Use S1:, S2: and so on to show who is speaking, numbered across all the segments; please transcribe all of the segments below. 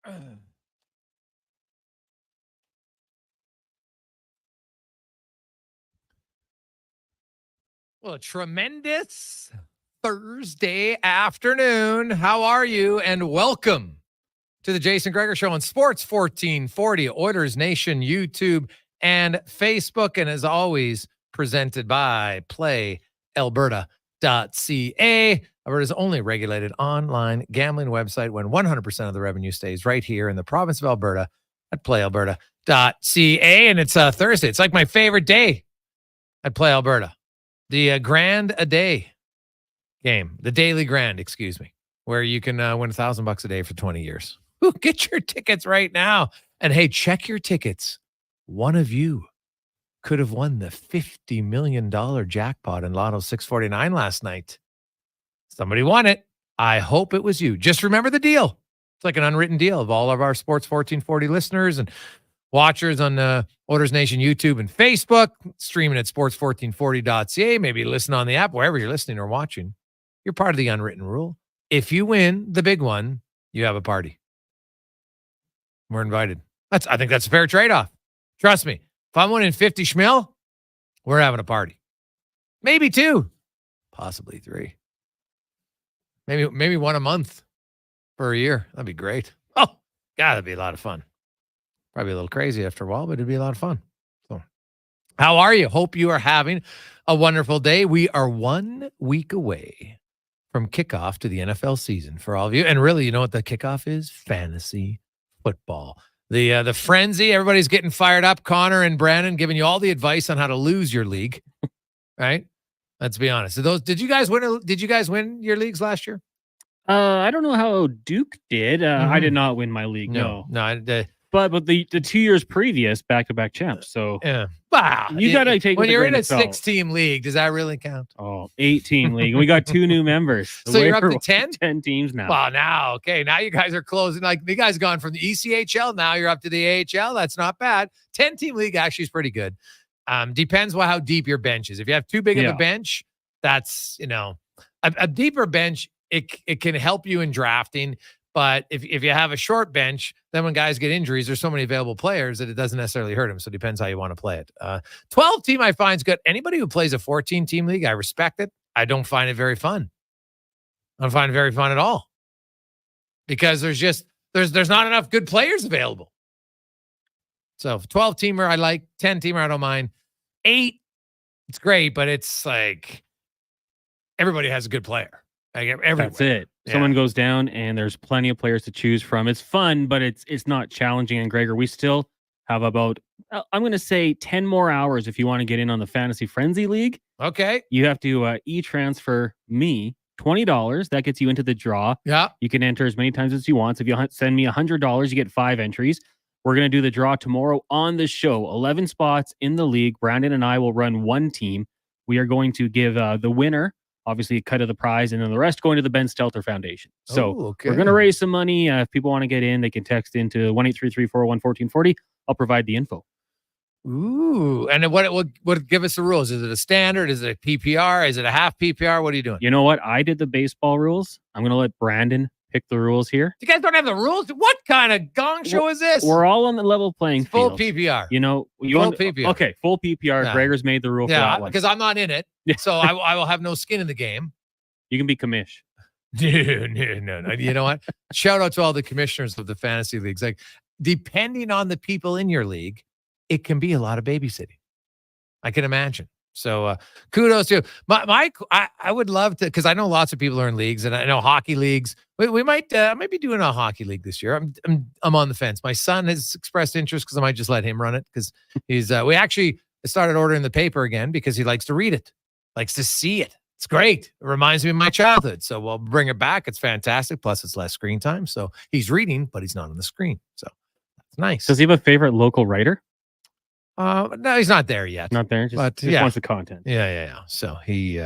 S1: Well, a tremendous Thursday afternoon. How are you? And welcome to the Jason Gregor Show on Sports 1440, Oilers Nation, YouTube, and Facebook. And as always, presented by PlayAlberta.ca, Alberta's only regulated online gambling website, when 100% of the revenue stays right here in the province of Alberta at PlayAlberta.ca. And it's Thursday. It's like my favorite day at Play Alberta. The Grand a Day game, the Daily Grand, excuse me, where you can win $1,000 a day for 20 years. Ooh, get your tickets right now. And hey, check your tickets. One of you could have won the $50 million jackpot in Lotto 649 last night. Somebody won it. I hope it was you. Just remember the deal. It's like an unwritten deal of all of our Sports 1440 listeners and watchers on Oilers Nation YouTube and Facebook, streaming at sports1440.ca. Maybe listen on the app, wherever you're listening or watching. You're part of the unwritten rule. If you win the big one, you have a party. We're invited. I think that's a fair trade-off. Trust me. If I'm winning 50 schmil, we're having a party. Maybe 2, possibly 3. Maybe 1 a month for a year. That'd be great. Oh, God, that'd be a lot of fun. Probably a little crazy after a while, but it'd be a lot of fun. So, how are you? Hope you are having a wonderful day. We are 1 week away from kickoff to the NFL season for all of you. And really, you know what the kickoff is? Fantasy football. The frenzy, everybody's getting fired up. Connor and Brandon giving you all the advice on how to lose your league, right? Let's be honest. Did you guys win your leagues last year?
S2: I don't know how Duke did. I did not win my league. No. But the 2 years previous, back-to-back champs. So
S1: yeah. Wow.
S2: You got to take
S1: when you're in a
S2: 6-team
S1: 6-team league, does that really count?
S2: Oh, 8-team league. We got 2 new members.
S1: So you're up to 10?
S2: 10 teams now.
S1: Wow, now, okay. Now you guys are closing. Like, you guys gone from the ECHL, now you're up to the AHL. That's not bad. 10-team league actually is pretty good. Depends how deep your bench is. If you have too big of a bench, that's, a deeper bench, it can help you in drafting. But if you have a short bench, then when guys get injuries, there's so many available players that it doesn't necessarily hurt them. So it depends how you want to play it. 12-team I find is good. Anybody who plays a 14-team league, I respect it. I don't find it very fun. I don't find it very fun at all. Because there's not enough good players available. So 12-teamer I like, 10-teamer I don't mind. 8, it's great, but it's like everybody has a good player.
S2: That's it. Yeah. Someone goes down and there's plenty of players to choose from. It's fun, but it's not challenging. And Gregor, we still have about, I'm going to say 10 more hours if you want to get in on the Fantasy Frenzy League.
S1: Okay.
S2: You have to e-transfer me $20. That gets you into the draw.
S1: Yeah.
S2: You can enter as many times as you want. So if you send me $100, you get 5 entries. We're going to do the draw tomorrow on the show. 11 spots in the league. Brandon and I will run one team. We are going to give the winner obviously a cut of the prize, and then the rest going to the Ben Stelter Foundation. So we're going to raise some money. If people want to get in, they can text into 1-833-401-1440. I'll provide the info.
S1: Ooh. And what give us the rules? Is it a standard? Is it a PPR? Is it a half PPR? What are you doing?
S2: You know what? I did the baseball rules. I'm going to let Brandon pick the rules here.
S1: You guys don't have the rules? What kind of gong show is this?
S2: We're all on the level playing field.
S1: Full PPR.
S2: Full
S1: PPR.
S2: Okay, full PPR. Yeah. Gregor's made the rule for that one.
S1: Because I'm not in it, so I will have no skin in the game.
S2: You can be commish.
S1: No. You know what? Shout out to all the commissioners of the fantasy leagues. Like, depending on the people in your league, it can be a lot of babysitting. I can imagine. So kudos to I would love to, because I know lots of people are in leagues, and I know hockey leagues. We might be doing a hockey league this year. I'm on the fence. My son has expressed interest because I might just let him run it, because he's we actually started ordering the paper again because he likes to read it, likes to see it. It's great. It reminds me of my childhood. So we'll bring it back. It's fantastic. Plus it's less screen time. So he's reading, but he's not on the screen. So that's nice.
S2: Does he have a favorite local writer?
S1: No, he's not there yet.
S2: Not there, just wants the content.
S1: Yeah. So he's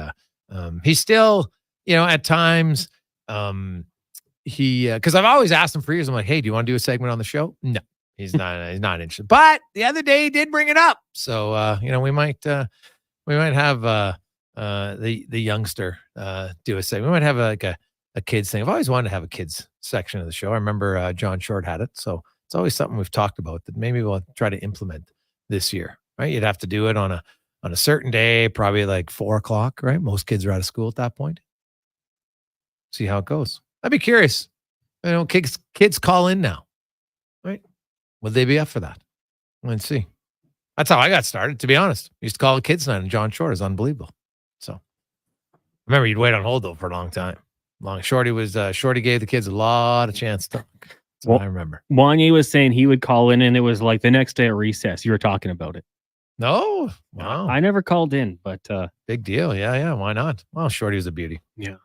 S1: still, at times, because I've always asked him for years. I'm like, hey, do you want to do a segment on the show? No, he's not. He's not interested. But the other day he did bring it up. So we might have the youngster do a segment. We might have a kids thing. I've always wanted to have a kids section of the show. I remember John Short had it. So it's always something we've talked about that maybe we'll try to implement this year, right? You'd have to do it on a certain day, probably like 4:00, right? Most kids are out of school at that point. See how it goes. I'd be curious. Kids call in now, right? Would they be up for that? Let's see. That's how I got started, to be honest. I used to call the kids night, and John Short is unbelievable. So remember, you'd wait on hold though for a long time. Shorty gave the kids a lot of chance to talk. That's what I remember.
S2: Wanye was saying he would call in, and it was like the next day at recess. You were talking about it.
S1: No, wow.
S2: I never called in, but
S1: big deal. Yeah. Why not? Well, Shorty was a beauty.
S2: Yeah.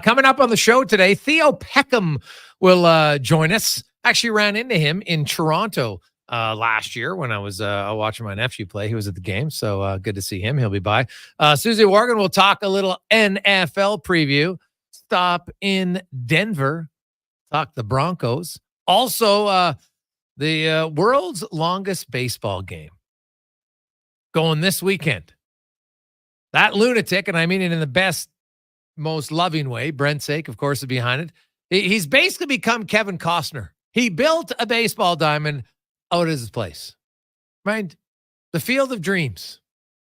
S1: Coming up on the show today, Theo Peckham will join us. Actually, ran into him in Toronto last year when I was watching my nephew play. He was at the game, so good to see him. He'll be by. Susie Wargan will talk a little NFL preview. Stop in Denver. Talk the Broncos. Also, the world's longest baseball game going this weekend. That lunatic, and I mean it in the best, most loving way, Brent Sake, of course, is behind it. He's basically become Kevin Costner. He built a baseball diamond out of his place, right? The Field of Dreams,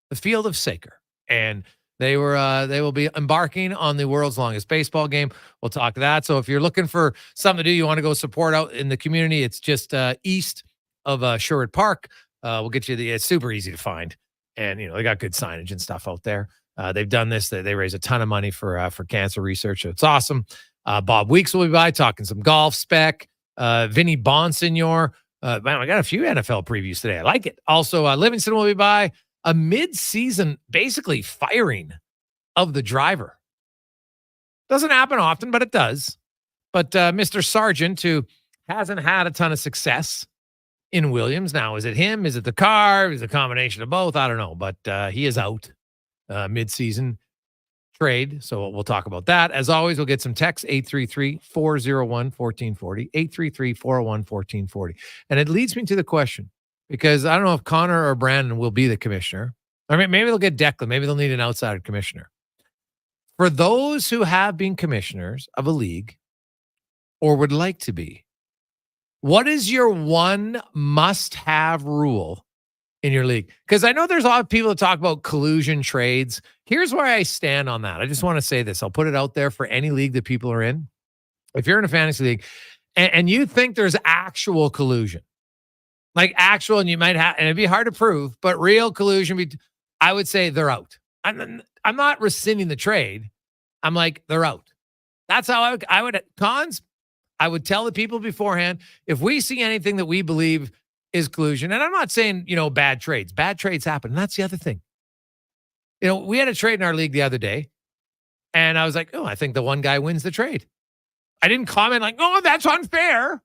S1: the Field of Saker. And they will be embarking on the world's longest baseball game. We'll talk that. So if you're looking for something to do, you want to go support out in the community, it's just east of Sherwood Park. We'll get you it's super easy to find. And, they got good signage and stuff out there. They've done this. They raise a ton of money for cancer research. So it's awesome. Bob Weeks will be by talking some golf spec. Vinnie Bonsignore. Man, I got a few NFL previews today. I like it. Also, Livingston will be by. A mid-season, basically, firing of the driver. Doesn't happen often, but it does. But Mr. Sargent, who hasn't had a ton of success in Williams. Now, is it him? Is it the car? Is it a combination of both? I don't know. But he is out mid-season trade. So we'll talk about that. As always, we'll get some text, 833-401-1440, 833-401-1440. And it leads me to the question, because I don't know if Connor or Brandon will be the commissioner. I mean, maybe they'll get Declan. Maybe they'll need an outsider commissioner. For those who have been commissioners of a league or would like to be, what is your one must-have rule in your league? Because I know there's a lot of people that talk about collusion trades. Here's where I stand on that. I just want to say this. I'll put it out there for any league that people are in. If you're in a fantasy league and you think there's actual collusion, like actual, and you might have, and it'd be hard to prove, but real collusion, I would say they're out. I'm not rescinding the trade. I'm like, they're out. That's how I would cons. I would tell the people beforehand, if we see anything that we believe is collusion, and I'm not saying, bad trades happen. And that's the other thing. We had a trade in our league the other day, and I was like, I think the one guy wins the trade. I didn't comment like, that's unfair.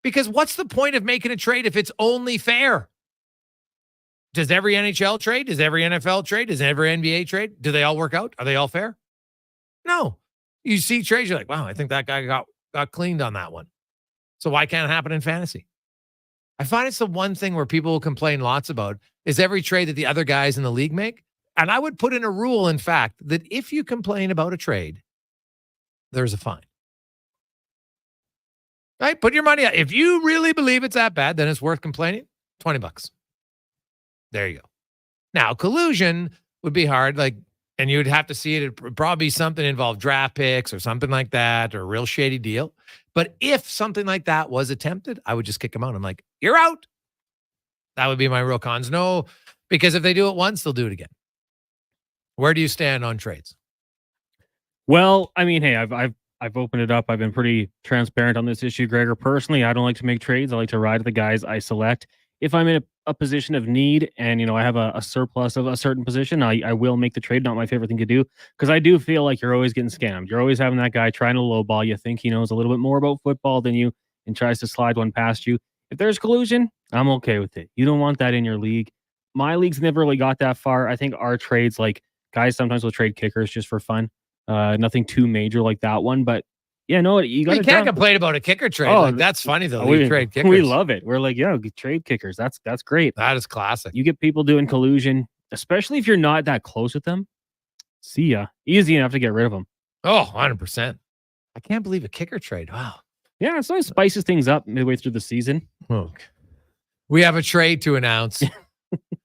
S1: Because what's the point of making a trade if it's only fair? Does every NHL trade? Does every NFL trade? Does every NBA trade? Do they all work out? Are they all fair? No. You see trades, you're like, wow, I think that guy got cleaned on that one. So why can't it happen in fantasy? I find it's the one thing where people will complain lots about is every trade that the other guys in the league make. And I would put in a rule, in fact, that if you complain about a trade, there's a fine. Right? Put your money out. If you really believe it's that bad, then it's worth complaining. $20. There you go. Now, collusion would be hard, and you'd have to see it. It'd probably be something involved draft picks or something like that, or a real shady deal. But if something like that was attempted, I would just kick them out. I'm like, you're out. That would be my real cons. No, because if they do it once, they'll do it again. Where do you stand on trades?
S2: Well, I mean, hey, I've opened it up. I've been pretty transparent on this issue, Gregor. Personally, I don't like to make trades. I like to ride the guys I select. If I'm in a position of need and, I have a surplus of a certain position, I will make the trade. Not my favorite thing to do, because I do feel like you're always getting scammed. You're always having that guy trying to lowball you, think he knows a little bit more about football than you, and tries to slide one past you. If there's collusion, I'm okay with it. You don't want that in your league. My league's never really got that far. I think our trades, guys sometimes will trade kickers just for fun. Nothing too major like that one, but yeah, no, you
S1: can't complain about a kicker trade.
S2: Oh,
S1: that's funny though. We trade kickers.
S2: We love it. We're like, trade kickers. That's great.
S1: That is classic.
S2: You get people doing collusion, especially if you're not that close with them. See ya. Easy enough to get rid of them.
S1: Oh, 100%. I can't believe a kicker trade. Wow.
S2: Yeah, so it spices things up midway through the season.
S1: Okay. We have a trade to announce.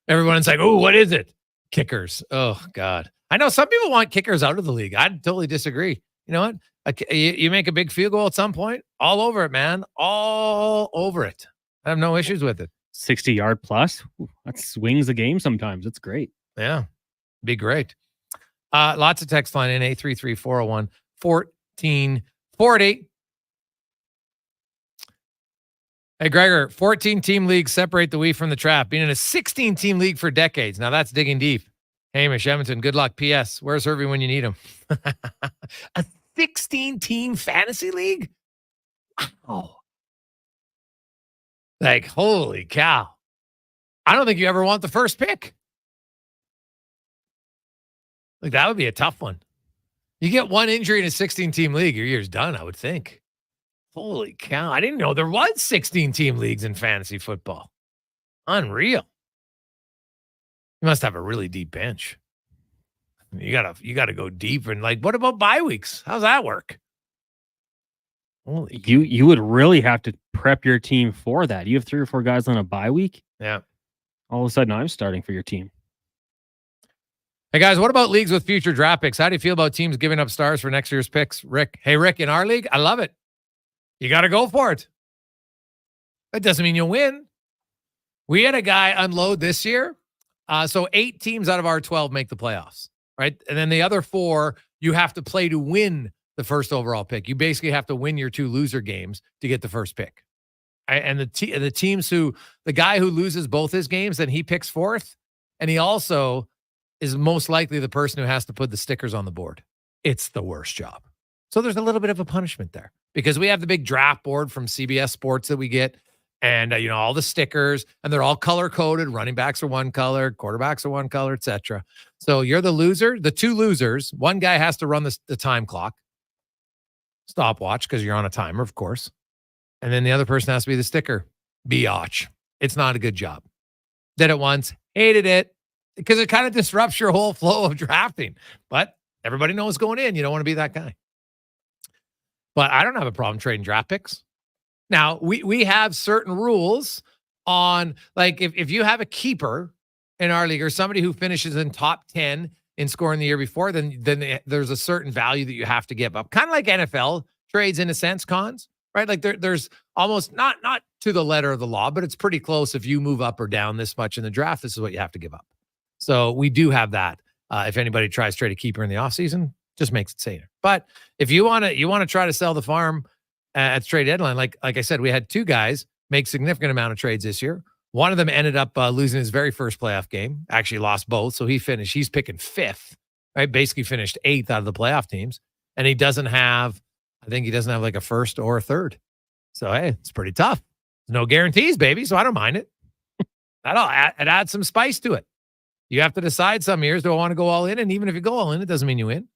S1: Everyone's like, oh, what is it? Kickers. Oh, God. I know some people want kickers out of the league. I totally disagree. You know what? You make a big field goal at some point, all over it, man. All over it. I have no issues with it.
S2: 60-yard plus. Ooh, that swings the game sometimes. It's great.
S1: Yeah. Be great. Lots of text line in 833-401-1440. Hey, Gregor, 14-team leagues separate the wheat from the chaff. Been in a 16-team league for decades. Now that's digging deep. Hamish, Edmonton, good luck. P.S. Where's Hervey when you need him? A 16-team fantasy league? Wow. Like, holy cow. I don't think you ever want the first pick. Like, that would be a tough one. You get one injury in a 16-team league, your year's done, I would think. Holy cow. I didn't know there was 16-team leagues in fantasy football. Unreal. You must have a really deep bench. You gotta go deep. And like, what about bye weeks? How's that work? Holy
S2: You would really have to prep your team for that. You have 3 or 4 guys on a bye week.
S1: Yeah.
S2: All of a sudden, I'm starting for your team.
S1: Hey, guys, what about leagues with future draft picks? How do you feel about teams giving up stars for next year's picks? Rick. Hey, Rick, in our league, I love it. You got to go for it. That doesn't mean you'll win. We had a guy unload this year. So 8 teams out of our 12 make the playoffs, right? And then the other 4, you have to play to win the first overall pick. You basically have to win your 2 loser games to get the first pick. And the teams the guy who loses both his games, then he picks 4th. And he also is most likely the person who has to put the stickers on the board. It's the worst job. So there's a little bit of a punishment there because we have the big draft board from CBS Sports that we get and, all the stickers, and they're all color coded. Running backs are one color, quarterbacks are one color, etc. So you're the loser, the 2 losers. One guy has to run the time clock, stopwatch, because you're on a timer, of course. And then the other person has to be the sticker. Biatch. It's not a good job. Did it once, hated it, because it kind of disrupts your whole flow of drafting. But everybody knows going in, you don't want to be that guy. But I don't have a problem trading draft picks. Now, we have certain rules on, like, if you have a keeper in our league or somebody who finishes in top 10 in scoring the year before, then there's a certain value that you have to give up. Kind of like NFL trades in a sense, Cons, right? Like there's almost not to the letter of the law, but it's pretty close. If you move up or down this much in the draft, this is what you have to give up. So we do have that. If anybody tries to trade a keeper in the offseason, just makes it saner. But if you want to try to sell the farm at the trade deadline, like I said, we had 2 guys make significant amount of trades this year. One of them ended up losing his very first playoff game, actually lost both. So he's picking 5th, right? Basically finished 8th out of the playoff teams. And he doesn't have like a first or a third. So, hey, it's pretty tough. No guarantees, baby. So I don't mind it. It adds some spice to it. You have to decide some years, do I want to go all in? And even if you go all in, it doesn't mean you win.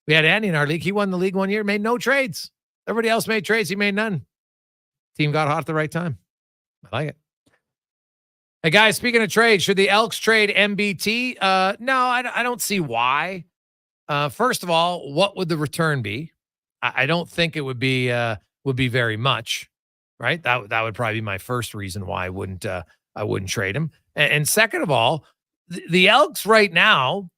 S1: We had Andy in our league. He won the league one year, made no trades. Everybody else made trades. He made none. Team got hot at the right time. I like it. Hey, guys, speaking of trade, should the Elks trade MBT? No, I don't see why. First of all, what would the return be? I don't think it would be very much, right? That would probably be my first reason why I wouldn't trade him. And second of all, the Elks right now,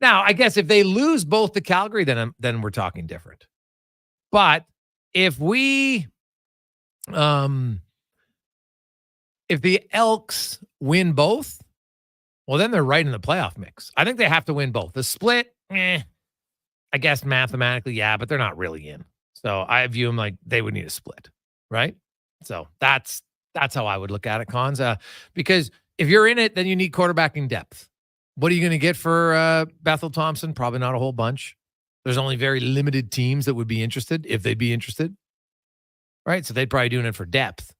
S1: I guess if they lose both to Calgary, then we're talking different. But if the Elks win both, well, then they're right in the playoff mix. I think they have to win both. The split, I guess mathematically, yeah, but they're not really in. So I view them like they would need a split, right? So that's how I would look at it, Cons. Because if you're in it, then you need quarterbacking depth. What are you going to get for Bethel Thompson? Probably not a whole bunch. There's only very limited teams that would be interested, if they'd be interested, right? So they'd probably doing it for depth,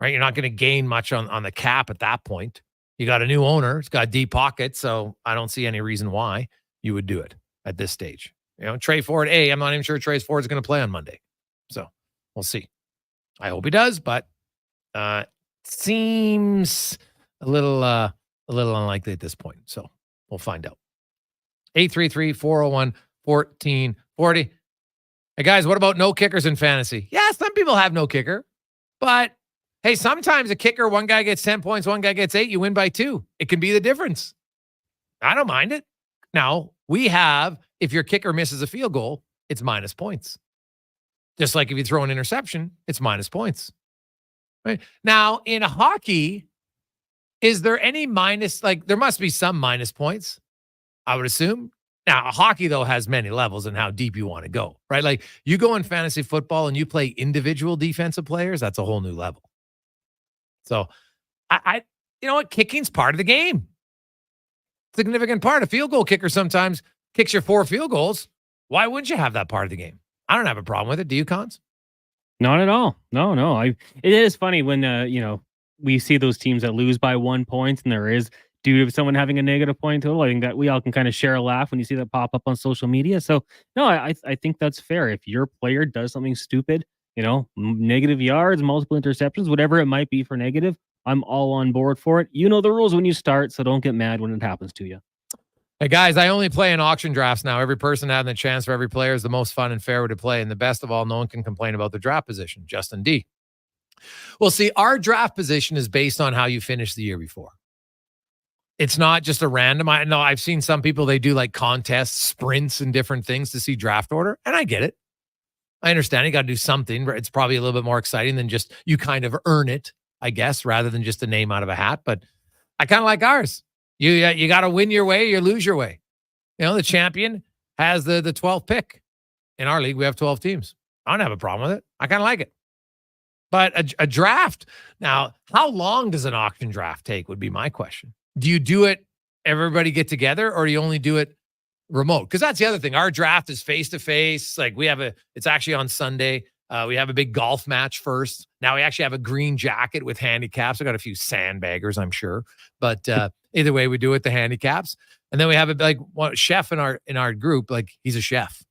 S1: right? You're not going to gain much on the cap at that point. You got a new owner. It's got deep pockets, so I don't see any reason why you would do it at this stage. Trey Ford, I'm not even sure Trey Ford is going to play on Monday. So we'll see. I hope he does, but seems a little unlikely at this point. So we'll find out. 833-401-1440. Hey, guys, what about no kickers in fantasy? Yeah, some people have no kicker. But, hey, sometimes a kicker, one guy gets 10 points, one guy gets 8, you win by 2. It can be the difference. I don't mind it. Now, we have, if your kicker misses a field goal, it's minus points. Just like if you throw an interception, it's minus points. Right? Now, in hockey, is there any minus, like there must be some minus points, I would assume. Now, hockey, though, has many levels and how deep you want to go, right? Like you go in fantasy football and you play individual defensive players, that's a whole new level. So, you know what? Kicking's part of the game. Significant part. A field goal kicker sometimes kicks your 4 field goals. Why wouldn't you have that part of the game? I don't have a problem with it. Do you, Cons?
S2: Not at all. No. It is funny when we see those teams that lose by 1 point, and there is due to someone having a negative point total. I think that we all can kind of share a laugh when you see that pop up on social media. So no, I think that's fair. If your player does something stupid, negative yards, multiple interceptions, whatever it might be for negative, I'm all on board for it. You know the rules when you start, so don't get mad when it happens to you.
S1: Hey, guys, I only play in auction drafts now. Every person having the chance for every player is the most fun and fair way to play. And the best of all, no one can complain about the draft position. Justin D. Well, see, our draft position is based on how you finished the year before. It's not just a random. I've seen some people, they do like contests, sprints, and different things to see draft order. And I get it. I understand you got to do something. It's probably a little bit more exciting than just you kind of earn it, I guess, rather than just a name out of a hat. But I kind of like ours. You got to win your way, you lose your way. The champion has the 12th pick. In our league, we have 12 teams. I don't have a problem with it. I kind of like it. But a draft, now, how long does an auction draft take would be my question. Do you do it, everybody get together, or do you only do it remote? Because that's the other thing. Our draft is face-to-face. Like it's actually on Sunday. We have a big golf match first. Now we actually have a green jacket with handicaps. I got a few sandbaggers, I'm sure. But either way, we do it, the handicaps. And then we have one chef in our group. Like he's a chef.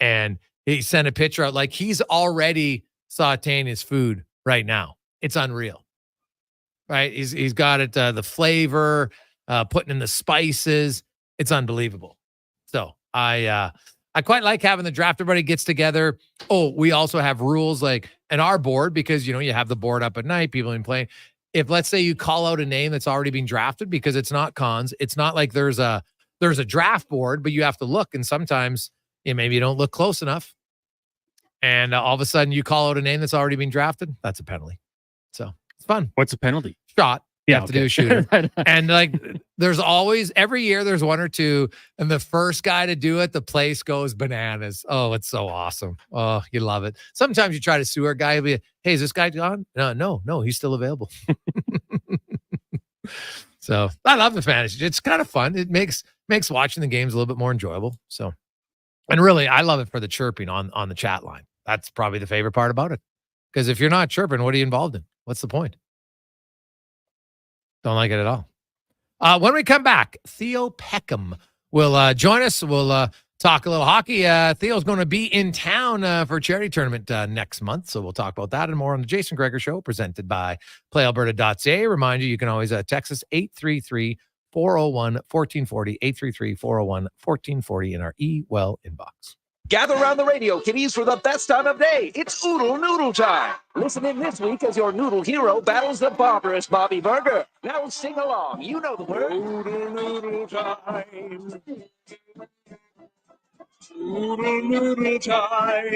S1: And he sent a picture out. Like he's already sauteing his food right now. It's unreal. Right? He's got it, the flavor, putting in the spices. It's unbelievable. So I quite like having the draft. Everybody gets together. Oh, we also have rules like in our board, because, you have the board up at night, people been playing. If let's say you call out a name that's already been drafted, because it's not Cons, it's not like there's a draft board, but you have to look. And sometimes maybe you don't look close enough. And all of a sudden you call out a name that's already been drafted. That's a penalty. So it's fun.
S2: What's the penalty?
S1: Shot. You have to do a shooter. And there's always, every year there's one or two, and the first guy to do it, the place goes bananas. Oh, it's so awesome. Oh, you love it. Sometimes you try to sue our guy. He'll be, hey, is this guy gone? No, he's still available. So I love the fantasy. It's kind of fun. It makes watching the games a little bit more enjoyable. So, and really, I love it for the chirping on the chat line. That's probably the favorite part about it. Because if you're not chirping, what are you involved in? What's the point? Don't like it at all. When we come back, Theo Peckham will join us. We'll talk a little hockey. Theo's going to be in town for a charity tournament next month, so we'll talk about that and more on the Jason Gregor Show, presented by PlayAlberta.ca. Remind you can always text us 833-401-1440, 833-401-1440 in our eWell inbox.
S3: Gather around the radio, kiddies, for the best time of day. It's Oodle Noodle time. Listen in this week as your noodle hero battles the barbarous Bobby Burger. Now sing along. You know the word. Oodle Noodle time. Oodle Noodle time.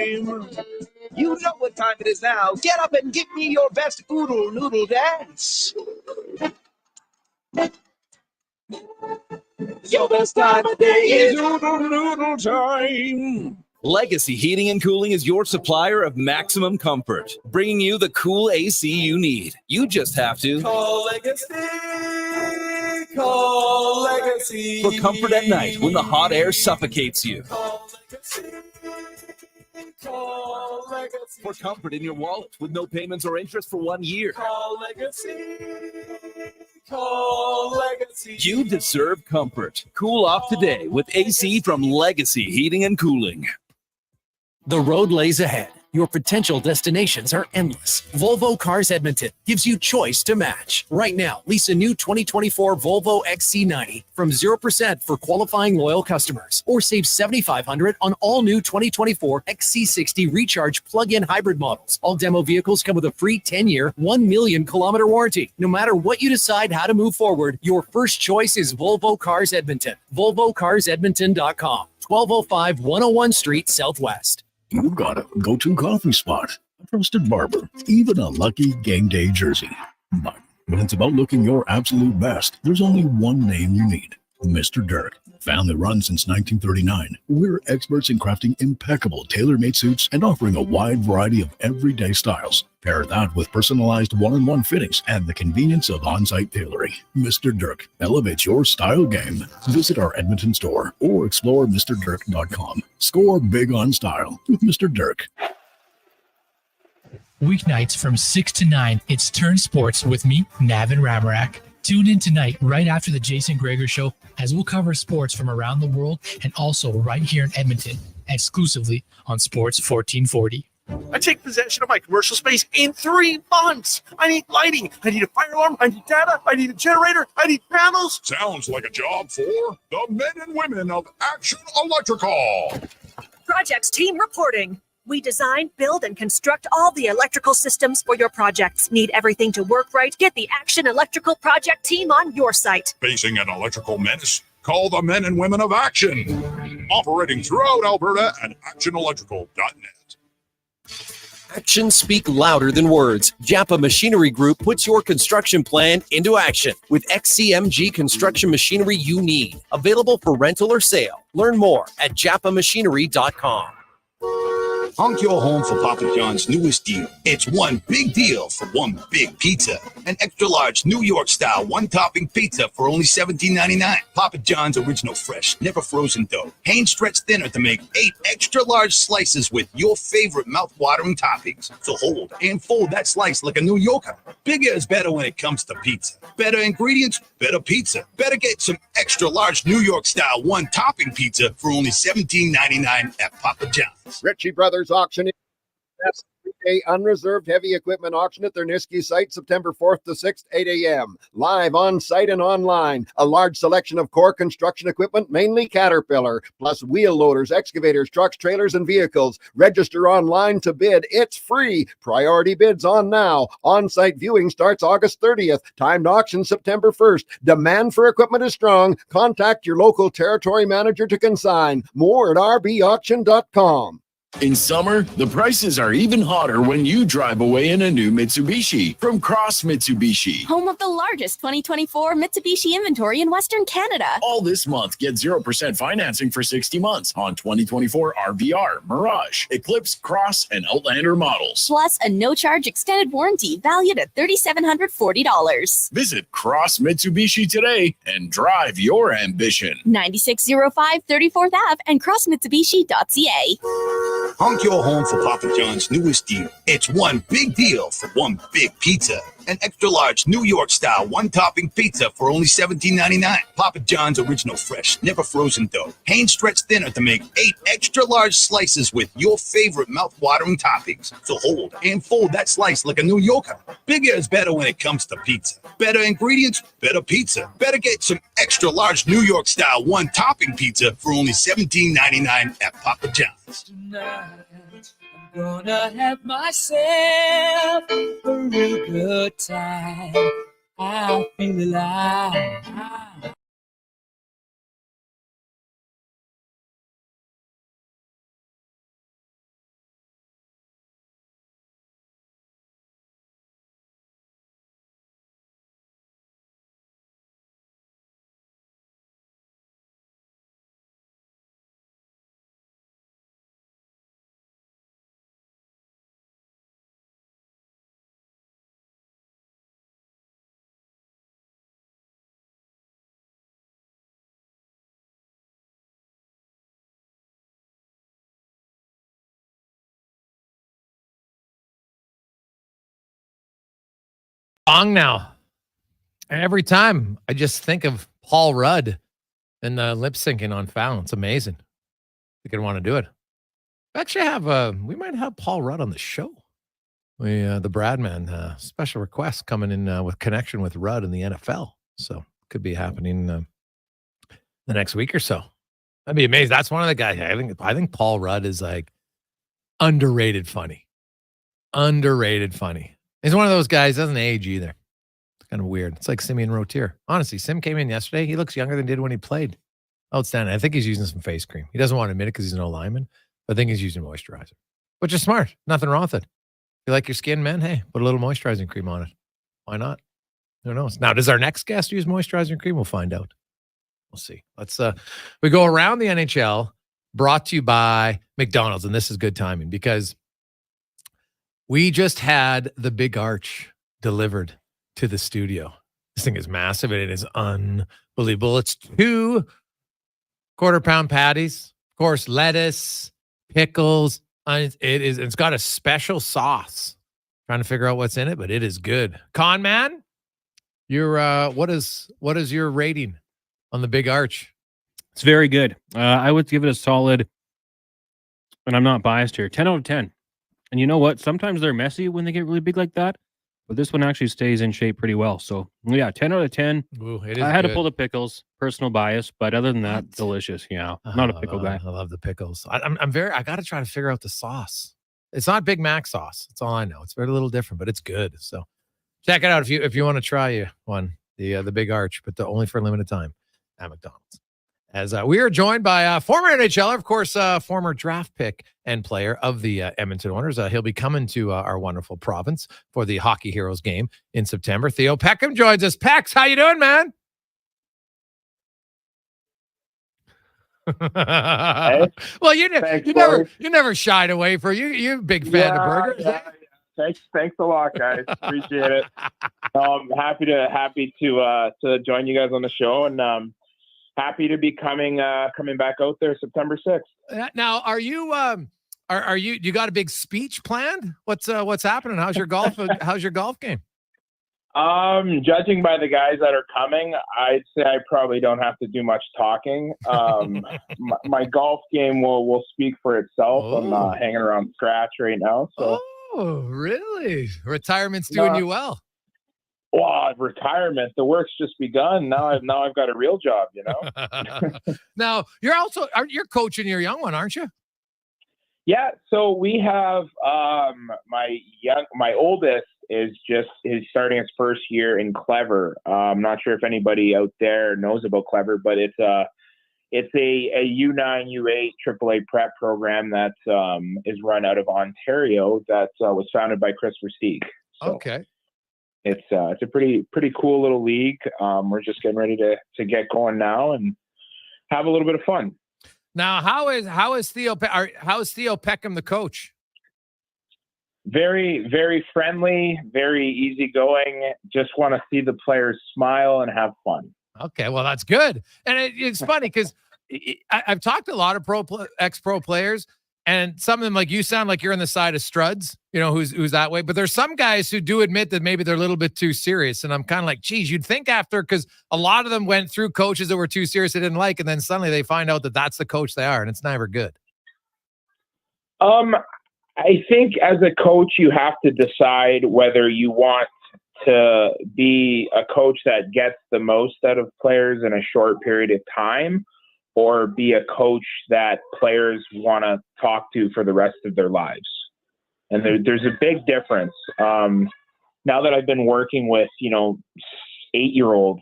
S3: You know what time it is now. Get up and give me your best Oodle Noodle dance. Your best time of day is Oodle Noodle time. Legacy Heating and Cooling is your supplier of maximum comfort, bringing you the cool AC you need. You just have to call Legacy. Call Legacy. For comfort at night when the hot air suffocates you. Call Legacy. Call Legacy. For comfort in your wallet with no payments or interest for 1 year. Call Legacy. Call Legacy. You deserve comfort. Cool off today with AC from Legacy Heating and Cooling.
S4: The road lays ahead. Your potential destinations are endless. Volvo Cars Edmonton gives you choice to match. Right now, lease a new 2024 Volvo XC90 from 0% for qualifying loyal customers, or save $7,500 on all new 2024 XC60 Recharge plug-in hybrid models. All demo vehicles come with a free 10-year, 1 million kilometer warranty. No matter what you decide how to move forward, your first choice is Volvo Cars Edmonton. VolvoCarsEdmonton.com. 1205 101 Street Southwest.
S5: You've got a go-to coffee spot, a trusted barber, even a lucky game day jersey. But when it's about looking your absolute best, there's only one name you need: Mr. Dirk. Family run since 1939, we're experts in crafting impeccable tailor-made suits and offering a wide variety of everyday styles. Pair that with personalized one-on-one fittings and the convenience of on-site tailoring. Mr. Dirk elevates your style game. Visit our Edmonton store or explore MrDirk.com. Score big on style with Mr. Dirk.
S6: Weeknights from 6 to 9, it's Turn Sports with me, Navin Ramarak. Tune in tonight right after the Jason Gregor Show as we'll cover sports from around the world and also right here in Edmonton, exclusively on Sports 1440.
S7: I take possession of my commercial space in 3 months. I need lighting. I need a fire alarm. I need data. I need a generator. I need panels.
S8: Sounds like a job for the men and women of Action Electrical.
S9: Projects team reporting. We design, build, and construct all the electrical systems for your projects. Need everything to work right? Get the Action Electrical project team on your site.
S8: Facing an electrical menace? Call the men and women of Action. Operating throughout Alberta at actionelectrical.net.
S4: Actions speak louder than words. Japa Machinery Group puts your construction plan into action with XCMG construction machinery you need. Available for rental or sale. Learn more at japamachinery.com.
S10: Honk your home for Papa John's newest deal. It's one big deal for one big pizza. An extra large New York style one topping pizza for only $17.99. Papa John's original fresh, never frozen dough. Hand stretched thinner to make 8 extra large slices with your favorite mouth-watering toppings. So hold and fold that slice like a New Yorker. Bigger is better when it comes to pizza. Better ingredients, better pizza. Better get some extra large New York style one topping pizza for only $17.99 at Papa John's.
S11: Ritchie Brothers Auction. Best three-day unreserved heavy equipment auction at their Niski site, September 4th to 6th, 8 a.m. Live on site and online. A large selection of core construction equipment, mainly Caterpillar, plus wheel loaders, excavators, trucks, trailers, and vehicles. Register online to bid. It's free. Priority bids on now. On-site viewing starts August 30th. Timed auction September 1st. Demand for equipment is strong. Contact your local territory manager to consign. More at rbauction.com.
S12: In summer, the prices are even hotter when you drive away in a new Mitsubishi from Cross Mitsubishi.
S13: Home of the largest 2024 Mitsubishi inventory in Western Canada.
S12: All this month, get 0% financing for 60 months on 2024 RVR, Mirage, Eclipse, Cross, and Outlander models.
S13: Plus a no-charge extended warranty valued at $3,740.
S12: Visit Cross Mitsubishi today and drive your ambition.
S13: 9605 34th Ave and crossmitsubishi.ca.
S10: Honk your home for Papa John's newest deal. It's one big deal for one big pizza. An extra large New York style one topping pizza for only $17.99. Papa John's original fresh, never frozen dough. Hand stretched thinner to make 8 extra large slices with your favorite mouth-watering toppings. So hold and fold that slice like a New Yorker. Bigger is better when it comes to pizza. Better ingredients, better pizza. Better get some extra large New York style one topping pizza for only $17.99 at Papa John's.
S14: Tonight, I'm gonna have myself a real good time. I feel alive.
S1: Song now. Every time I just think of Paul Rudd and lip syncing on Fallon. It's amazing. I think I'd want to do it. Actually, we might have Paul Rudd on the show. The Bradman special request coming in with connection with Rudd in the NFL. So could be happening the next week or so. That'd be amazing. That's one of the guys. I think Paul Rudd is like underrated funny. Underrated funny. He's one of those guys, doesn't age either. It's kind of weird. It's like Simeon Rotier. Honestly, Sim came in yesterday. He looks younger than he did when he played. Outstanding. I think he's using some face cream. He doesn't want to admit it because he's an lineman, but I think he's using moisturizer, which is smart. Nothing wrong with it. If you like your skin, man, hey, put a little moisturizing cream on it. Why not? Who knows? Now, does our next guest use moisturizing cream? We'll find out. We'll see. Let's we go around the NHL, brought to you by McDonald's, and this is good timing because we just had the Big Arch delivered to the studio. This thing is massive and it is unbelievable. It's 2 quarter-pound patties, of course, lettuce, pickles. It's got a special sauce. Trying to figure out what's in it, but it is good. Con man, your what is your rating on the Big Arch?
S2: It's very good. I would give it a solid, and I'm not biased here, 10 out of 10. And you know what? Sometimes they're messy when they get really big like that, but this one actually stays in shape pretty well. So yeah, 10 out of 10.
S1: Ooh, it is
S2: I had
S1: good.
S2: to pull the pickles, personal bias, but other than that, delicious. Yeah, not a pickle guy.
S1: I love the pickles. I got to try to figure out the sauce. It's not Big Mac sauce. That's all I know. It's very little different, but it's good. So check it out if you want to try one, the Big Arch, but only for a limited time at McDonald's. As we are joined by former NHLer, of course, former draft pick and player of the Edmonton Oilers. He'll be coming to our wonderful province for the Hockey Heroes game in September. Theo Peckham joins us. Pex, how you doing, man?
S15: Hey,
S1: well, you never shied away from you're a big fan of burgers.
S15: Yeah. Thanks a lot, guys. Appreciate it. I'm happy to join you guys on the show, and happy to be coming back out there September 6th.
S1: Now, are you you got a big speech planned? What's happening? How's your golf game?
S15: Judging by the guys that are coming, I'd say I probably don't have to do much talking. My golf game will speak for itself.
S1: Oh.
S15: I'm hanging around scratch right now. So.
S1: Oh, really? Retirement's doing you well.
S15: Well, retirement, the work's just begun. Now I've got a real job, you know.
S1: Now you're coaching your young one, aren't you?
S15: Yeah. So we have my oldest is starting his first year in Clever. I'm not sure if anybody out there knows about Clever, but it's a U9, U8 AAA prep program that is run out of Ontario that was founded by Chris Versteeg. So
S1: okay.
S15: It's a pretty cool little league. We're just getting ready to get going now and have a little bit of fun.
S1: Now, how is Theo Peckham the coach?
S15: Very, very friendly, very easygoing. Just want to see the players smile and have fun.
S1: Okay, well, that's good. And it's funny because I've talked to a lot of ex-pro players, and some of them, like you, sound like you're on the side of Struds, you know, who's that way. But there's some guys who do admit that maybe they're a little bit too serious. And I'm kind of like, geez, you'd think after, because a lot of them went through coaches that were too serious they didn't like, and then suddenly they find out that that's the coach they are, and it's never good.
S15: I think as a coach, you have to decide whether you want to be a coach that gets the most out of players in a short period of time, or be a coach that players want to talk to for the rest of their lives. And there's a big difference. Now that I've been working with, 8-year-olds,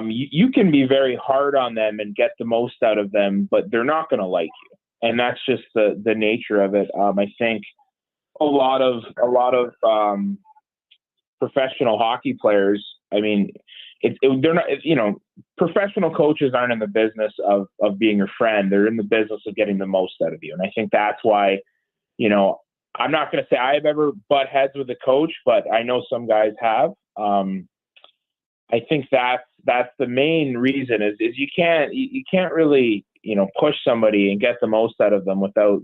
S15: you can be very hard on them and get the most out of them, but they're not going to like you. And that's just the nature of it. I think a lot of professional hockey players, I mean, they're not, professional coaches aren't in the business of being your friend. They're in the business of getting the most out of you. And I think that's why, I'm not going to say I have ever butt heads with a coach, but I know some guys have. I think that's the main reason is you can't really, push somebody and get the most out of them without,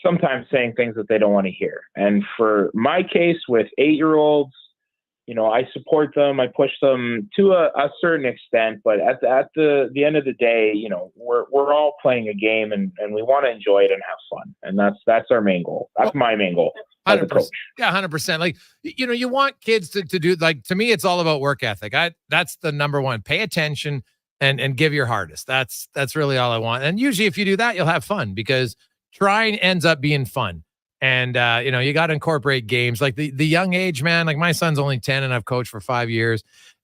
S15: sometimes saying things that they don't want to hear. And for my case with 8-year-olds, I support them. I push them to a certain extent, but at the end of the day, we're all playing a game, and we want to enjoy it and have fun. And that's our main goal. That's my main goal as a coach.
S1: Yeah, 100%. Like, you want kids to do, like, to me, it's all about work ethic. That's the number one. Pay attention and give your hardest. That's really all I want. And usually if you do that, you'll have fun, because trying ends up being fun. And, you got to incorporate games like the young age, man. Like, my son's only 10 and I've coached for 5 years.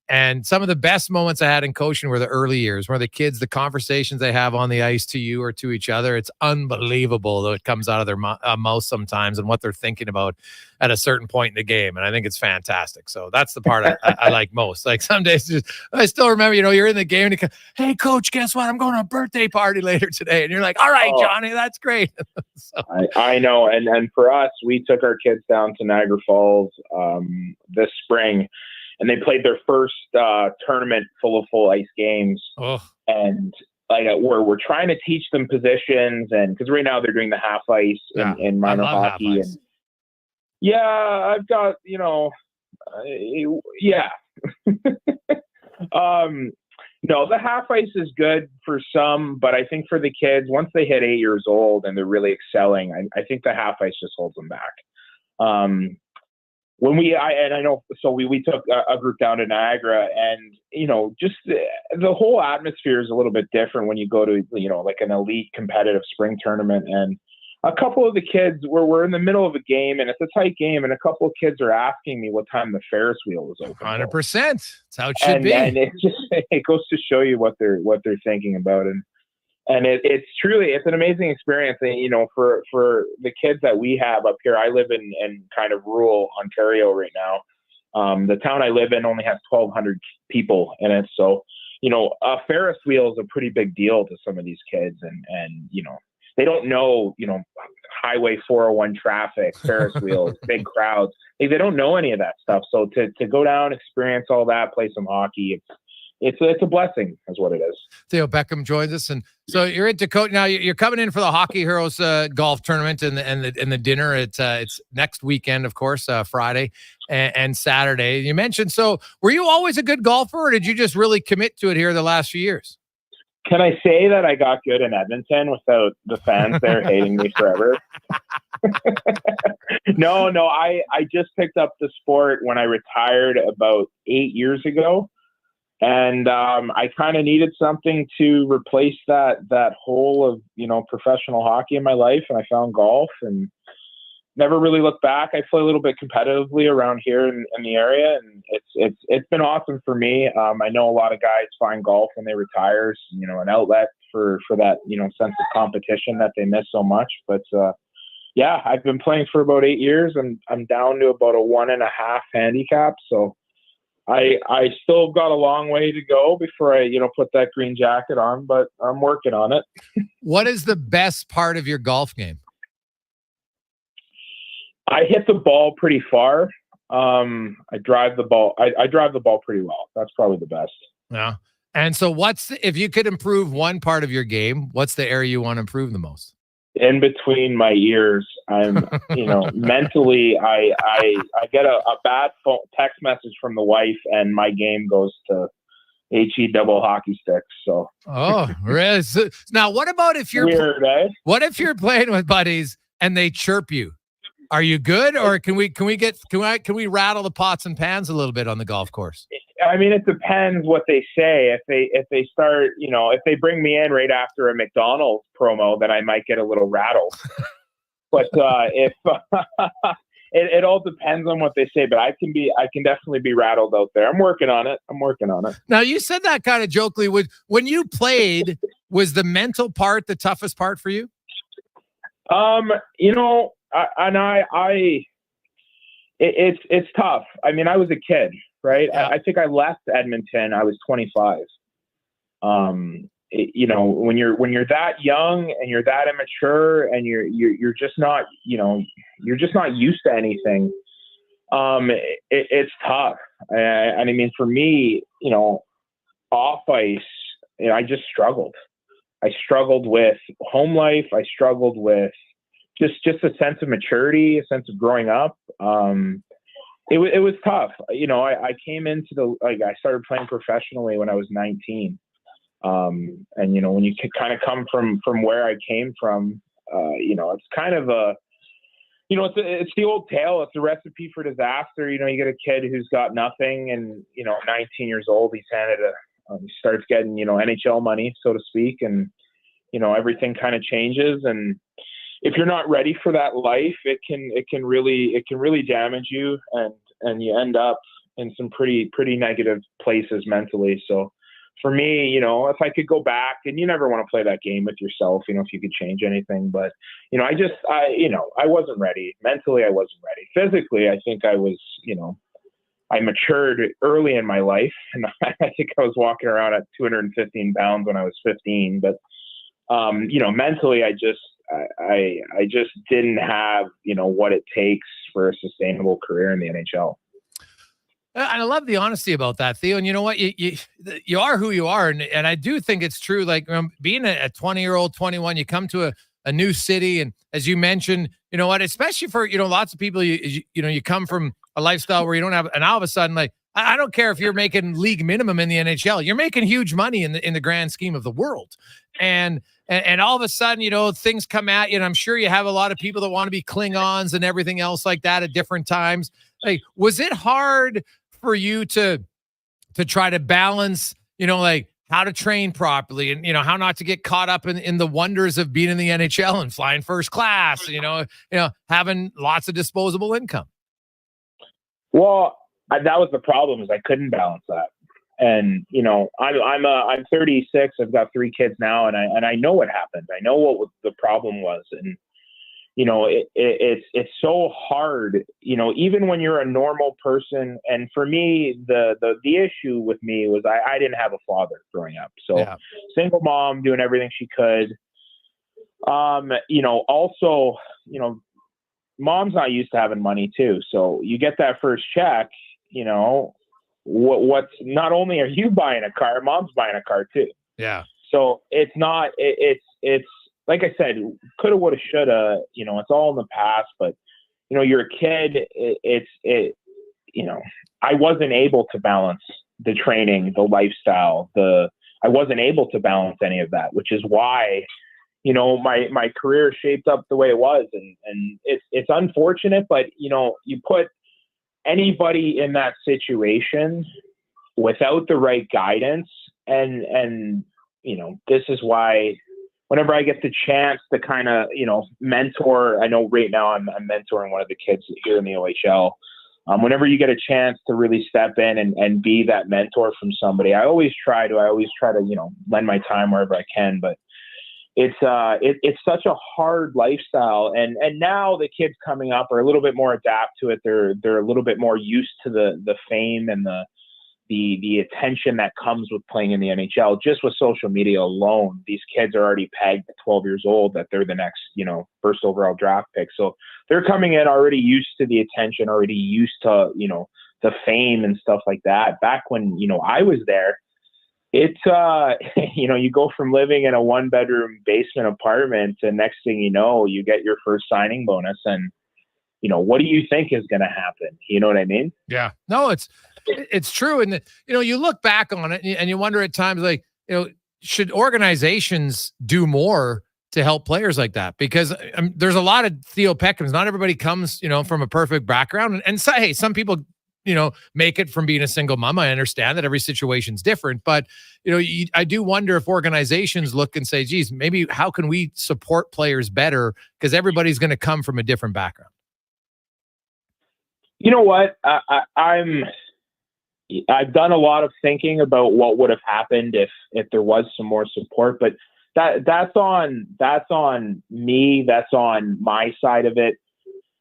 S1: And some of the best moments I had in coaching were the early years, where the kids, the conversations they have on the ice to you or to each other, it's unbelievable though it comes out of their mouth sometimes, and what they're thinking about at a certain point in the game. And I think it's fantastic. So that's the part I like most. Like, some days I still remember, you're in the game and you go, hey coach, guess what? I'm going to a birthday party later today. And you're like, all right, Johnny, that's great. So.
S15: I know. And for us, we took our kids down to Niagara Falls this spring, and they played their first tournament full of full ice games.
S1: Oh.
S15: And like we're trying to teach them positions, and because right now they're doing the half ice in minor hockey. And I've got no, the half ice is good for some, but I think for the kids, once they hit 8 years old and they're really excelling, I think the half ice just holds them back. When we took a group down to Niagara, and, just the whole atmosphere is a little bit different when you go to, like an elite competitive spring tournament. And a couple of the kids we're in the middle of a game, and it's a tight game, and a couple of kids are asking me what time the Ferris wheel was open.
S1: 100%. That's how it should be.
S15: And it goes to show you what they're thinking about. And it's truly, it's an amazing experience. And, for the kids that we have up here, I live in kind of rural Ontario right now. The town I live in only has 1,200 people in it. So, a Ferris wheel is a pretty big deal to some of these kids. And they don't know, Highway 401 traffic, Ferris wheels, big crowds. They don't know any of that stuff. So to go down, experience all that, play some hockey, it's a blessing, is what it is.
S1: Theo Peckham joins us, and so you're into coach now. You're coming in for the Hockey Heroes golf tournament and the dinner. It's next weekend, of course, Friday and Saturday. You mentioned, so were you always a good golfer, or did you just really commit to it here the last few years?
S15: Can I say that I got good in Edmonton without the fans there hating me forever? No, I just picked up the sport when I retired about 8 years ago. And I kind of needed something to replace that hole of, professional hockey in my life. And I found golf and never really looked back. I play a little bit competitively around here in the area, and it's been awesome for me. I know a lot of guys find golf when they retire, an outlet for that, sense of competition that they miss so much. But I've been playing for about 8 years, and I'm down to about a 1.5 handicap. So I still got a long way to go before I, put that green jacket on, but I'm working on it.
S1: What is the best part of your golf game?
S15: I hit the ball pretty far. I drive the ball. I drive the ball pretty well. That's probably the best.
S1: Yeah. And so if you could improve one part of your game, what's the area you want to improve the most?
S15: In between my ears, I'm, mentally, I get a bad text message from the wife, and my game goes to HE double hockey sticks. So. Oh,
S1: really? So, now, what about if you're
S15: weird, eh?
S1: What if you're playing with buddies and they chirp you? Are you good, or can we rattle the pots and pans a little bit on the golf course?
S15: I mean, it depends what they say. If they start, if they bring me in right after a McDonald's promo, then I might get a little rattled. But if it all depends on what they say. But I can definitely be rattled out there. I'm working on it.
S1: Now, you said that kind of jokingly. When you played, was the mental part the toughest part for you?
S15: It's tough. I mean, I was a kid, right?
S1: Yeah.
S15: I think I left Edmonton. I was 25. When you're that young and you're that immature and you're just not, you're just not used to anything. It's tough. And I mean, for me, off ice, I just struggled. I struggled with home life. I struggled with just a sense of maturity, a sense of growing up. it was tough. You know, I came into I started playing professionally when I was 19. And, you know, when you kind of come from where I came from, you know, it's kind of it's the old tale. It's a recipe for disaster. You know, you get a kid who's got nothing and, you know, 19 years old, he starts getting, you know, NHL money, so to speak. And, you know, everything kind of changes. And if you're not ready for that life, it can really damage you, and you end up in some pretty negative places mentally. So for me, you know, if I could go back, and you never want to play that game with yourself, you know, if you could change anything, but, you know, I wasn't ready. Mentally, I wasn't ready. Physically, I think I was, you know, I matured early in my life, and I think I was walking around at 215 pounds when I was 15, but, you know, mentally, I just didn't have, you know, what it takes for a sustainable career in the NHL.
S1: And I love the honesty about that, Theo. And you know what? You are who you are. And I do think it's true. Like being a 20-year-old, 21, you come to a new city. And as you mentioned, you know what, especially for, you know, lots of people, you know, you come from a lifestyle where you don't have, and all of a sudden, like, I don't care if you're making league minimum in the NHL, you're making huge money in the grand scheme of the world. And all of a sudden, you know, things come at you, and I'm sure you have a lot of people that want to be Klingons and everything else like that at different times. Like, was it hard for you to try to balance, you know, like how to train properly and, you know, how not to get caught up in the wonders of being in the NHL and flying first class, you know, having lots of disposable income?
S15: Well, that was the problem, is I couldn't balance that. And, you know, I'm 36. I've got 3 kids now, and I know what happened. I know what the problem was. And, you know, it's so hard, you know, even when you're a normal person. And for me, the issue with me was I didn't have a father growing up. So yeah. Single mom doing everything she could. You know, also, you know, mom's not used to having money too. So you get that first check, you know, what's not only are you buying a car, mom's buying a car too.
S1: Yeah.
S15: So it's like I said, coulda, woulda, shoulda, you know, it's all in the past, but, you know, you're a kid. You know, I wasn't able to balance the training, the lifestyle, I wasn't able to balance any of that, which is why, you know, my career shaped up the way it was. And it's unfortunate, but, you know, you put anybody in that situation without the right guidance. And, you know, this is why whenever I get the chance to kind of, you know, mentor, I know right now I'm mentoring one of the kids here in the OHL. Whenever you get a chance to really step in and be that mentor from somebody, I always try to, you know, lend my time wherever I can, but it's such a hard lifestyle. And now the kids coming up are a little bit more adapt to it. They're a little bit more used to the fame and the attention that comes with playing in the NHL. Just with social media alone, these kids are already pegged at 12 years old that they're the next, you know, first overall draft pick. So they're coming in already used to the attention, already used to, you know, the fame and stuff like that. Back when, you know, I was there, it's, you know, you go from living in a 1-bedroom basement apartment to next thing you know, you get your first signing bonus. And, you know, what do you think is going to happen? You know what I mean?
S1: Yeah. No, it's true. And, you know, you look back on it and you wonder at times, like, you know, should organizations do more to help players like that? Because there's a lot of Theo Peckhams. Not everybody comes, you know, from a perfect background. And so, hey, some people, you know, make it from being a single mom. I understand that every situation's different, but, you know, I do wonder if organizations look and say, geez, maybe how can we support players better? Because everybody's going to come from a different background.
S15: You know what? I've done a lot of thinking about what would have happened if there was some more support, but that's on me. That's on my side of it.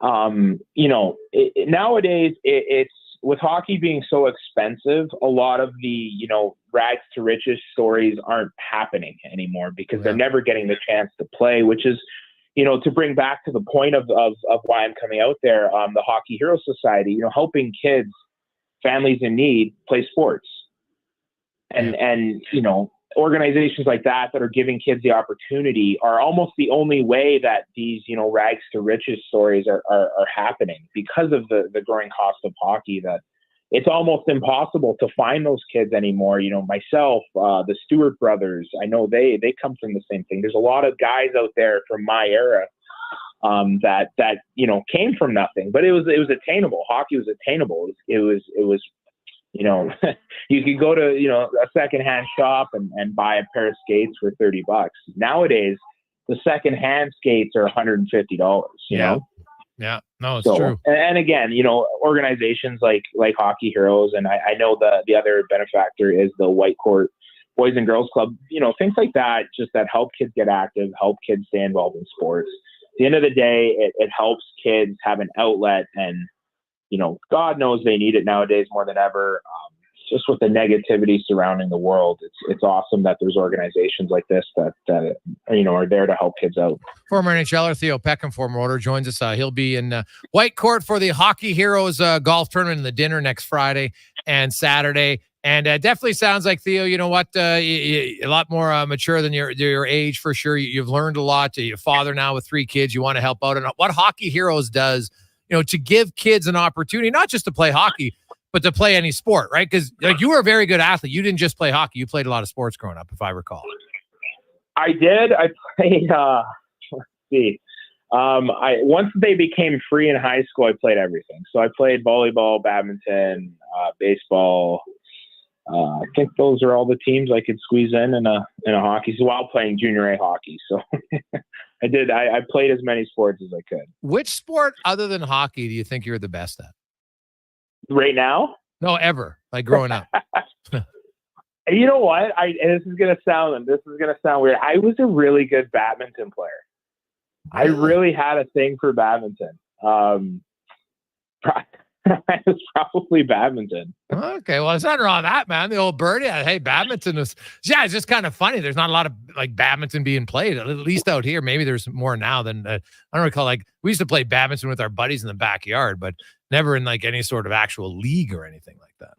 S15: You know, nowadays it's with hockey being so expensive, a lot of the, you know, rags to riches stories aren't happening anymore because they're never getting the chance to play, which is, you know, to bring back to the point of why I'm coming out there, the Hockey Hero Society, you know, helping kids, families in need play sports. And, you know, organizations like that are giving kids the opportunity are almost the only way that these, rags to riches stories are happening, because of the growing cost of hockey, that it's almost impossible to find those kids anymore. Myself, the Stewart brothers, I know they come from the same thing. There's a lot of guys out there from my era that came from nothing, but it was attainable. Hockey was attainable. It was you could go to a secondhand shop and buy a pair of skates for $30. Nowadays, the secondhand skates are $150. You know.
S1: Yeah, no, it's true.
S15: And again, organizations like Hockey Heroes, and I know the other benefactor is the White Court Boys and Girls Club, things like that, just that help kids get active, help kids stay involved in sports. At the end of the day, it helps kids have an outlet, and, God knows they need it nowadays more than ever. Just with the negativity surrounding the world, it's awesome that there's organizations like this that are there to help kids out.
S1: Former NHLer Theo Peckham, former Oiler, joins us. He'll be in White Court for the Hockey Heroes golf tournament and the dinner next Friday and Saturday. And definitely sounds like, Theo, you know what, a lot more mature than your age for sure. You've learned a lot. You're a father now with 3 kids. You want to help out. And what Hockey Heroes does, to give kids an opportunity, not just to play hockey, but to play any sport, right? Because you were a very good athlete. You didn't just play hockey. You played a lot of sports growing up, if I recall.
S15: I did. I played, let's see. Once they became free in high school, I played everything. So I played volleyball, badminton, baseball. I think those are all the teams I could squeeze in a hockey. So while playing junior A hockey. So I did. I played as many sports as I could.
S1: Which sport other than hockey do you think you're the best at?
S15: Right now?
S1: No, ever. Like growing up.
S15: You know what? This is gonna sound weird. I was a really good badminton player. I really had a thing for badminton. It was probably badminton.
S1: Okay, well, there's nothing wrong with that, man. The old birdie. Hey, badminton was, it's just kind of funny. There's not a lot of badminton being played, at least out here. Maybe there's more now than I don't recall. We used to play badminton with our buddies in the backyard, but never in any sort of actual league or anything like that.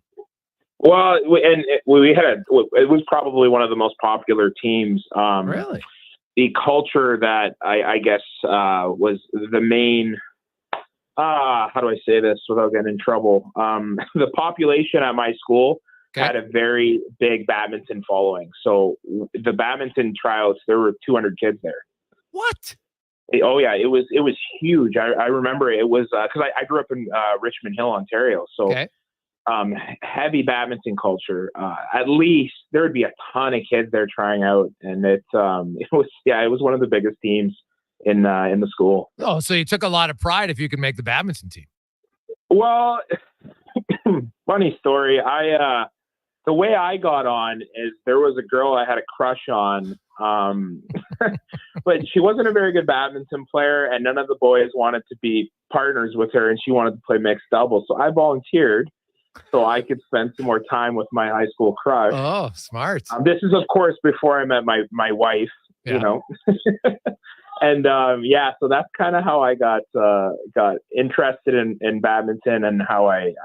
S15: Well, it was probably one of the most popular teams.
S1: Really?
S15: The culture that I guess was the main. How do I say this without getting in trouble? The population at my school had a very big badminton following. So the badminton tryouts, there were 200 kids there.
S1: What?
S15: Oh yeah, it was huge. I remember it was because I grew up in Richmond Hill, Ontario. So heavy badminton culture. At least there would be a ton of kids there trying out, and it was one of the biggest teams in the school.
S1: Oh, so you took a lot of pride if you could make the badminton team.
S15: Well, funny story. The way I got on is there was a girl I had a crush on, but she wasn't a very good badminton player, and none of the boys wanted to be partners with her, and she wanted to play mixed doubles. So I volunteered so I could spend some more time with my high school crush.
S1: Oh, smart.
S15: This is, of course, before I met my wife, you know. And so that's kind of how I got interested in badminton, and how I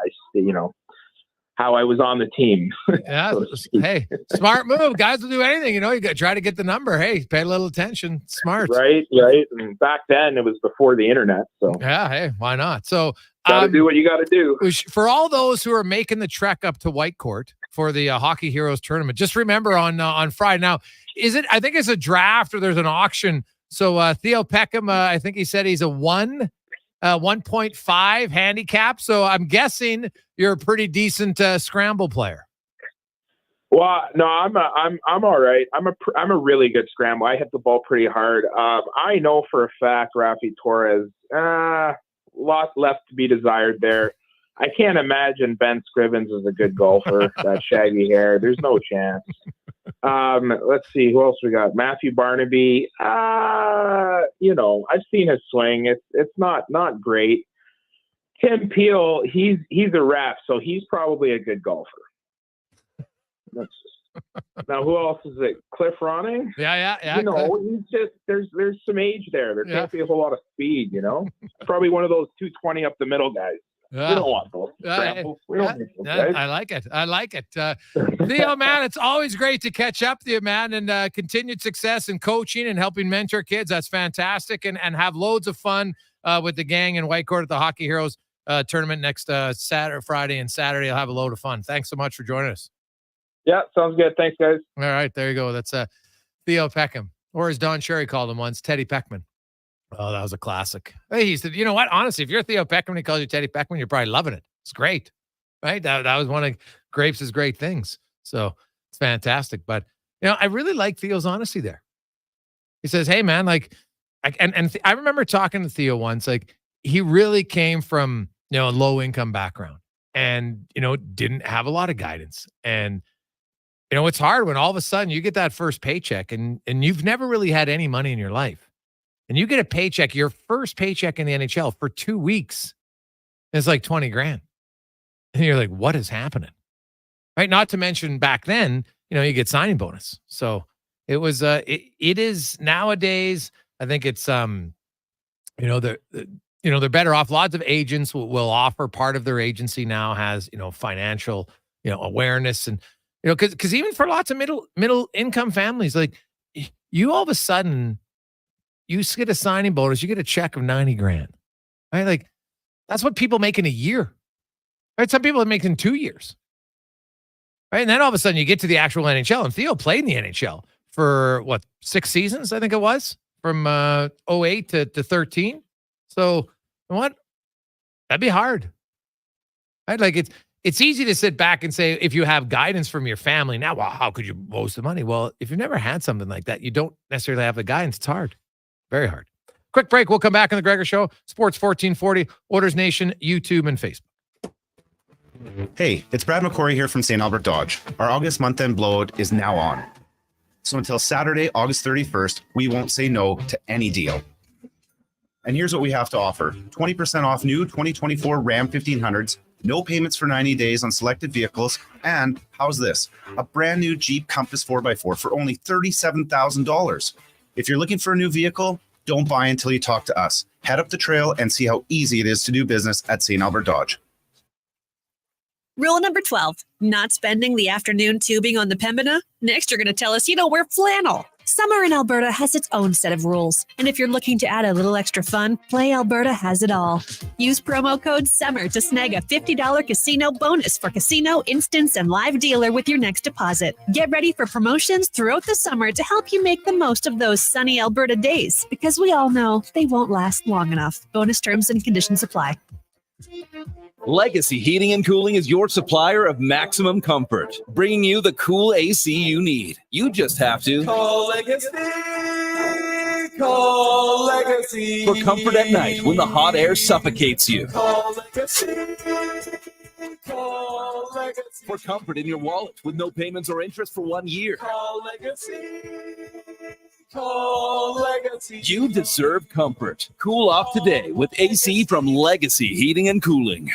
S15: was on the team.
S1: Yeah. Hey, smart move. Guys will do anything. You got to try to get the number. Hey, pay a little attention. Smart.
S15: Right. And back then it was before the internet. So
S1: yeah. Hey, why not? So
S15: gotta do what you got to do.
S1: For all those who are making the trek up to White Court for the Hockey Heroes tournament, just remember on Friday. Now, I think it's a draft or there's an auction. So Theo Peckham, I think he said he's a 1.5 handicap. So I'm guessing you're a pretty decent scramble player.
S15: Well, no, I'm all right. I'm a really good scramble. I hit the ball pretty hard. I know for a fact Rafi Torres, lot left to be desired there. I can't imagine Ben Scrivens is a good golfer. That shaggy hair, there's no chance. Let's see who else we got. Matthew Barnaby. I've seen his swing. It's not great. Tim Peel, he's a ref, so he's probably a good golfer. Now who else is it? Cliff Ronning?
S1: Yeah.
S15: He's just there's some age there. There can't be a whole lot of speed. Probably one of those 220 up the middle guys. We don't want those scrambles. We don't need those guys.
S1: I like it. I like it. Theo, man, it's always great to catch up with you, man, and continued success in coaching and helping mentor kids. That's fantastic. And have loads of fun with the gang in Whitecourt at the Hockey Heroes tournament next Friday and Saturday. I'll have a load of fun. Thanks so much for joining us.
S15: Yeah, sounds good. Thanks, guys.
S1: All right, there you go. That's Theo Peckham, or as Don Cherry called him once, Teddy Peckman. Oh, that was a classic. Hey, he said, you know what? Honestly, if you're Theo Peckham and he calls you Teddy Peckman, you're probably loving it. It's great, right? That was one of Grapes' great things. So it's fantastic. But, I really like Theo's honesty there. He says, hey, man, like, I remember talking to Theo once, like, he really came from, a low-income background and, didn't have a lot of guidance. And, it's hard when all of a sudden you get that first paycheck and you've never really had any money in your life. And you get a paycheck, your first paycheck in the NHL for 2 weeks. It's like 20 grand. And you're like, what is happening? Right? Not to mention back then, you get signing bonus. So it was, it is nowadays, I think it's, they're better off. Lots of agents will offer part of their agency now has, financial, awareness and, because even for lots of middle income families, like you all of a sudden, you get a signing bonus, you get a check of 90 grand, right? Like that's what people make in a year, right? Some people are making 2 years, right? And then all of a sudden you get to the actual NHL, and Theo played in the NHL for 6 seasons, I think it was, from 08 to 13. So you know what? That'd be hard, right? Like it's easy to sit back and say, if you have guidance from your family now, well, how could you boast the money? Well, if you've never had something like that, you don't necessarily have the guidance. It's hard. Very hard. Quick break. We'll come back on the Gregor Show. Sports 1440, Oilers Nation, YouTube, and Facebook.
S16: Hey, it's Brad McCory here from St. Albert Dodge. Our August month-end blowout is now on. So until Saturday, August 31st, we won't say no to any deal. And here's what we have to offer. 20% off new 2024 Ram 1500s, no payments for 90 days on selected vehicles, and how's this? A brand new Jeep Compass 4x4 for only $37,000. If you're looking for a new vehicle, don't buy until you talk to us. Head up the trail and see how easy it is to do business at St. Albert Dodge.
S9: Rule number 12, not spending the afternoon tubing on the Pembina. Next, you're going to tell us you don't wear flannel. Summer in Alberta has its own set of rules. And if you're looking to add a little extra fun, Play Alberta has it all. Use promo code SUMMER to snag a $50 casino bonus for casino, instance, and live dealer with your next deposit. Get ready for promotions throughout the summer to help you make the most of those sunny Alberta days, because we all know they won't last long enough. Bonus terms and conditions apply.
S17: Legacy Heating and Cooling is your supplier of maximum comfort, bringing you the cool AC you need. You just have to
S14: Call Legacy. Call Legacy.
S17: For comfort at night when the hot air suffocates you.
S14: Call Legacy. Call Legacy.
S17: For comfort in your wallet with no payments or interest for 1 year.
S14: Call Legacy. Call Legacy.
S17: You deserve comfort. Cool off today with AC from Legacy Heating and Cooling.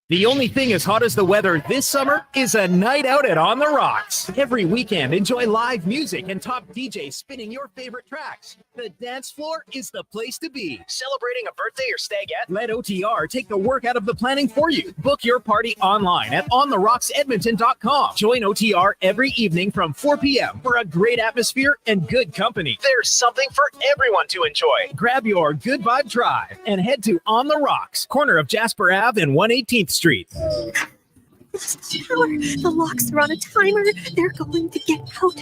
S18: The only thing as hot as the weather this summer is a night out at On the Rocks. Every weekend, enjoy live music and top DJs spinning your favorite tracks. The dance floor is the place to be. Celebrating a birthday or stagette? Let OTR take the work out of the planning for you. Book your party online at ontherocksedmonton.com. Join OTR every evening from 4 p.m. for a great atmosphere and good company. There's something for everyone to enjoy. Grab your Good Vibe Drive and head to On the Rocks, corner of Jasper Ave and 118th Street.
S9: The locks are on a timer. They're going to get out.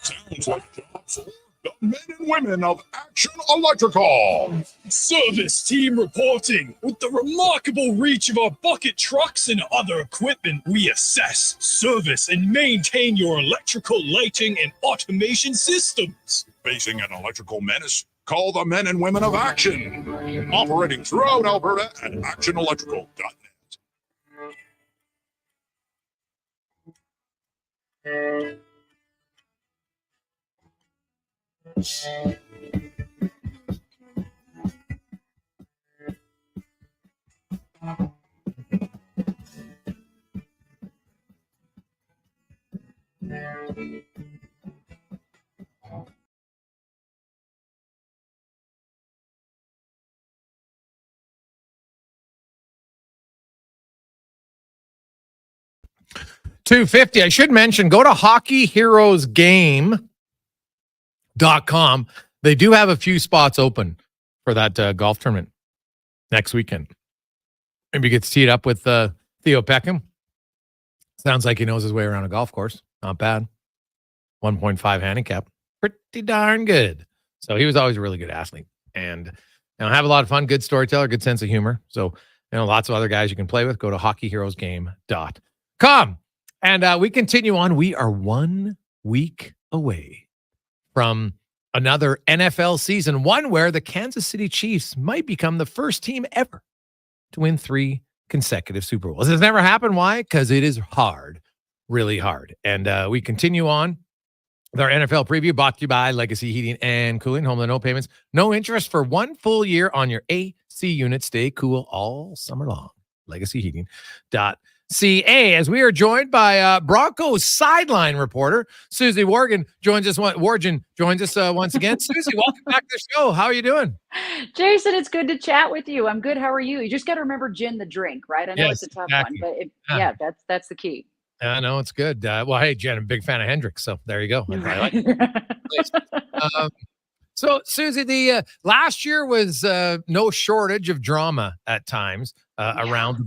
S8: Sounds like jobs for the men and women of Action Electrical.
S19: Service team reporting. With the remarkable reach of our bucket trucks and other equipment, we assess, service, and maintain your electrical lighting and automation systems.
S8: Facing an electrical menace? Call the men and women of Action. Operating throughout Alberta at actionelectrical.net.
S1: 250. I should mention, go to hockeyheroesgame.com. They do have a few spots open for that golf tournament next weekend. Maybe you get to tee it up with Theo Peckham. Sounds like he knows his way around a golf course. Not bad. 1.5 handicap. Pretty darn good. So he was always a really good athlete. And have a lot of fun, good storyteller, good sense of humor. So, lots of other guys you can play with. Go to hockeyheroesgame.com. And we continue on. We are 1 week away from another NFL season, one where the Kansas City Chiefs might become the first team ever to win 3 consecutive Super Bowls. It's never happened. Why? Because it is hard, really hard. And we continue on with our NFL preview, brought to you by Legacy Heating and Cooling. Home loan, no payments, no interest for 1 full year on your AC unit. Stay cool all summer long. LegacyHeating.ca. As we are joined by Broncos sideline reporter Susie Wargan joins us. Once again. Susie, welcome back to the show. How are you doing?
S20: Jason, it's good to chat with you. I'm good. How are you? You just got to remember gin the drink, right? I know
S1: Yes,
S20: it's a tough
S1: exactly.
S20: one, but that's the key.
S1: I know it's good. Well, hey, Jen, I'm a big fan of Hendrix, so there you go. I like it. So, Susie, the last year was no shortage of drama at times around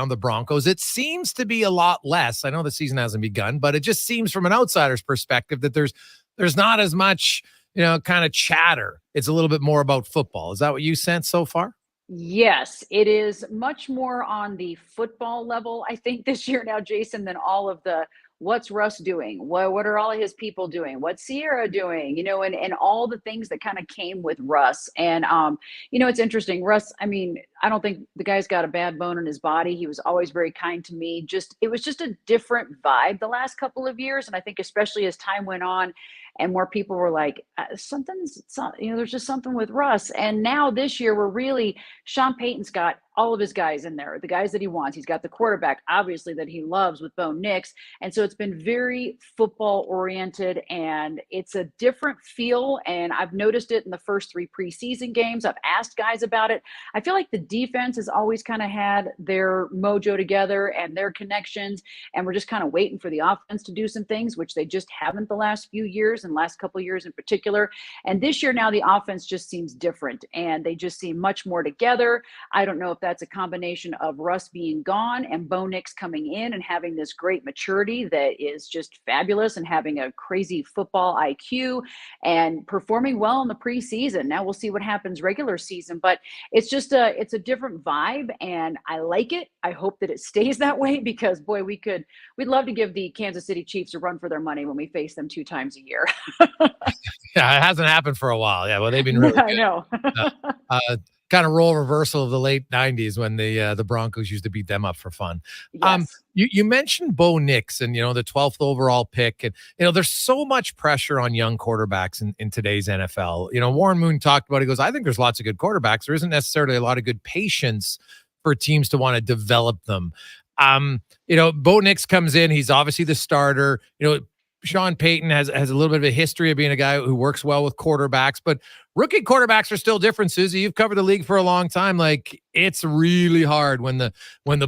S1: the Broncos. It seems to be a lot less. I know the season hasn't begun, but it just seems from an outsider's perspective that there's not as much, kind of chatter. It's a little bit more about football. Is that what you sense so far?
S20: Yes, it is much more on the football level, I think, this year now, Jason, than all of the what's Russ doing? What are all of his people doing? What's Sierra doing? And all the things that kind of came with Russ. And, it's interesting. Russ, I mean, I don't think the guy's got a bad bone in his body. He was always very kind to me. It was just a different vibe the last couple of years. And I think especially as time went on and more people were like, there's just something with Russ. And now this year Sean Payton's got all of his guys in there, the guys that he wants. He's got the quarterback, obviously, that he loves with Bo Nix. And so it's been very football oriented and it's a different feel. And I've noticed it in the first 3 preseason games. I've asked guys about it. I feel like the defense has always kind of had their mojo together and their connections. And we're just kind of waiting for the offense to do some things, which they just haven't the last few years and last couple of years in particular. And this year now the offense just seems different and they just seem much more together. I don't know if that's a combination of Russ being gone and Bo Nix coming in and having this great maturity that is just fabulous and having a crazy football IQ and performing well in the preseason. Now we'll see what happens regular season, but it's just it's a different vibe and I like it. I hope that it stays that way because boy, we'd love to give the Kansas City Chiefs a run for their money when we face them 2 times a year.
S1: Yeah, it hasn't happened for a while. Yeah, well, they've been really good.
S20: I know.
S1: Kind of role reversal of the late 90s when the Broncos used to beat them up for fun.
S20: Yes.
S1: You mentioned Bo Nix and, the 12th overall pick. And, there's so much pressure on young quarterbacks in today's NFL. Warren Moon talked about it. He goes, I think there's lots of good quarterbacks. There isn't necessarily a lot of good patience for teams to want to develop them. Bo Nix comes in. He's obviously the starter. Sean Payton has a little bit of a history of being a guy who works well with quarterbacks, but rookie quarterbacks are still different. Susie, you've covered the league for a long time. Like it's really hard when the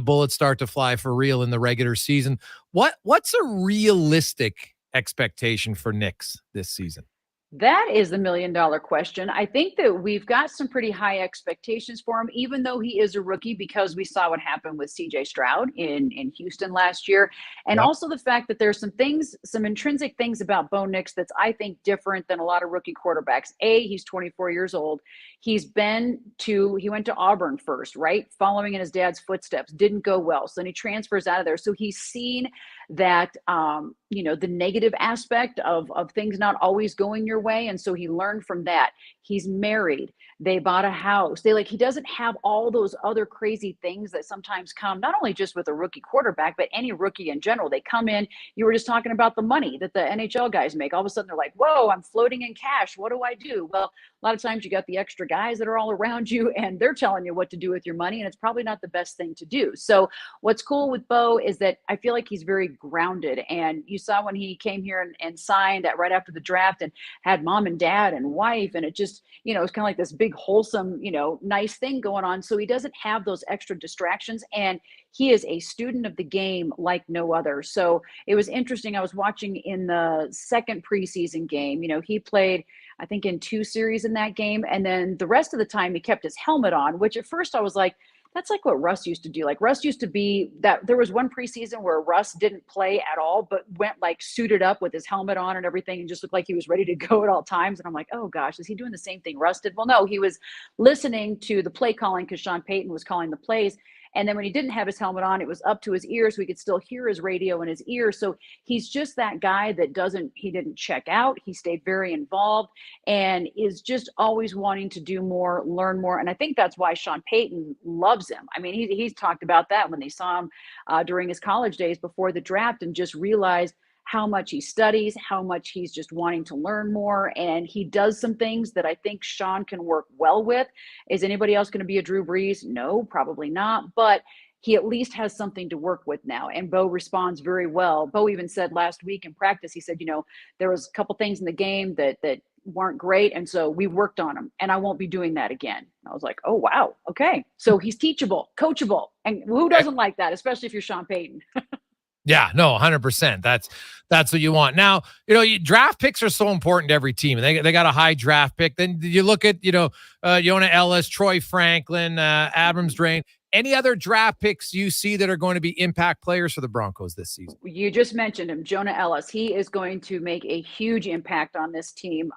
S1: bullets start to fly for real in the regular season. What's a realistic expectation for Nix this season?
S20: That is the $1 million question. I think that we've got some pretty high expectations for him, even though he is a rookie, because we saw what happened with CJ Stroud in Houston last year. And also the fact that there's some intrinsic things about Bo Nix that's, I think, different than a lot of rookie quarterbacks. He's 24 years old. He went to Auburn first, right? Following in his dad's footsteps, didn't go well. So then he transfers out of there. So he's seen that, the negative aspect of things not always going your way. And so he learned from that. He's married. They bought a house. He doesn't have all those other crazy things that sometimes come, not only just with a rookie quarterback, but any rookie in general. They come in, you were just talking about the money that the NHL guys make. All of a sudden they're like, whoa, I'm floating in cash. What do I do? Well, a lot of times you got the extra guys that are all around you and they're telling you what to do with your money. And it's probably not the best thing to do. So what's cool with Bo is that I feel like he's very grounded. And you saw when he came here and signed right after the draft and had mom and dad and wife. And it just, it was kind of like this big wholesome, nice thing going on. So he doesn't have those extra distractions. And he is a student of the game like no other. So it was interesting. I was watching in the second preseason game, he played, I think, in 2 series in that game. And then the rest of the time he kept his helmet on, which at first I was like, that's like what Russ used to do. Like Russ used to be that. There was one preseason where Russ didn't play at all, but went like suited up with his helmet on and everything and just looked like he was ready to go at all times. And I'm like, oh gosh, is he doing the same thing Russ did? Well, no, he was listening to the play calling because Sean Payton was calling the plays. And then when he didn't have his helmet on, it was up to his ears, so he could still hear his radio in his ears. So he's just that guy that he didn't check out. He stayed very involved and is just always wanting to do more, learn more. And I think that's why Sean Payton loves him. I mean, he's talked about that when they saw him during his college days before the draft, and just realized how much he studies, how much he's just wanting to learn more. And he does some things that I think Sean can work well with. Is anybody else going to be a Drew Brees? No, probably not. But he at least has something to work with now. And Bo responds very well. Bo even said last week in practice, he said, there was a couple things in the game that weren't great. And so we worked on them, and I won't be doing that again. I was like, oh, wow. Okay. So he's teachable, coachable. And who doesn't like that, especially if you're Sean Payton?
S1: Yeah, no, 100%. That's what you want. Now, draft picks are so important to every team. They got a high draft pick. Then you look at, Yona Ellis, Troy Franklin, Abrams Drain. Any other draft picks you see that are going to be impact players for the Broncos this season?
S20: You just mentioned him, Jonah Ellis. He is going to make a huge impact on this team.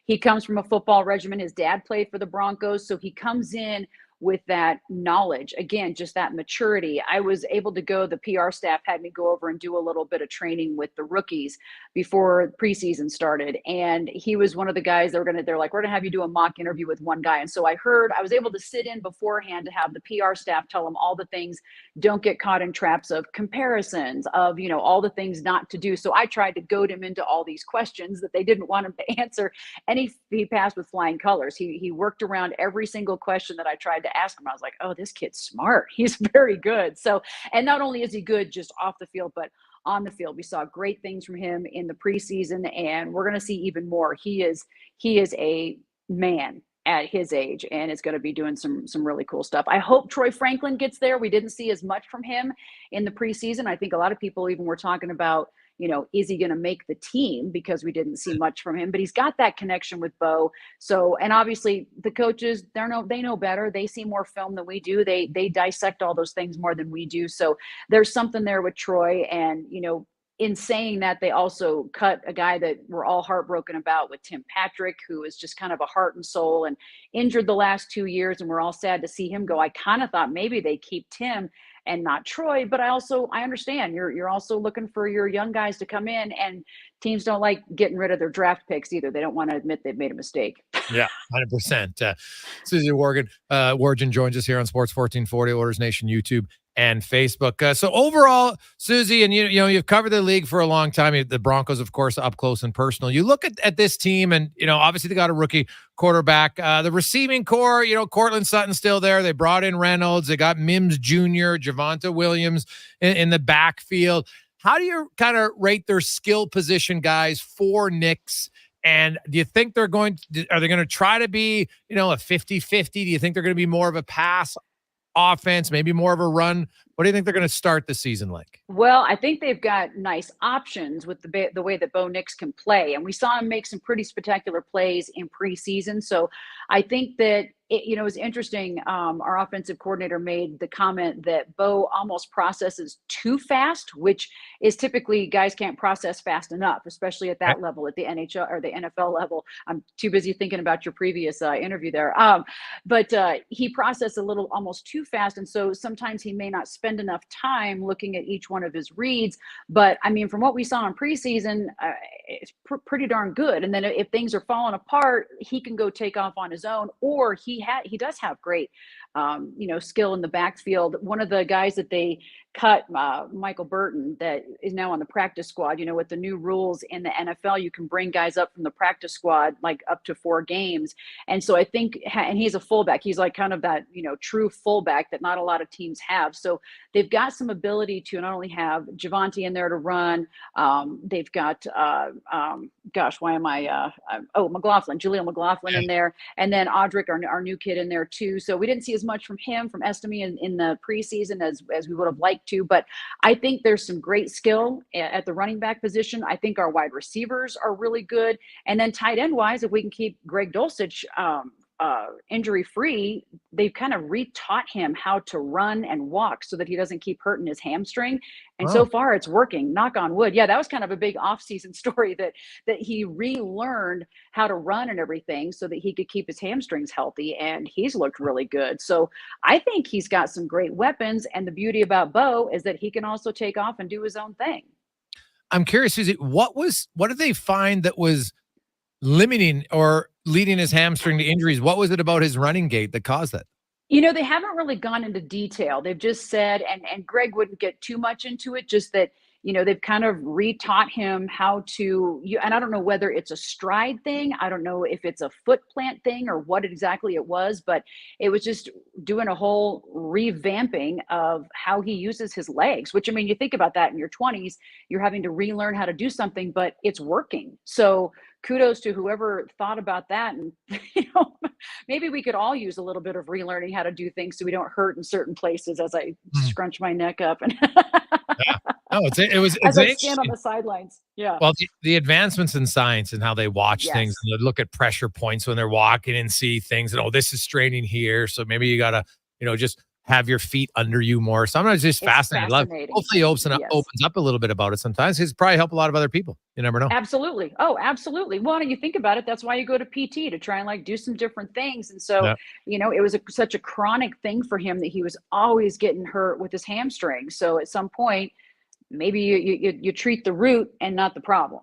S20: He comes from a football regimen. His dad played for the Broncos, so he comes in with that knowledge, again, just that maturity. I was able to go, the PR staff had me go over and do a little bit of training with the rookies before preseason started. And he was one of the guys they're like, we're going to have you do a mock interview with one guy. And so I was able to sit in beforehand to have the PR staff tell him all the things, don't get caught in traps of comparisons, of, all the things not to do. So I tried to goad him into all these questions that they didn't want him to answer. And he passed with flying colors. He worked around every single question that I tried to ask him. I was like, oh, this kid's smart. He's very good. So, and not only is he good just off the field, but on the field, we saw great things from him in the preseason, and we're going to see even more. He is a man at his age, and is going to be doing some really cool stuff. I hope Troy Franklin gets there. We didn't see as much from him in the preseason. I think a lot of people even were talking about, is he going to make the team, because we didn't see much from him, but he's got that connection with Bo. So, and obviously the coaches, they know better. They see more film than we do. They dissect all those things more than we do. So there's something there with Troy. And, in saying that, they also cut a guy that we're all heartbroken about with Tim Patrick, who is just kind of a heart and soul and injured the last 2 years. And we're all sad to see him go. I kind of thought maybe they keep Tim and not Troy, but I understand you're also looking for your young guys to come in, and teams don't like getting rid of their draft picks either. They don't want to admit they've made a mistake.
S1: Yeah, 100%. Susie Wargan joins us here on Sports 1440, Oilers Nation YouTube and Facebook. So overall, Susie, and you've covered the league for a long time. The Broncos, of course, up close and personal. You look at this team, and obviously they got a rookie quarterback. The receiving core, Cortland Sutton's still there. They brought in Reynolds. They got Mims Jr., Javonte Williams in the backfield. How do you kind of rate their skill position guys for Knicks? And do you think are they going to try to be, a 50-50? Do you think they're going to be more of a pass offense, maybe more of a run? What do you think they're going to start the season like?
S20: Well, I think they've got nice options with the way that Bo Nix can play. And we saw him make some pretty spectacular plays in preseason. So I think that it was interesting. Our offensive coordinator made the comment that Bo almost processes too fast, which is typically guys can't process fast enough, especially at that level, at the NHL or the NFL level. I'm too busy thinking about your previous interview there. But he processed a little almost too fast. And so sometimes he may not spend enough time looking at each one of his reads. But I mean, from what we saw in preseason, it's pretty darn good. And then if things are falling apart, he can go take off on his own, or he does have great, skill in the backfield. One of the guys that they cut Michael Burton, that is now on the practice squad. With the new rules in the NFL, you can bring guys up from the practice squad like up to 4 games. And so I think, and he's a fullback. He's like kind of that, true fullback that not a lot of teams have. So they've got some ability to not only have Javonte in there to run. They've got, Julio McLaughlin in there. And then Audric, our new kid, in there too. So we didn't see as much from him, from Estime in the preseason as we would have liked to. But I think there's some great skill at the running back position. I think our wide receivers are really good. And then tight end wise, if we can keep Greg Dulcich injury free, they've kind of retaught him how to run and walk so that he doesn't keep hurting his hamstring. And so far it's working, knock on wood. Yeah, that was kind of a big off-season story that he relearned how to run and everything so that he could keep his hamstrings healthy, and he's looked really good. So I think he's got some great weapons, and the beauty about Bo is that he can also take off and do his own thing.
S1: I'm curious, Susie, what did they find that was limiting or leading his hamstring to injuries? What was it about his running gait that caused that?
S20: They haven't really gone into detail. They've just said, and Greg wouldn't get too much into it, just that, they've kind of retaught him how to, and I don't know whether it's a stride thing. I don't know if it's a foot plant thing or what exactly it was, but it was just doing a whole revamping of how he uses his legs, which, you think about that in your 20s, you're having to relearn how to do something, but it's working. So kudos to whoever thought about that. And, maybe we could all use a little bit of relearning how to do things so we don't hurt in certain places as I scrunch my neck up. And
S1: it's
S20: as I stand on the sidelines. Yeah.
S1: Well, the advancements in science and how they watch things and they look at pressure points when they're walking and see things and, this is straining here. So maybe you got to, just have your feet under you more. Sometimes it's just fascinating. Hopefully opens up a little bit about it sometimes. It's probably help a lot of other people. You never know.
S20: Absolutely. Oh, absolutely. Well, and you think about it, that's why you go to PT, to try and do some different things. And so, it was such a chronic thing for him that he was always getting hurt with his hamstring. So at some point, maybe you treat the root and not the problem.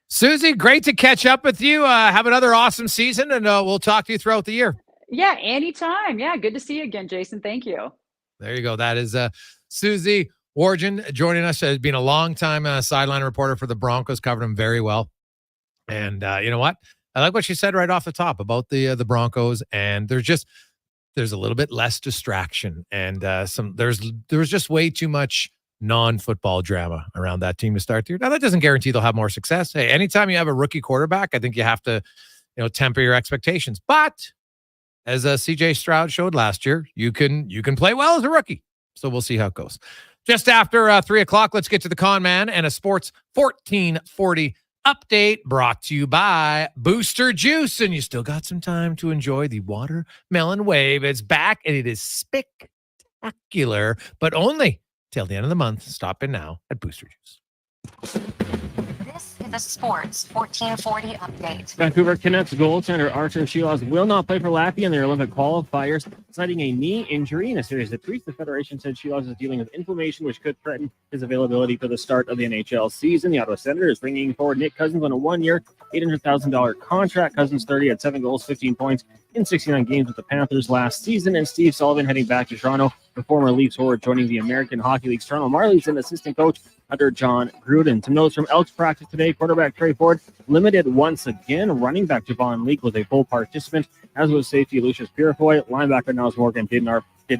S1: Susie, great to catch up with you. Have another awesome season, and we'll talk to you throughout the year.
S20: Yeah, anytime. Yeah, good to see you again, Jason. Thank you.
S1: There you go. That is Susie Wargan joining us. Has been a long-time sideline reporter for the Broncos, covered them very well. And you know what? I like what she said right off the top about the Broncos, and there's a little bit less distraction, and there was just way too much non-football drama around that team to start the year. Now, that doesn't guarantee they'll have more success. Hey, anytime you have a rookie quarterback, I think you have to, temper your expectations. But as CJ Stroud showed last year, you can play well as a rookie. So we'll see how it goes. Just after 3:00, let's get to the Con Man and a Sports 1440 update brought to you by Booster Juice. And you still got some time to enjoy the watermelon wave. It's back and it is spectacular, but only till the end of the month. Stop in now at Booster Juice.
S21: This is the Sports 1440 update.
S2: Vancouver Canucks goaltender Arthur Shields will not play for Latvia in their Olympic qualifiers, citing a knee injury. In a series of tweets, the Federation said Shields is dealing with inflammation, which could threaten his availability for the start of the NHL season. The Ottawa Senator is bringing forward Nick Cousins on a one-year, $800,000 contract. Cousins 30 had 7 goals, 15 points in 69 games with the Panthers last season. And Steve Sullivan heading back to Toronto, the former Leafs forward, joining the American Hockey League's Toronto Marlies and assistant coach under John Gruden. Some notes from Elks practice today. Quarterback Trey Ford limited once again. Running back Javon Leake was a full participant, as was safety Lucius Purifoy. Linebacker Niles Morgan did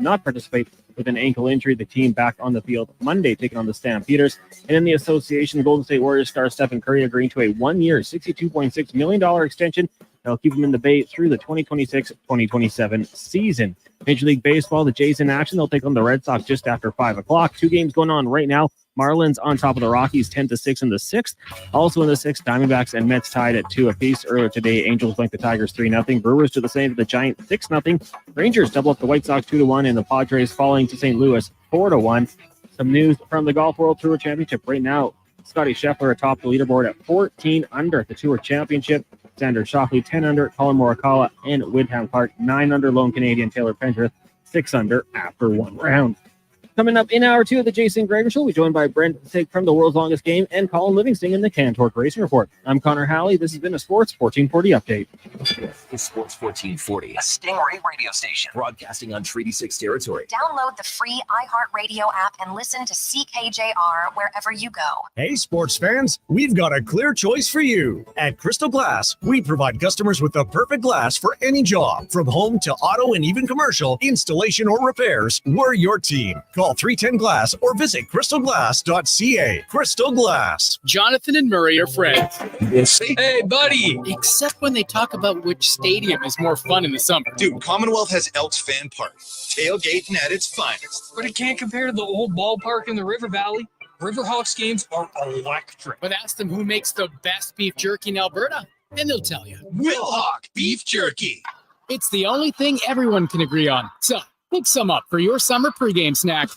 S2: not participate with an ankle injury. The team back on the field Monday, taking on the Stampeders. And in the association, the Golden State Warriors star Stephen Curry agreeing to a one-year, $62.6 million extension that'll keep him in the Bay through the 2026-2027 season. Major League Baseball, the Jays in action. They'll take on the Red Sox just after 5 o'clock. 2 games going on right now. Marlins on top of the Rockies 10-6 in the 6th. Also in the 6th, Diamondbacks and Mets tied at 2 apiece. Earlier today, Angels blanked the Tigers 3-0. Brewers do the same to the Giants 6-0. Rangers double up the White Sox 2-1, and the Padres falling to St. Louis 4-1. Some news from the Golf World Tour Championship right now. Scotty Scheffler atop the leaderboard at 14 under at the Tour Championship. Xander Schauffele 10 under, Colin Morikawa and Wyndham Clark 9 under, lone Canadian Taylor Pendrith 6 under after 1 round. Coming up in hour 2 of the Jason Gregor Show, we're joined by Brent Sig from the World's Longest Game and Colin Livingston in the Cantork Racing Report. I'm Connor Halley. This has been a Sports 1440 update.
S4: Sports 1440,
S21: A Stingray radio station.
S4: broadcasting on Treaty 6 territory.
S21: Download the free iHeartRadio app and listen to CKJR wherever you go.
S3: Hey, sports fans, we've got a clear choice for you. At Crystal Glass, we provide customers with the perfect glass for any job. From home to auto and even commercial, installation or repairs, we're your team. Call 310 Glass or visit crystalglass.ca. Crystal Glass.
S22: Jonathan and Murray are friends.
S19: Hey, buddy!
S22: Except when they talk about which stadium is more fun in the summer.
S10: Dude, Commonwealth has Elks Fan Park. Tailgating at its finest.
S19: But it can't compare to the old ballpark in the River Valley. Riverhawks games are electric.
S22: But ask them who makes the best beef jerky in Alberta, and they'll tell you.
S10: Wilhauk Beef Jerky.
S22: It's the only thing everyone can agree on. So, pick some up for your summer pregame snack.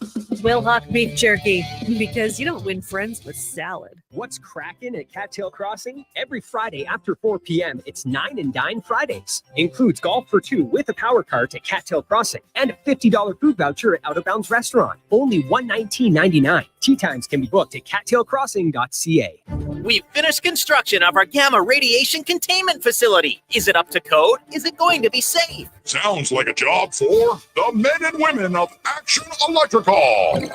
S9: Wilhauk beef jerky, because you don't win friends with salad.
S18: What's cracking at Cattail Crossing? Every Friday after 4 p.m., it's 9 and Dine Fridays. Includes golf for two with a power cart at Cattail Crossing and a $50 food voucher at Out of Bounds Restaurant. Only $119.99. Tea times can be booked at cattailcrossing.ca.
S23: We've finished construction of our gamma radiation containment facility. Is it up to code? Is it going to be safe?
S8: Sounds like a job for the men and women of Action Electrical.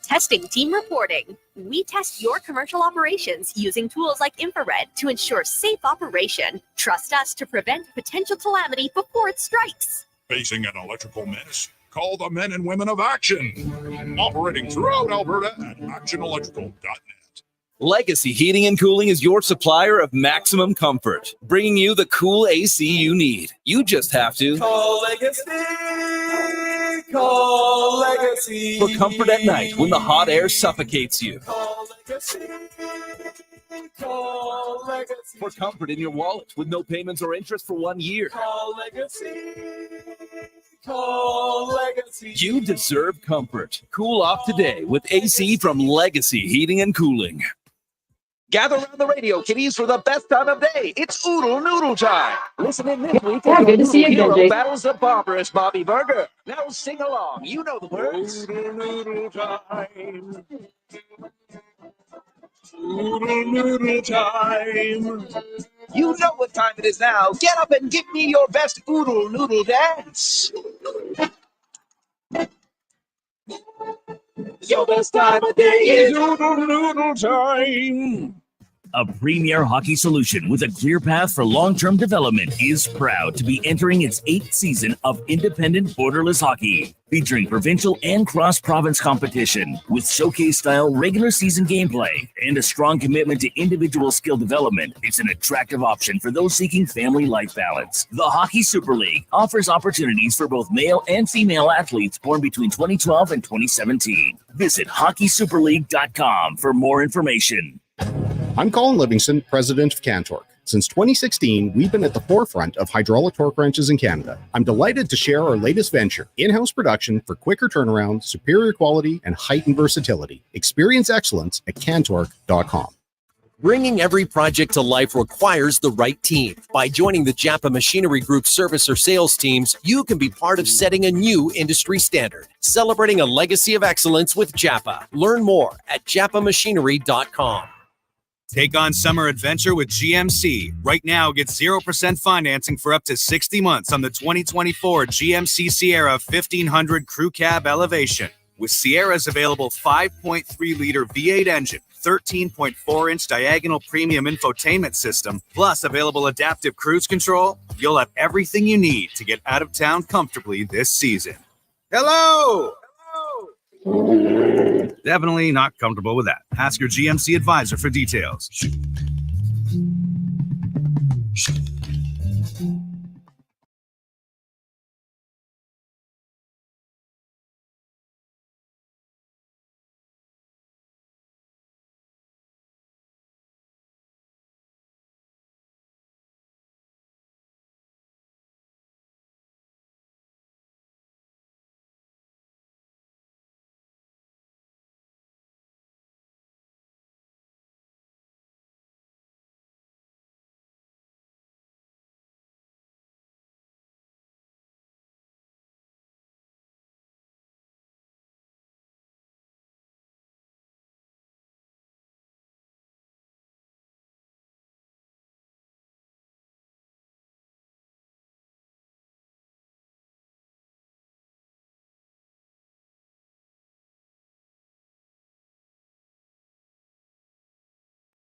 S13: Testing team reporting. We test your commercial operations using tools like infrared to ensure safe operation. Trust us to prevent potential calamity before it strikes.
S8: Facing an electrical menace? Call the men and women of Action. Operating throughout Alberta at actionelectrical.net.
S17: Legacy Heating and Cooling is your supplier of maximum comfort, bringing you the cool AC you need. You just have to
S14: Call Legacy. Call Legacy.
S17: for comfort at night when the hot air suffocates you.
S14: Call Legacy. Call Legacy.
S17: For comfort in your wallet with no payments or interest for 1 year.
S14: Call Legacy. Call Legacy.
S17: You deserve comfort. Cool off today with AC from Legacy Heating and Cooling.
S24: Gather around the radio, kiddies, for the best time of day. It's Oodle Noodle time. Listen in this week.
S25: Yeah, good to see you again,
S24: Hero
S25: Jason.
S24: battles the barbarous Bobby Burger. Now sing along. You know the words.
S14: Oodle Noodle time. Oodle Noodle time.
S24: You know what time it is now. Get up and give me your best Oodle Noodle dance.
S14: Your best time of day is Oodle Noodle time.
S26: A premier hockey solution with a clear path for long-term development is proud to be entering its 8th season of independent borderless hockey, featuring provincial and cross-province competition with showcase-style regular season gameplay and a strong commitment to individual skill development. It's an attractive option for those seeking family life balance. The Hockey Super League offers opportunities for both male and female athletes born between 2012 and 2017. Visit hockeysuperleague.com for more information.
S27: I'm Colin Livingston, president of Cantork. Since 2016, we've been at the forefront of hydraulic torque wrenches in Canada. I'm delighted to share our latest venture, in-house production for quicker turnaround, superior quality, and heightened versatility. Experience excellence at cantork.com.
S4: Bringing every project to life requires the right team. By joining the Japa Machinery Group service or sales teams, you can be part of setting a new industry standard. Celebrating a legacy of excellence with Japa. Learn more at japamachinery.com.
S28: Take on summer adventure with GMC. Right now, get 0% financing for up to 60 months on the 2024 GMC Sierra 1500 Crew Cab Elevation. With Sierra's available 5.3-liter V8 engine, 13.4-inch diagonal premium infotainment system, plus available adaptive cruise control, you'll have everything you need to get out of town comfortably this season. Hello! Definitely not comfortable with that. Ask your GMC advisor for details.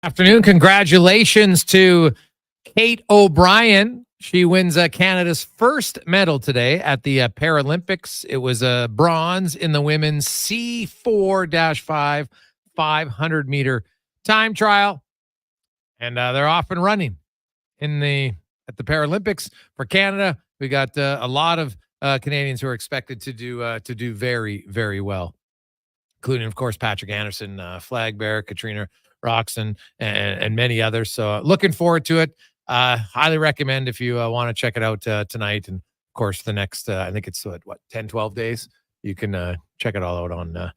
S1: Afternoon. Congratulations to Kate O'Brien. She wins Canada's first medal today at the Paralympics. It was a bronze in the women's C4-5 500-meter time trial. And they're off and running at the Paralympics for Canada. We got a lot of Canadians who are expected to do very, very well, including, of course, Patrick Anderson, flag bearer, Katrina Roxon, and many others. So looking forward to it. Highly recommend if you want to check it out tonight. And of course, the next, I think it's 10, 12 days. You can check it all out on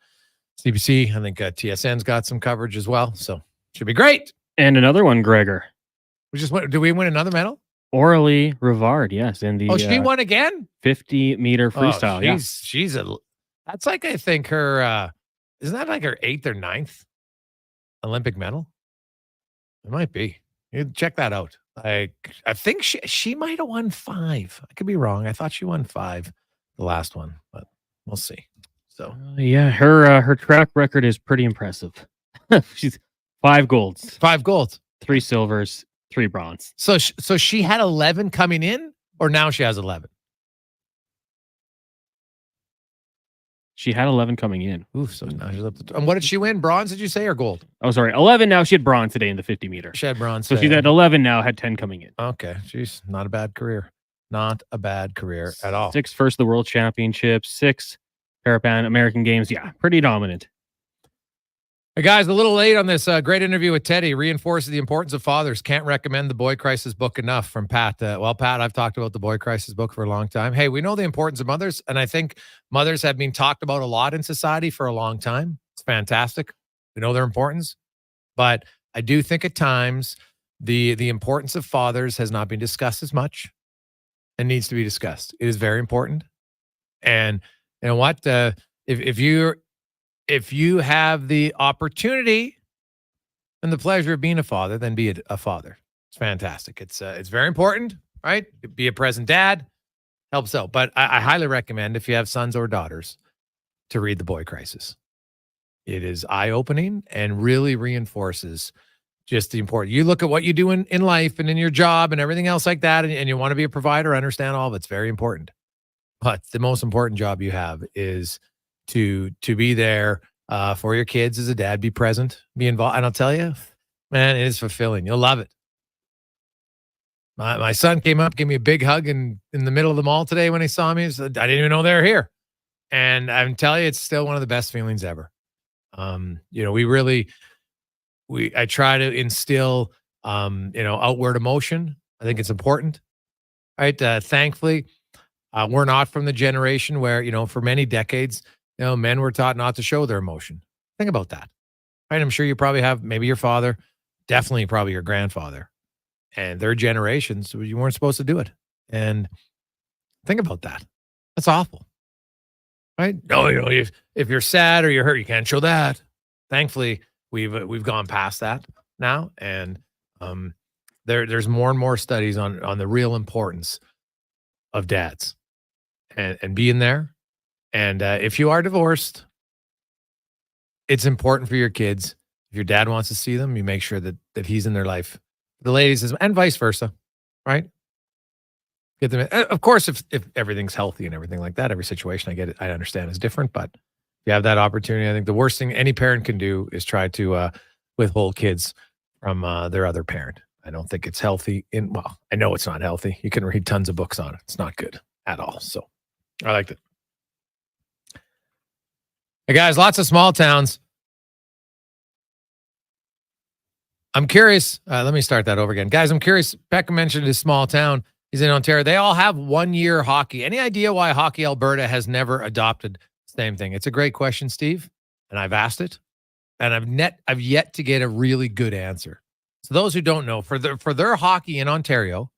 S1: CBC. I think TSN's got some coverage as well. So should be great.
S2: And another one, Gregor.
S1: Do we win another medal?
S2: Orally Rivard, yes. In the
S1: she won again?
S2: 50-meter freestyle.
S1: She's that's like, I think her, isn't that like her 8th or 9th Olympic medal? It might be. You check that out. I think she might have won 5. I could be wrong. I thought she won 5 the last one, but we'll see. So
S2: yeah, her track record is pretty impressive. She's 5 golds, 3 silvers, 3 bronze.
S1: So she had 11 coming in, or now she has 11?
S2: She had 11 coming in.
S1: Oof, so now she's up to... And what did she win? Bronze, did you say, or gold?
S2: Oh, sorry. 11 now. She had bronze today in the 50-meter.
S1: She had bronze
S2: So she's at 11 now, had 10 coming in.
S1: Okay. She's not a bad career. Not a bad career at all.
S2: 6 first the World Championships, 6 Parapan American Games. Yeah, pretty dominant.
S1: Hey guys, a little late on this great interview with Teddy. Reinforces the importance of fathers. Can't recommend the Boy Crisis book enough from Pat. Pat, I've talked about the Boy Crisis book for a long time. Hey, we know the importance of mothers, and I think mothers have been talked about a lot in society for a long time. It's fantastic. We know their importance, but I do think at times the importance of fathers has not been discussed as much and needs to be discussed. It is very important. And you know what? If you have the opportunity and the pleasure of being a father, then be a father. It's fantastic. It's very important, right? Be a present dad, helps out. But I highly recommend, if you have sons or daughters, to read The Boy Crisis. It is eye-opening and really reinforces just the importance. You look at what you do in life and in your job and everything else like that, and you want to be a provider, understand all of it's very important. But the most important job you have is to be there for your kids as a dad, be present, be involved. And I'll tell you, man, it is fulfilling. You'll love it. My son came up, gave me a big hug in the middle of the mall today when he saw me. He said, I didn't even know they were here. And I'm telling you, it's still one of the best feelings ever. I try to instill, outward emotion. I think it's important, right? Thankfully, we're not from the generation where, for many decades, men were taught not to show their emotion. Think about that. Right? I'm sure you probably have maybe your father, definitely probably your grandfather, and their generations, you weren't supposed to do it. And think about that. That's awful. Right? No, if you're sad or you're hurt, you can't show that. Thankfully, we've gone past that now, and there's more and more studies on the real importance of dads and being there. And if you are divorced, it's important for your kids. If your dad wants to see them, you make sure that he's in their life. The ladies, and vice versa, right? Get them. Of course, if everything's healthy and everything like that, every situation, I get it, I understand, is different. But if you have that opportunity, I think the worst thing any parent can do is try to withhold kids from their other parent. I don't think it's healthy. I know it's not healthy. You can read tons of books on it. It's not good at all. So I liked it. Hey guys, lots of small towns. I'm curious. Let me start that over again. Guys, I'm curious. Peckham mentioned his small town. He's in Ontario. They all have 1-year hockey. Any idea why Hockey Alberta has never adopted the same thing? It's a great question, Steve. And I've asked it. And I've yet to get a really good answer. So those who don't know, for their hockey in Ontario,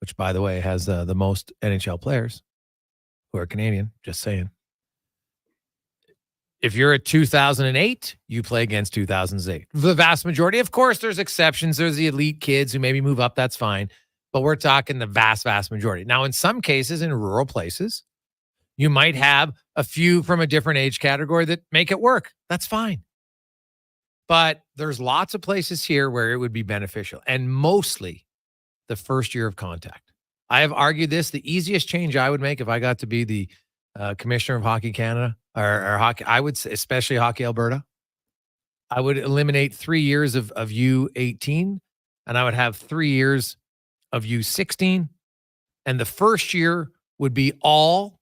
S1: which by the way has the most NHL players who are Canadian, just saying. If you're at 2008, you play against 2008. The vast majority, of course, there's exceptions. There's the elite kids who maybe move up. That's fine. But we're talking the vast, vast majority. Now, in some cases, in rural places, you might have a few from a different age category that make it work. That's fine. But there's lots of places here where it would be beneficial, and mostly the first year of contact. I have argued this. The easiest change I would make if I got to be the commissioner of Hockey Canada or hockey, I would say, especially Hockey Alberta, I would eliminate 3 years of U18, and I would have 3 years of U16. And the first year would be all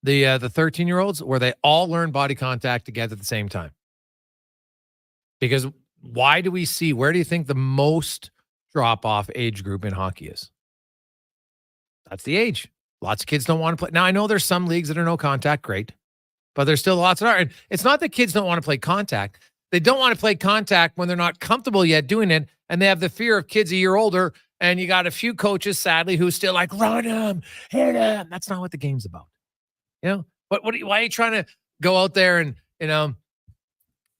S1: the 13-year-olds where they all learn body contact together at the same time. Because where do you think the most drop-off age group in hockey is? That's the age. Lots of kids don't want to play. Now, I know there's some leagues that are no contact, great. But there's still lots that are. And it's not that kids don't want to play contact. They don't want to play contact when they're not comfortable yet doing it, and they have the fear of kids a year older, and you got a few coaches, sadly, who still like, run him, hit him. That's not what the game's about. You know? Why are you trying to go out there and,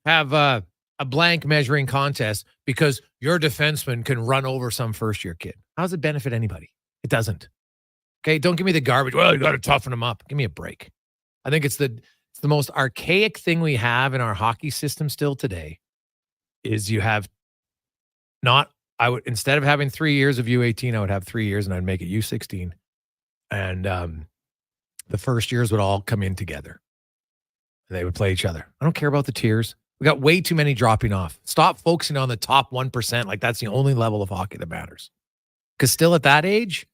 S1: have a blank measuring contest because your defenseman can run over some first-year kid? How does it benefit anybody? It doesn't. Okay, don't give me the garbage. Well, you got to toughen them up. Give me a break. I think it's the most archaic thing we have in our hockey system still today is you have instead of having 3 years of U18, I would have 3 years and I'd make it U16. And the first years would all come in together. And they would play each other. I don't care about the tiers. We got way too many dropping off. Stop focusing on the top 1%. Like that's the only level of hockey that matters. Because still at that age,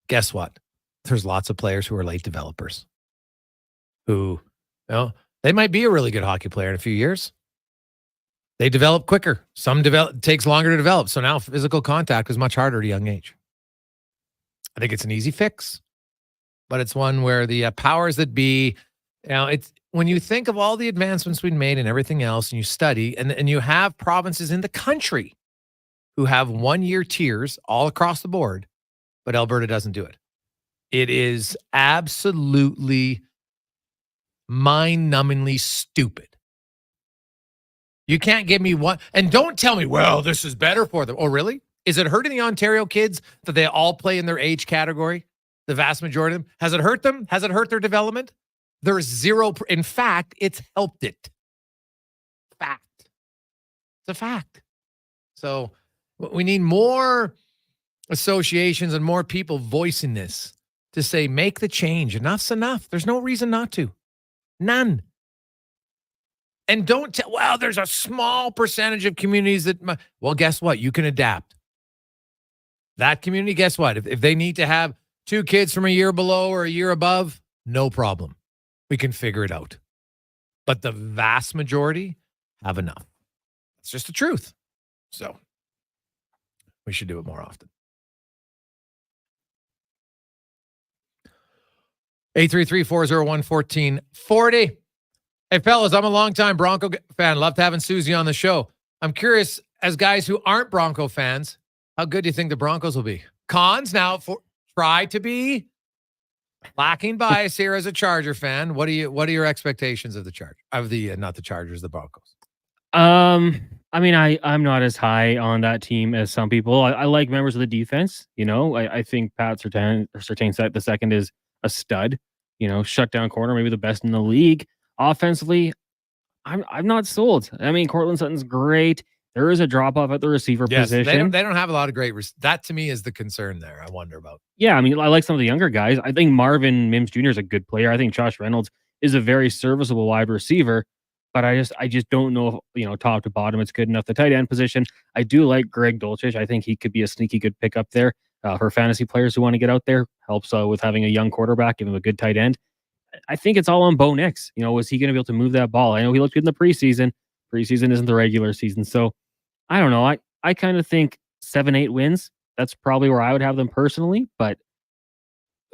S1: guess what? There's lots of players who are late developers who, they might be a really good hockey player in a few years. They develop quicker. Some takes longer to develop. So now physical contact is much harder at a young age. I think it's an easy fix, but it's one where the powers that be, it's when you think of all the advancements we've made and everything else, and you study, and you have provinces in the country who have 1 year tiers all across the board, but Alberta doesn't do it. It is absolutely mind-numbingly stupid. You can't give me one, and don't tell me, well, this is better for them. Oh, really? Is it hurting the Ontario kids that they all play in their age category? The vast majority of them? Has it hurt them? Has it hurt their development? There's zero. In fact, it's helped it. Fact. It's a fact. So we need more associations and more people voicing this to say, make the change. Enough's enough. There's no reason not to. None. And don't tell, well, there's a small percentage of communities that, well, guess what? You can adapt. That community, guess what? If they need to have 2 kids from a year below or a year above, no problem. We can figure it out. But the vast majority have enough. It's just the truth. So we should do it more often. 833-401-1440. Hey, fellas, I'm a longtime Bronco fan. Loved having Susie on the show. I'm curious, as guys who aren't Bronco fans, how good do you think the Broncos will be? Cons, now try to be lacking bias here as a Charger fan. What are your expectations of the not the Chargers, the Broncos?
S2: I mean, I'm not as high on that team as some people. I like members of the defense. I think Pat Surtain the second is a stud. Shutdown corner, maybe the best in the league. Offensively, I'm not sold. I mean, Cortland Sutton's great. There is a drop off at the receiver position.
S1: They don't have a lot of great. That to me is the concern there. I wonder about.
S2: Yeah, I mean, I like some of the younger guys. I think Marvin Mims Jr. is a good player. I think Josh Reynolds is a very serviceable wide receiver. But I just don't know if, top to bottom, it's good enough. The tight end position, I do like Greg Dulcich. I think he could be a sneaky good pickup there for fantasy players who want to get out there. Helps with having a young quarterback, give him a good tight end. I think it's all on Bo Nix. Was he going to be able to move that ball? I know he looked good in the preseason. Preseason isn't the regular season. So I don't know. I kind of think 7-8 wins. That's probably where I would have them personally. But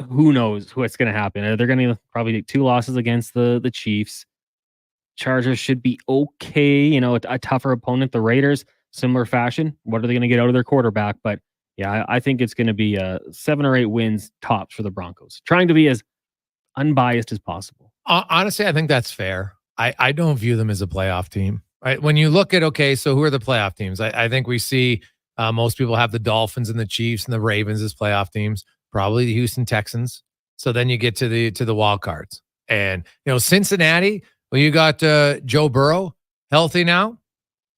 S2: who knows what's going to happen. They're going to probably take 2 losses against the Chiefs. Chargers should be okay. A tougher opponent, the Raiders, similar fashion. What are they going to get out of their quarterback? But yeah, I think it's going to be 7 or 8 wins tops for the Broncos. Trying to be as unbiased as possible.
S1: Honestly, I think that's fair. I don't view them as a playoff team. Right? When you look at, so who are the playoff teams? I think we see most people have the Dolphins and the Chiefs and the Ravens as playoff teams, probably the Houston Texans. So then you get to the wild cards. And, Cincinnati, well, you got Joe Burrow healthy now.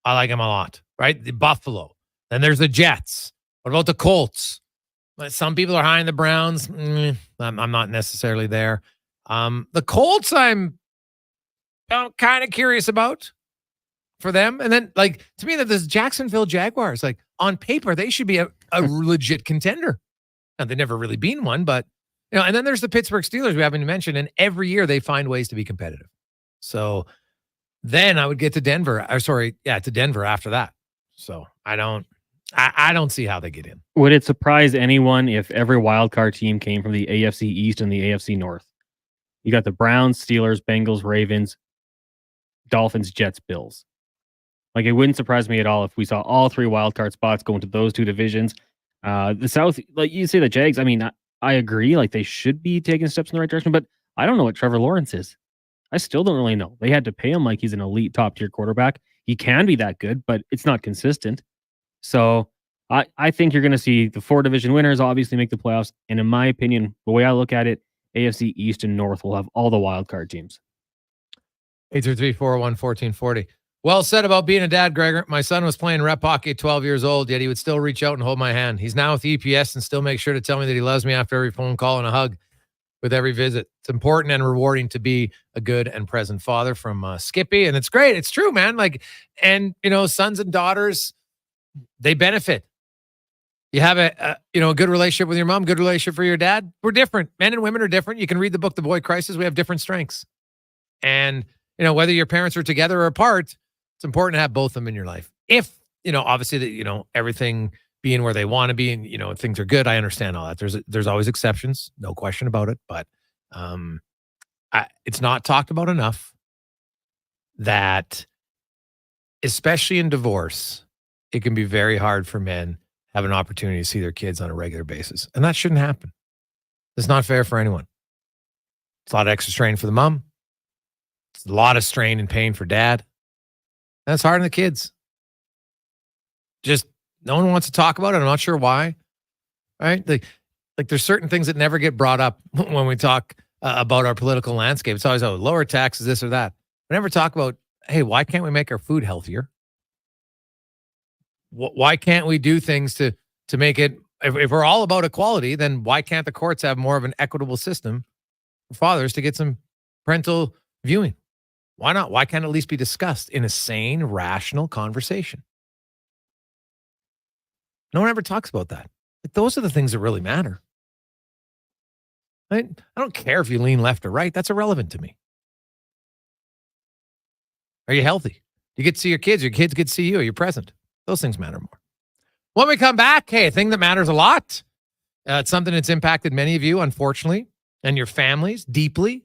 S1: I like him a lot, right? The Buffalo. Then there's the Jets. What about the Colts? Some people are high in the Browns. I'm not necessarily there. The Colts, I'm kind of curious about for them. And then, like, to me, that this Jacksonville Jaguars, like, on paper, they should be a legit contender. Now, they've never really been one, but, you know, and then there's the Pittsburgh Steelers we haven't mentioned, and every year they find ways to be competitive. So then I would get to Denver. To Denver after that. So I don't see how they get in.
S2: Would it surprise anyone if every wild card team came from the AFC East and the AFC North? You got the Browns, Steelers, Bengals, Ravens, Dolphins, Jets, Bills. Like, it wouldn't surprise me at all if we saw all three wild card spots go into those two divisions. The South, like you say, the Jags, I mean, I agree. Like, they should be taking steps in the right direction, but I don't know what Trevor Lawrence is. I still don't really know. They had to pay him like he's an elite top-tier quarterback. He can be that good, but it's not consistent. So I think you're going to see the four division winners obviously make the playoffs. And in my opinion, the way I look at it, AFC East and North will have all the wild card teams.
S1: 833-401-1440. Well said about being a dad, Gregor. My son was playing rep hockey at 12 years old, yet he would still reach out and hold my hand. He's now with EPS and still makes sure to tell me that he loves me after every phone call and a hug with every visit. It's important and rewarding to be a good and present father, from Skippy. And it's great. It's true, man. Like, and, you know, sons and daughters, they benefit. You have a good relationship with your mom, good relationship for your dad. We're different. Men and women are different. You can read the book, The Boy Crisis. We have different strengths. And, you know, whether your parents are together or apart, it's important to have both of them in your life. If, you know, obviously that, you know, everything being where they want to be and, you know, things are good. I understand all that. There's always exceptions. No question about it. But it's not talked about enough that, especially in divorce, it can be very hard for men have an opportunity to see their kids on a regular basis. And that shouldn't happen. It's not fair for anyone. It's a lot of extra strain for the mom. It's a lot of strain and pain for dad. That's hard on the kids. Just no one wants to talk about it. I'm not sure why. Right? Like there's certain things that never get brought up when we talk about our political landscape. It's always, lower taxes, this or that. We never talk about, hey, why can't we make our food healthier? Why can't we do things to make it, if we're all about equality, then why can't the courts have more of an equitable system for fathers to get some parental viewing? Why not? Why can't it at least be discussed in a sane, rational conversation? No one ever talks about that. Like, those are the things that really matter. Right? I don't care if you lean left or right. That's irrelevant to me. Are you healthy? You get to see your kids. Your kids get to see you. You're present. Those things matter more. When we come back, hey, a thing that matters a lot. It's something that's impacted many of you, unfortunately, and your families deeply.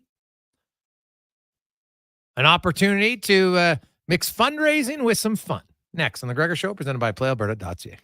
S1: An opportunity to mix fundraising with some fun. Next on The Gregor Show, presented by PlayAlberta.ca.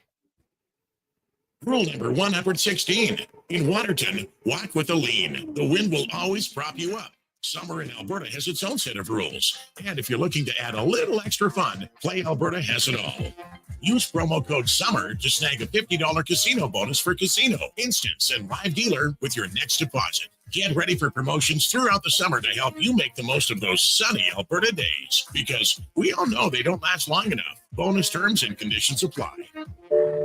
S5: Rule number 116. In Waterton, walk with a lean. The wind will always prop you up. Summer in Alberta has its own set of rules. And if you're looking to add a little extra fun, Play Alberta has it all. Use promo code SUMMER to snag a $50 casino bonus for casino, instants, and live dealer with your next deposit. Get ready for promotions throughout the summer to help you make the most of those sunny Alberta days. Because we all know they don't last long enough. Bonus terms and conditions apply.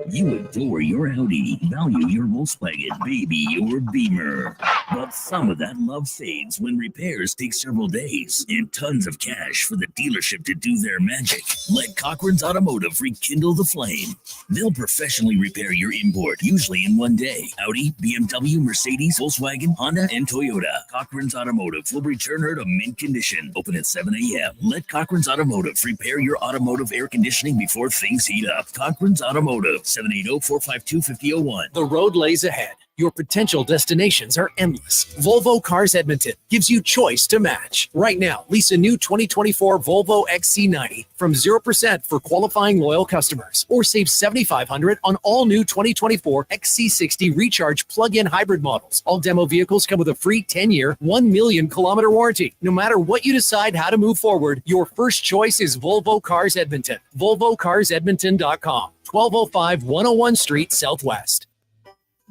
S26: You adore your Audi, value your Volkswagen, baby your Beamer. But some of that love fades when repairs take several days and tons of cash for the dealership to do their magic. Let Cochran's Automotive rekindle the flame. They'll professionally repair your import, usually in one day. Audi, BMW, Mercedes, Volkswagen, Honda, and Toyota. Cochran's Automotive will return her to mint condition. Open at 7 a.m. Let Cochran's Automotive repair your automotive air conditioning before things heat up. Cochran's Automotive, 780-452-5001.
S4: The road lays ahead. Your potential destinations are endless. Volvo Cars Edmonton gives you choice to match. Right now, lease a new 2024 Volvo XC90 from 0% for qualifying loyal customers, or save $7,500 on all new 2024 XC60 Recharge plug-in hybrid models. All demo vehicles come with a free 10-year, 1 million kilometer warranty. No matter what you decide how to move forward, your first choice is Volvo Cars Edmonton. VolvoCarsEdmonton.com, 1205 101 Street Southwest.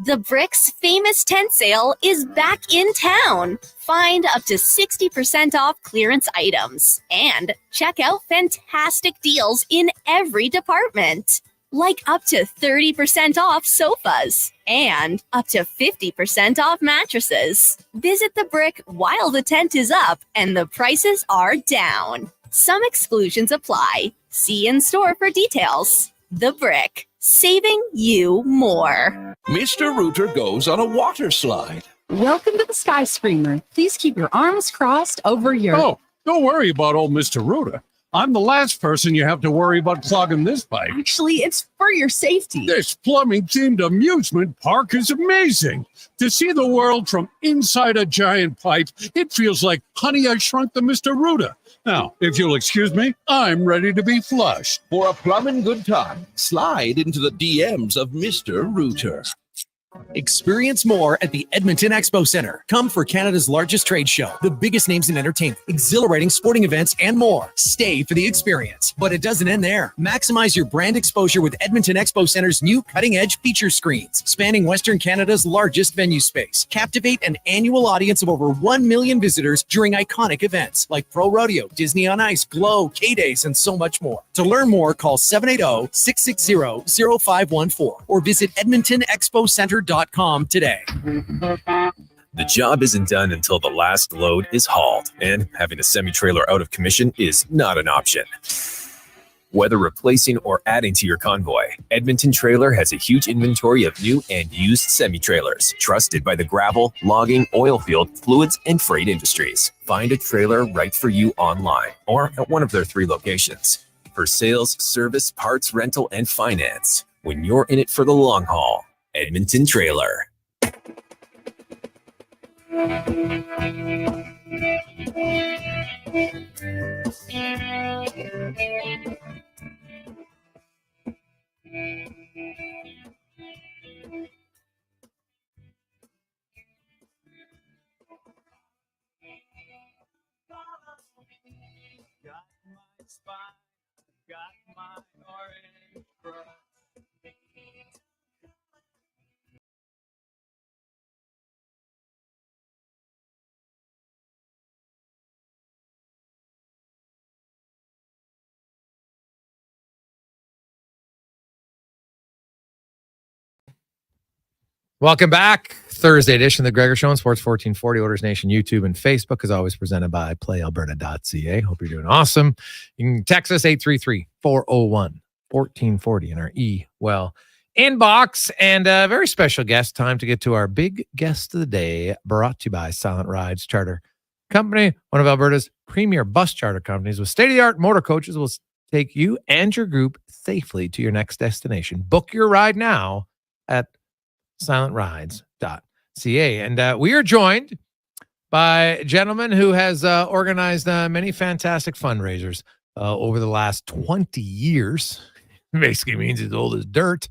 S13: The Brick's famous tent sale is back in town. Find up to 60% off clearance items and check out fantastic deals in every department. Like up to 30% off sofas and up to 50% off mattresses. Visit The Brick while the tent is up and the prices are down. Some exclusions apply. See in store for details. The Brick, saving you more.
S24: Mr. Rooter goes on a water slide.
S6: Welcome to the Sky Screamer. Please keep your arms crossed over your...
S7: Oh, don't worry about old Mr. Rooter. I'm the last person you have to worry about clogging this pipe.
S6: Actually, it's for your safety.
S7: This plumbing-themed amusement park is amazing. To see the world from inside a giant pipe, it feels like Honey, I Shrunk the Mr. Rooter. Now, if you'll excuse me, I'm ready to be flushed.
S24: For a plumbing good time, slide into the DMs of Mr. Rooter.
S4: Experience more at the Edmonton Expo Center. Come for Canada's largest trade show, the biggest names in entertainment, exhilarating sporting events, and more. Stay for the experience. But it doesn't end there. Maximize your brand exposure with Edmonton Expo Center's new cutting-edge feature screens, spanning Western Canada's largest venue space. Captivate an annual audience of over 1 million visitors during iconic events like Pro Rodeo, Disney on Ice, Glow, K-Days, and so much more. To learn more, call 780-660-0514 or visit EdmontonExpoCenter.com today.
S11: The job isn't done until the last load is hauled, and having a semi-trailer out of commission is not an option. Whether replacing or adding to your convoy, Edmonton Trailer has a huge inventory of new and used semi-trailers, trusted by the gravel, logging, oil field, fluids, and freight industries. Find a trailer right for you online or at one of their 3 locations. For sales, service, parts, rental, and finance, when you're in it for the long haul, Edmonton Trailer.
S1: Welcome back. Thursday edition of the Gregor Show on Sports 1440, Oilers Nation, YouTube, and Facebook, as always presented by playalberta.ca. Hope you're doing awesome. You can text us 833-401-1440 in our inbox. And a very special guest, time to get to our big guest of the day, brought to you by Silent Rides Charter Company, one of Alberta's premier bus charter companies with state-of-the-art motor coaches will take you and your group safely to your next destination. Book your ride now at silentrides.ca. And we are joined by a gentleman who has organized many fantastic fundraisers over the last 20 years. Basically means he's old as dirt.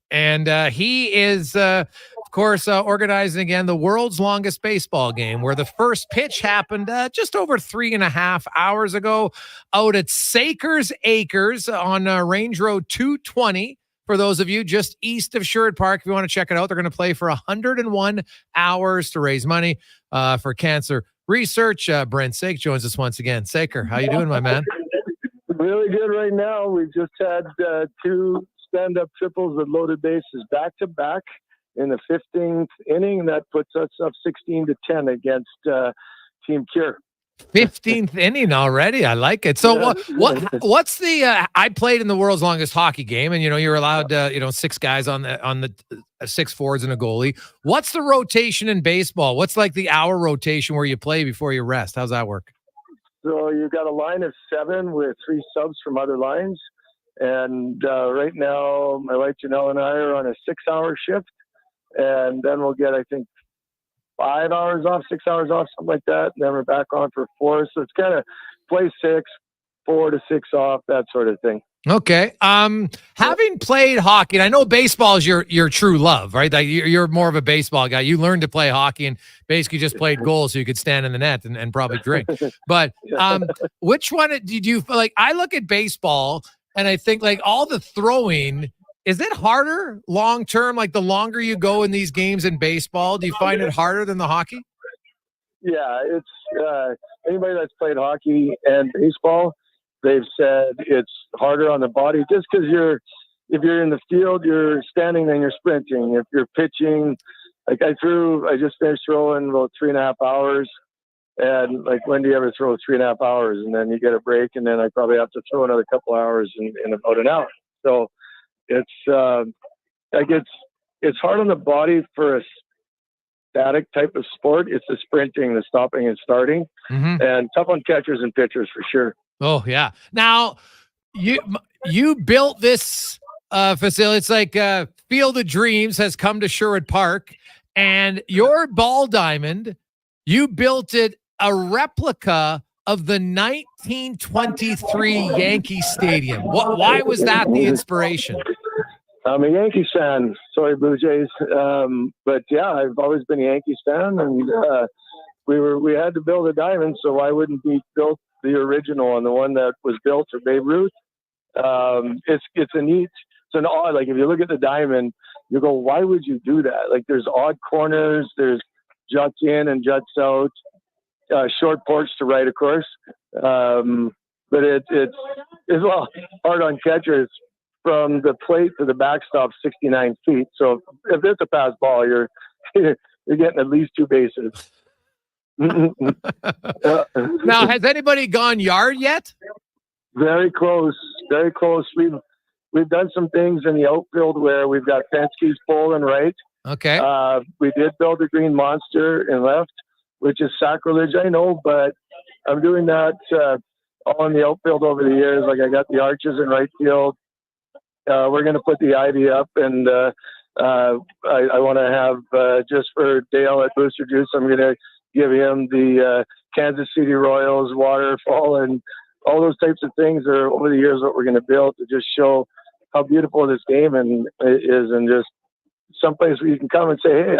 S1: And he is, of course, organizing again the world's longest baseball game, where the first pitch happened just over 3.5 hours ago out at Sakers Acres on Range Road 220. For those of you just east of Sherwood Park, if you want to check it out, they're going to play for 101 hours to raise money for cancer research. Brent Sake joins us once again. Saker, how you doing, my man?
S12: Really good right now. We just had 2 stand-up triples with loaded bases back-to-back in the 15th inning. That puts us up 16-10 against Team Cure.
S1: 15th inning already. I like it. So what's the I played in the world's longest hockey game, and you're allowed 6 guys on the 6 forwards and a goalie. What's the rotation in baseball? What's like the hour rotation where you play before you rest? How's that work?
S12: So you've got a line of 7 with 3 subs from other lines. And right now my wife Janelle and I are on a 6-hour shift, and then we'll get, I think, 5 hours off, 6 hours off, something like that. And then we're back on for 4. So it's kind of play 6, 4 to 6 off, that sort of thing.
S1: Okay. Having played hockey, and I know baseball is your true love, right? Like you're more of a baseball guy. You learned to play hockey and basically just played goals so you could stand in the net and probably drink. But which one did you like? I look at baseball and I think like all the throwing Is it harder long term? Like the longer you go in these games in baseball, do you find it harder than the hockey?
S12: Yeah, it's anybody that's played hockey and baseball, they've said it's harder on the body just because if you're in the field, you're standing, then you're sprinting. If you're pitching, like I just finished throwing about 3.5 hours. And like, when do you ever throw 3.5 hours and then you get a break, and then I probably have to throw another couple hours in about an hour. So it's it's hard on the body for a static type of sport. It's the sprinting, the stopping and starting, and tough on catchers and pitchers for sure.
S1: Oh yeah. Now you built this facility. It's like Field of Dreams has come to Sherwood Park, and your ball diamond, you built it a replica of the 1923 Yankee Stadium. Why was that the inspiration?
S12: I'm a Yankees fan. Sorry, Blue Jays. But yeah, I've always been a Yankees fan, and we had to build a diamond, so why wouldn't we build the original and the one that was built for Babe Ruth? It's an odd, like if you look at the diamond, you go, why would you do that? Like there's odd corners, there's juts in and juts out, short porch to right, of course. But it's well hard on catchers. From the plate to the backstop, 69 feet. So if it's a pass ball, you're getting at least 2 bases.
S1: Now, has anybody gone yard yet?
S12: Very close, very close. We've done some things in the outfield where we've got Penske's pole and right.
S1: Okay.
S12: We did build a green monster in left, which is sacrilege, I know, but I'm doing that all in the outfield over the years. Like I got the arches in right field. We're going to put the ivy up, and I want to have, just for Dale at Booster Juice, I'm going to give him the Kansas City Royals waterfall, and all those types of things are over the years what we're going to build to just show how beautiful this game is, and just someplace where you can come and say, hey,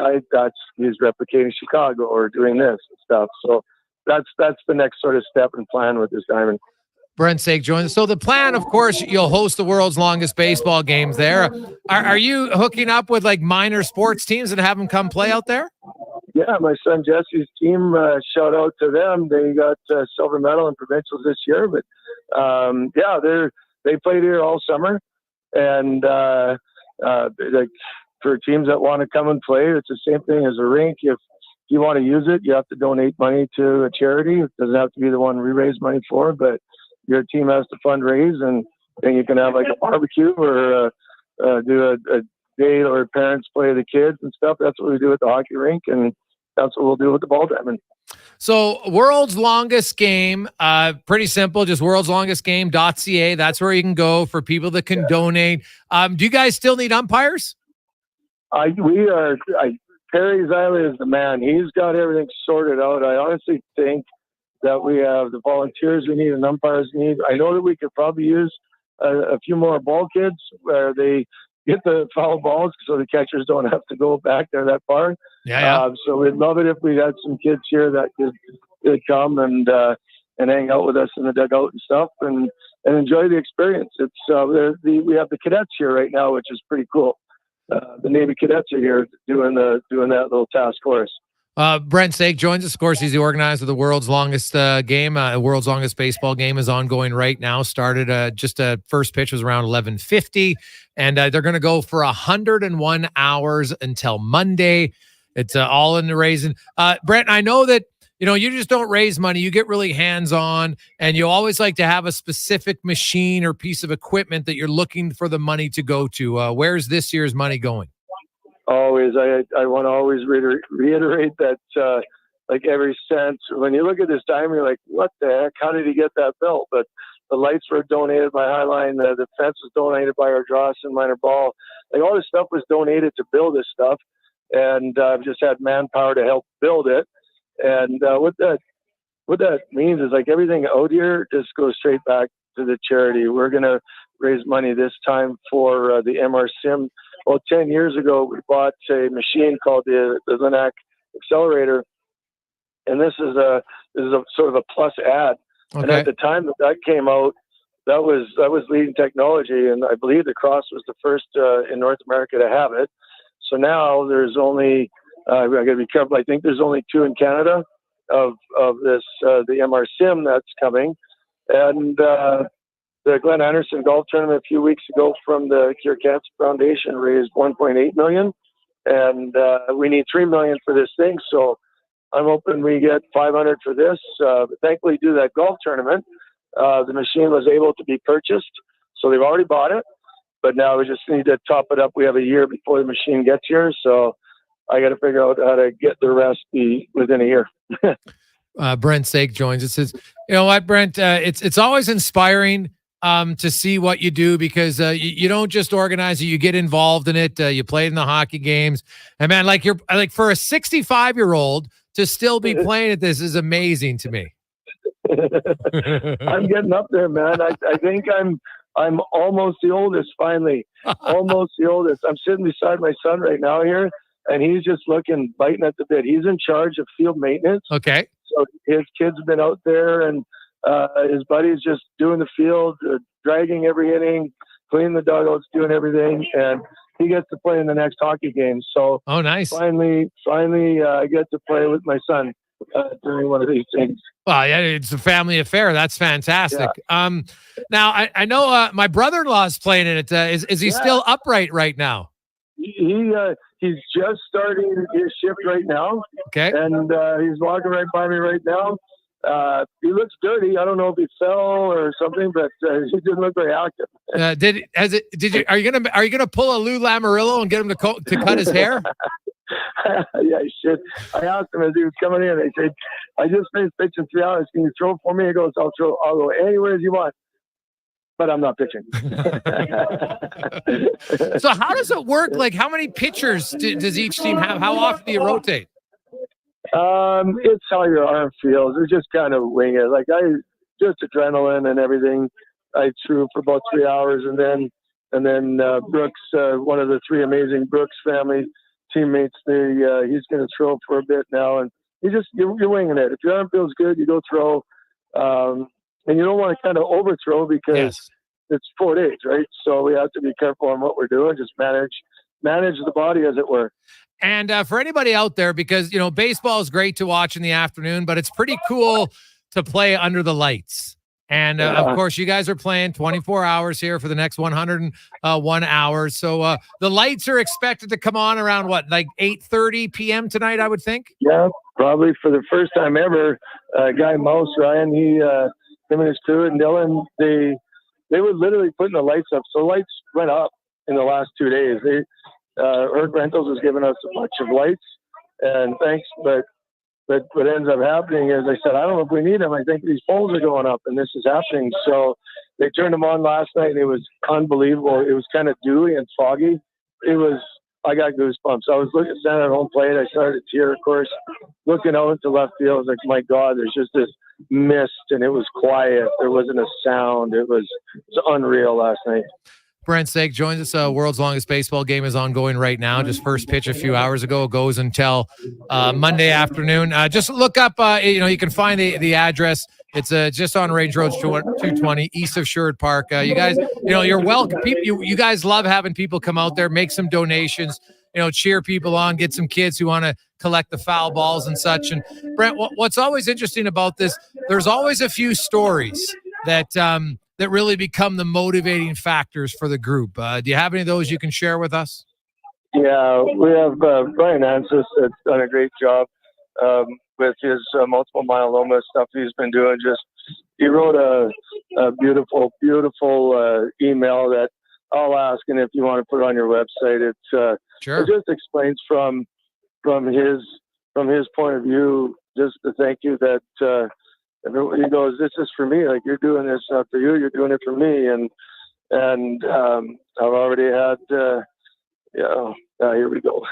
S12: he's replicating Chicago or doing this and stuff. So that's the next sort of step and plan with this diamond.
S1: Brent Sake joins us. So the plan, of course, you'll host the world's longest baseball games there. Are you hooking up with like minor sports teams and have them come play out there?
S12: Yeah, my son Jesse's team, shout out to them. They got silver medal in provincials this year, but yeah, they played here all summer, and like for teams that want to come and play, it's the same thing as a rink. If you want to use it, you have to donate money to a charity. It doesn't have to be the one we raise money for, but your team has to fundraise, and then you can have like a barbecue or do a day where parents play the kids and stuff. That's what we do at the hockey rink, and that's what we'll do with the ball diamond.
S1: So world's longest game, pretty simple, just worldslongestgame.ca. That's where you can go for people that can donate. Do you guys still need umpires? Perry Ziley is the man. He's got everything sorted out. I honestly think that we have the volunteers we need and umpires we need. I know that we could probably use a few more ball kids where they get the foul balls so the catchers don't have to go back there that far. Yeah.
S12: So we'd love it if we had some kids here that could come and hang out with us in the dugout and stuff and enjoy the experience. It's we have the cadets here right now, which is pretty cool. The Navy cadets are here doing that little task for us.
S1: Brent Sake joins us. Of course, he's the organizer of the world's longest game. World's longest baseball game is ongoing right now. Started first pitch was around 11:50, and they're going to go for 101 hours until Monday. It's all in the raising. Brent, I know that you just don't raise money. You get really hands-on, and you always like to have a specific machine or piece of equipment that you're looking for the money to go to. Where's this year's money going?
S12: Always. I want to always reiterate that like every cent, when you look at this diamond, you're like, what the heck? How did he get that built? But the lights were donated by Highline. The fence was donated by our Drawson Minor Ball. Like all this stuff was donated to build this stuff. And I've just had manpower to help build it. And what that means is like everything out here just goes straight back to the charity. We're going to raise money this time for the MR Sim. Well, 10 years ago, we bought a machine called the Linac Accelerator, and this is a sort of a plus ad. Okay. And at the time that came out, that was leading technology, and I believe the Cross was the first in North America to have it. So now there's only I got to be careful. I think there's only 2 in Canada of this the MR Sim that's coming, and the Glenn Anderson golf tournament a few weeks ago from the Cure Cancer Foundation raised $1.8 million, and we need $3 million for this thing. So I'm hoping we get $500 for this. But thankfully, due to that golf tournament, the machine was able to be purchased, so they've already bought it. But now we just need to top it up. We have a year before the machine gets here, so I got to figure out how to get the recipe within a year.
S1: Brent Sake joins us. Says, you know what, Brent? It's always inspiring to see what you do, because you don't just organize it, you get involved in it. You played in the hockey games, and man, like for a 65-year-old to still be playing at this is amazing to me.
S12: I'm getting up there, man. I think I'm almost the oldest. Finally, almost the oldest. I'm sitting beside my son right now here, and he's just biting at the bit. He's in charge of field maintenance.
S1: Okay.
S12: So his kids have been out there, and his buddy's just doing the field, dragging every inning, cleaning the dugouts, doing everything, and he gets to play in the next hockey game. So,
S1: oh, nice.
S12: Finally, I get to play with my son during one of these things.
S1: Well, yeah, it's a family affair. That's fantastic. Yeah. Now I know my brother-in-law is playing in it. Is he still upright right now?
S12: He's just starting his shift right now.
S1: Okay.
S12: And he's walking right by me right now. He looks dirty. I don't know if he fell or something, but he didn't look very active.
S1: Are you gonna pull a Lou Lamoriello and get him to cut his hair?
S12: Yeah, he should. I asked him as he was coming in. I said, "I just finished pitching 3 hours. Can you throw for me?" He goes, "I'll go anywhere you want, but I'm not pitching."
S1: So how does it work? Like, how many pitchers does each team have? How often do you rotate?
S12: It's how your arm feels. It's just kind of wing it. Like just adrenaline and everything. I threw for about 3 hours, and then Brooks, one of the 3 amazing Brooks family teammates, he's going to throw for a bit now, and you're winging it. If your arm feels good, you go throw, and you don't want to kind of overthrow because it's 4 days, right? So we have to be careful on what we're doing. Just manage the body, as it were.
S1: And for anybody out there, because baseball is great to watch in the afternoon, but it's pretty cool to play under the lights. And of course, you guys are playing 24 hours here for the next 101 hours. So the lights are expected to come on around like 8:30 p.m. tonight, I would think.
S12: Yeah, probably for the first time ever. Guy Mouse, Ryan, him and his crew and Dylan, they were literally putting the lights up. So lights went up in the last 2 days. Earth Rentals has given us a bunch of lights, and thanks, but what ends up happening is, I said, I don't know if we need them. I think these poles are going up, and this is happening. So they turned them on last night, and it was unbelievable. It was kind of dewy and foggy. I got goosebumps. I was standing at home plate. I started to tear, of course, looking out into left field. I was like, my God, there's just this mist, and it was quiet. There wasn't a sound. It was unreal last night.
S1: Brent Sake joins us. World's longest baseball game is ongoing right now. Just first pitch a few hours ago. Goes until Monday afternoon. Just look up, you can find the address. It's just on Range Road 220 east of Sherwood Park. You guys, you're welcome. You guys love having people come out there, make some donations, cheer people on, get some kids who want to collect the foul balls and such. And Brent, what's always interesting about this, there's always a few stories that really become the motivating factors for the group. Do you have any of those you can share with us?
S12: Yeah, we have Brian Ansis that's done a great job with his multiple myeloma stuff he's been doing. He wrote a beautiful, beautiful email that I'll ask, and if you want to put it on your website, it just explains from his point of view, just to thank you that he goes, this is for me. Like, you're doing this not for you, you're doing it for me. And I've already had, here we go.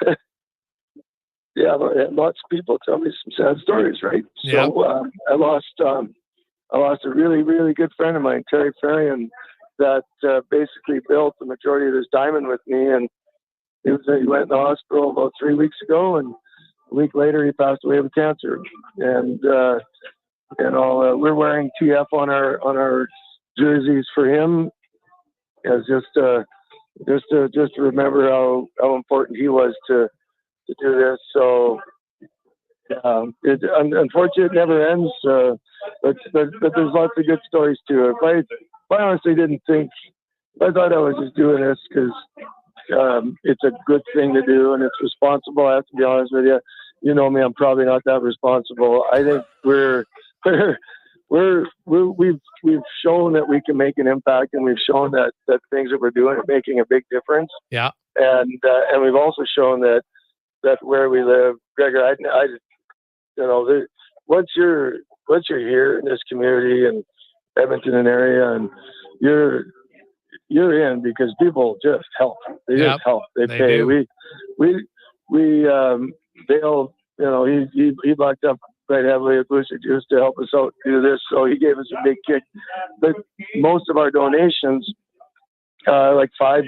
S12: Yeah, lots of people tell me some sad stories, right?
S1: Yeah.
S12: So I lost a really, really good friend of mine, Terry Ferrian, that basically built the majority of this diamond with me. And he went in the hospital about 3 weeks ago, and a week later he passed away with cancer. And we're wearing TF on our jerseys for him as just to remember how important he was to do this. So unfortunately, it never ends. But there's lots of good stories too. If I honestly didn't think, I thought I was just doing this because it's a good thing to do and it's responsible. I have to be honest with you. You know me, I'm probably not that responsible. I think we've shown that we can make an impact, and we've shown that things that we're doing are making a big difference.
S1: Yeah.
S12: And we've also shown that where we live, Gregor, once you're here in this community and Edmonton and area, and you're in because people just help. They just help. They pay.
S1: Do.
S12: Dale, he locked up quite heavily at Booster Juice to help us out do this, so he gave us a big kick. But most of our donations, like $5,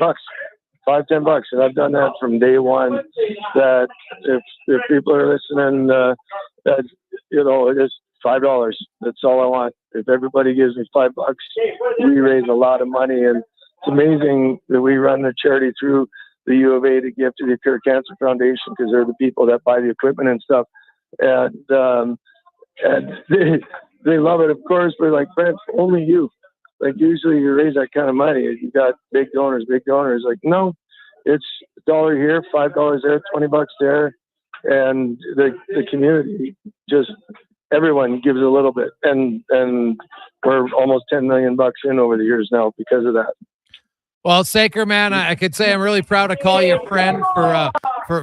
S12: $10, and I've done that from day one. That if people are listening, that it's $5. That's all I want. If everybody gives me $5, we raise a lot of money, and it's amazing that we run the charity through the U of A to give to the Pure Cancer Foundation because they're the people that buy the equipment and stuff, and they love it. Of course, we're like, Brent, only you. Like usually you raise that kind of money, you got big donors. Like no, it's $1 here, $5 there, $20 there, and the community just. Everyone gives a little bit, and we're almost $10 million in over the years now because of that.
S1: Well, Saker, man, I could say I'm really proud to call you a friend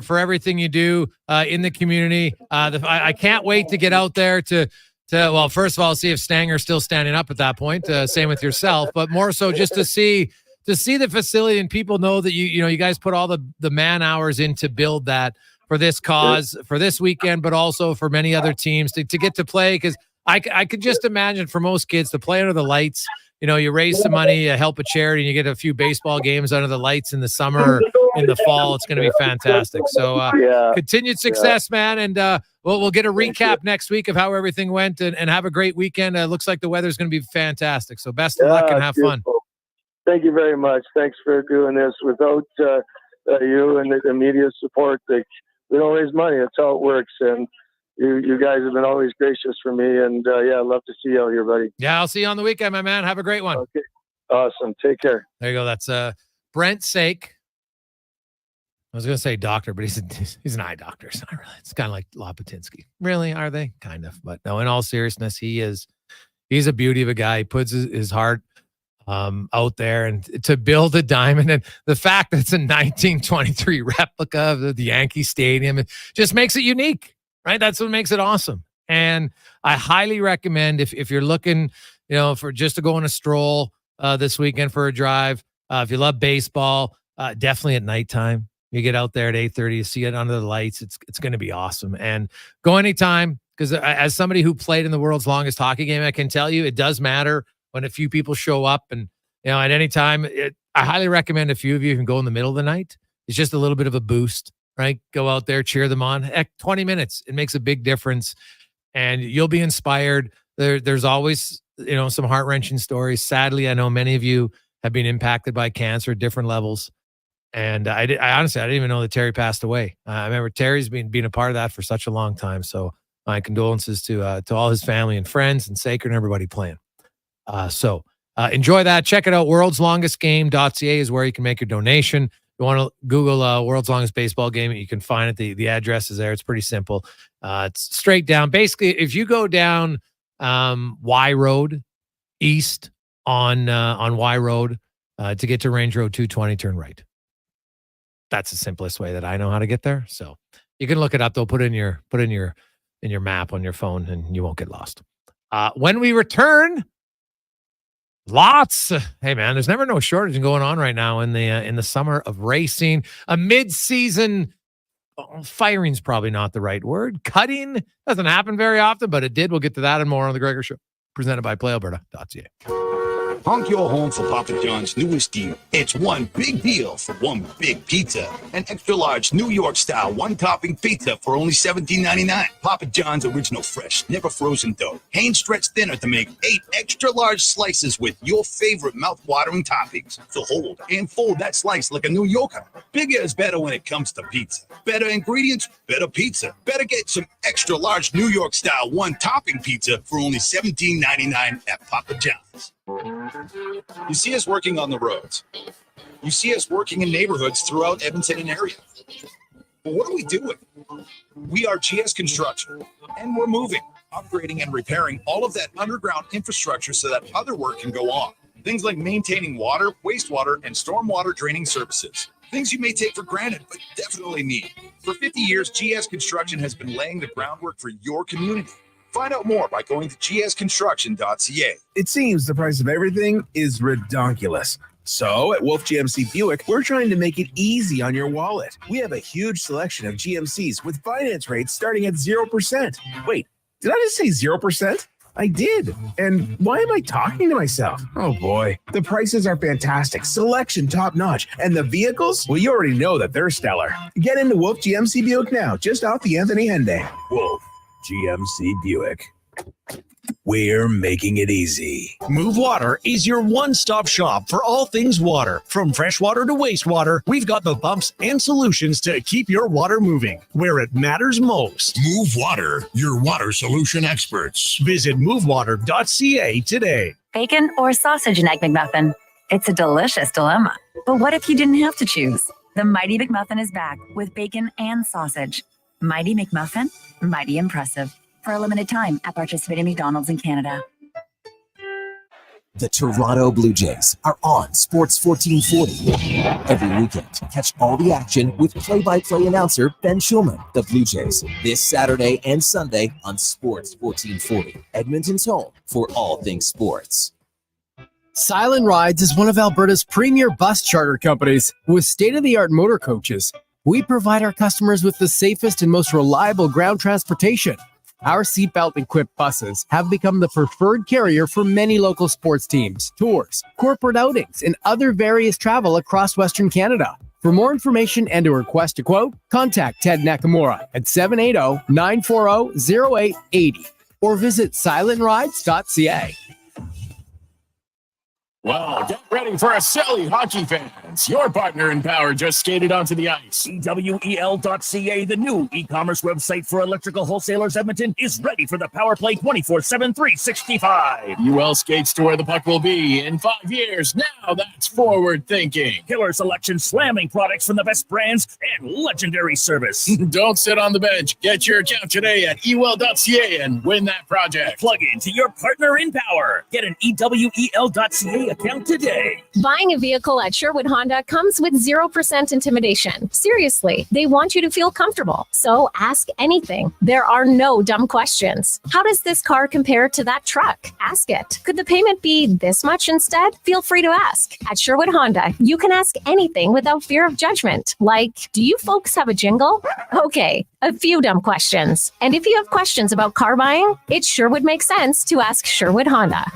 S1: for everything you do in the community. I can't wait to get out there to well, first of all, see if Stanger's still standing up at that point. Same with yourself, but more so just to see the facility and people know that you guys put all the man hours in to build that. For this cause, for this weekend, but also for many other teams to get to play. Because I could just imagine for most kids to play under the lights, you raise some money, help a charity, and you get a few baseball games under the lights in the summer, in the fall. It's going to be fantastic. So continued success, man. And we'll get a recap next week of how everything went and have a great weekend. Looks like the weather's going to be fantastic. So best of luck and have fun.
S12: Thank you very much. Thanks for doing this. Without you and the media support, we don't raise money. That's how it works. And you guys have been always gracious for me. And I'd love to see you out here, buddy.
S1: Yeah, I'll see you on the weekend, my man. Have a great one.
S12: Okay. Awesome. Take care.
S1: There you go. That's Brent Sake. I was going to say doctor, but he's an eye doctor. It's not really. It's kind of like Lopatinsky. Really? Are they? Kind of. But no, in all seriousness, he's a beauty of a guy. He puts his heart out there, and to build a diamond, and the fact that it's a 1923 replica of the Yankee Stadium, it just makes it unique, right? That's what makes it awesome. And I highly recommend if you're looking, for just to go on a stroll this weekend for a drive, if you love baseball, definitely at nighttime. You get out there at 8:30, you see it under the lights. It's going to be awesome. And go anytime, because as somebody who played in the world's longest hockey game, I can tell you it does matter when a few people show up, and at any time, I highly recommend a few of you can go in the middle of the night. It's just a little bit of a boost, right? Go out there, cheer them on. Heck, 20 minutes, it makes a big difference, and you'll be inspired. There's always, some heart-wrenching stories. Sadly, I know many of you have been impacted by cancer at different levels, and I honestly, I didn't even know that Terry passed away. I remember Terry's been a part of that for such a long time. So my condolences to all his family and friends and Saker and everybody playing. So enjoy that. Check it out. worldslongestgame.ca is where you can make your donation. If you want to Google World's Longest Baseball Game, you can find it. The address is there. It's pretty simple. It's straight down. Basically, if you go down Y Road east on Y Road to get to Range Road 220, turn right. That's the simplest way that I know how to get there. So you can look it up. They'll put in your map on your phone, and you won't get lost. When we return. Hey man, there's never no shortage going on right now in the summer of racing. A mid-season firing's probably not the right word. Cutting doesn't happen very often, but it did. We'll get to that and more on the Gregor Show, presented by PlayAlberta.ca.
S3: Honk your horn for Papa John's newest deal. It's one big deal for one big pizza. An extra large New York style one topping pizza for only $17.99. Papa John's original fresh, never frozen dough. Hand stretched thinner to make 8 extra large slices with your favorite mouth-watering toppings. So hold and fold that slice like a New Yorker. Bigger is better when it comes to pizza. Better ingredients, better pizza. Better get some extra large New York style one topping pizza for only $17.99 at Papa John's.
S10: You see us working on the roads. You see us working in neighborhoods throughout Edmonton and area. But what are we doing? We are GS Construction, and we're moving, upgrading, and repairing all of that underground infrastructure so that other work can go on. Things like maintaining water, wastewater, and stormwater draining services. Things you may take for granted, but definitely need. For 50 years, GS Construction has been laying the groundwork for your community. Find out more by going to gsconstruction.ca.
S15: It seems the price of everything is redonkulous. So at Wolf GMC Buick, we're trying to make it easy on your wallet. We have a huge selection of GMCs with finance rates starting at 0%. Wait, did I just say 0%? I did. And why am I talking to myself? Oh boy. The prices are fantastic, selection top notch, and the vehicles, well, you already know that they're stellar. Get into Wolf GMC Buick now, just off the Anthony Henday. Wolf GMC Buick. We're making it easy.
S16: Move Water is your one-stop shop for all things water. From freshwater to wastewater, we've got the pumps and solutions to keep your water moving where it matters most.
S5: Move Water, your water solution experts.
S16: Visit movewater.ca today.
S19: Bacon or sausage and egg McMuffin? It's a delicious dilemma. But what if you didn't have to choose? The Mighty McMuffin is back with bacon and sausage. Mighty McMuffin, mighty impressive. For a limited time at participating McDonald's in Canada.
S20: The Toronto Blue Jays are on Sports 1440. Every weekend, catch all the action with play-by-play announcer Ben Schulman. The Blue Jays, this Saturday and Sunday on Sports 1440. Edmonton's home for all things sports.
S22: Silent Rides is one of Alberta's premier bus charter companies with state-of-the-art motor coaches. We provide our customers with the safest and most reliable ground transportation. Our seatbelt-equipped buses have become the preferred carrier for many local sports teams, tours, corporate outings, and other various travel across Western Canada. For more information and to request a quote, contact Ted Nakamura at 780-940-0880 or visit silentrides.ca.
S21: Well, get ready for a silly hockey fans. Your partner in power just skated onto the ice.
S26: EWEL.ca, the new e-commerce website for electrical wholesalers Edmonton, is ready for the power play 24/7, 365.
S21: UL skates to where the puck will be in 5 years. Now that's forward thinking.
S26: Killer selection, slamming products from the best brands, and legendary service.
S21: Don't sit on the bench. Get your account today at EWEL.ca and win that project.
S26: Plug into your partner in power. Get an EWEL.ca account today.
S25: Buying a vehicle at Sherwood Honda comes with 0% intimidation. Seriously, they want you to feel comfortable. So ask anything. There are no dumb questions. How does this car compare to that truck? Ask it. Could the payment be this much instead? Feel free to ask. At Sherwood Honda, you can ask anything without fear of judgment. Like, do you folks have a jingle? Okay, a few dumb questions. And if you have questions about car buying, it sure would make sense to ask Sherwood Honda.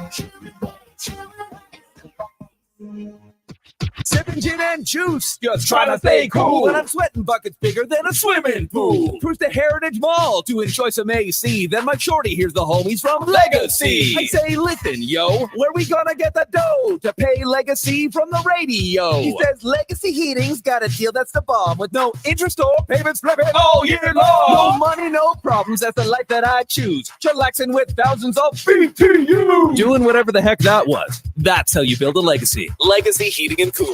S24: Sipping gin and juice, just trying to stay cool. And I'm sweating buckets bigger than a swimming pool. Cruise to Heritage Mall to enjoy some AC. Then my shorty hears the homies from Legacy. I say, listen, yo, where we gonna get the dough to pay Legacy from the radio? He says Legacy Heating's got a deal that's the bomb with no interest or payments flipping all year long. No money, no problems. That's the life that I choose. Chillaxing with thousands of BTU. Doing whatever the heck that was. That's how you build a legacy. Legacy Heating and Cooling.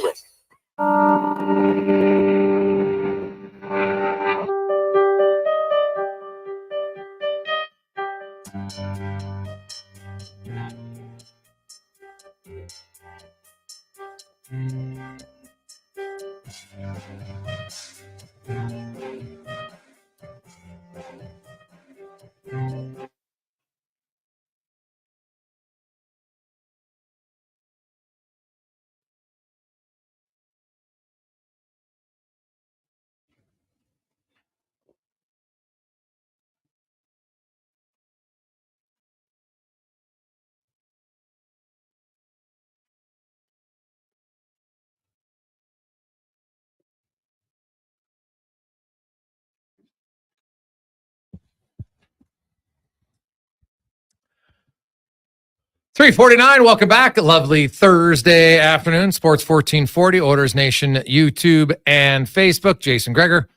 S1: 3:49. Welcome back. A lovely Thursday afternoon. Sports 1440, Oilers Nation, YouTube and Facebook. Jason Gregor,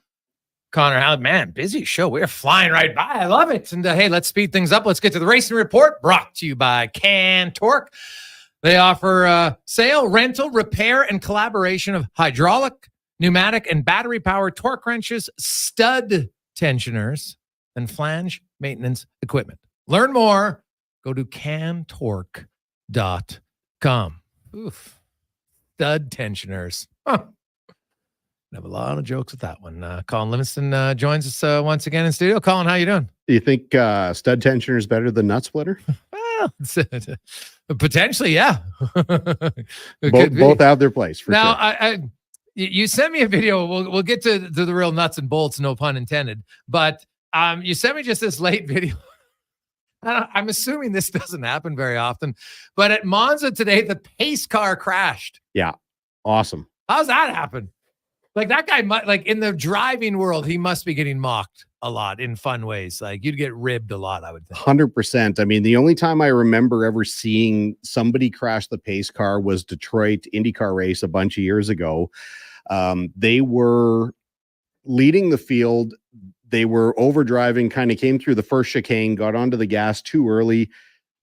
S1: Connor Halley. Man, busy show. We're flying right by. I love it. And hey, let's speed things up. Let's get to the racing report brought to you by Can Torque. They offer sale, rental, repair, and collaboration of hydraulic, pneumatic, and battery-powered torque wrenches, stud tensioners, and flange maintenance equipment. Learn more. Go to cantorque.com. Oof. Stud tensioners. Huh. I have a lot of jokes with that one. Colin Livingston joins us once again in studio. Colin, how you doing?
S8: Do you think stud tensioner is better than nut splitter?
S1: Well, potentially, yeah.
S8: Both have their place. For
S1: now,
S8: sure.
S1: You sent me a video. We'll get to the real nuts and bolts, no pun intended. But you sent me just this late video. I'm assuming this doesn't happen very often, but at Monza today, the pace car crashed.
S8: Yeah. Awesome.
S1: How's that happen? Like that guy, like in the driving world, he must be getting mocked a lot in fun ways. Like you'd get ribbed a lot, I would think.
S8: 100%. I mean, the only time I remember ever seeing somebody crash the pace car was Detroit IndyCar race a bunch of years ago. They were leading the field. They were overdriving, kind of came through the first chicane, got onto the gas too early,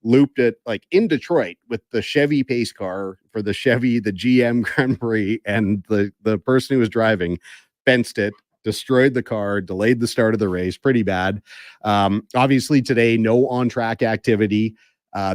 S8: looped it like in Detroit with the Chevy pace car for the GM Grand Prix, and the person who was driving fenced it, destroyed the car, delayed the start of the race. Pretty bad. Obviously today, no on-track activity.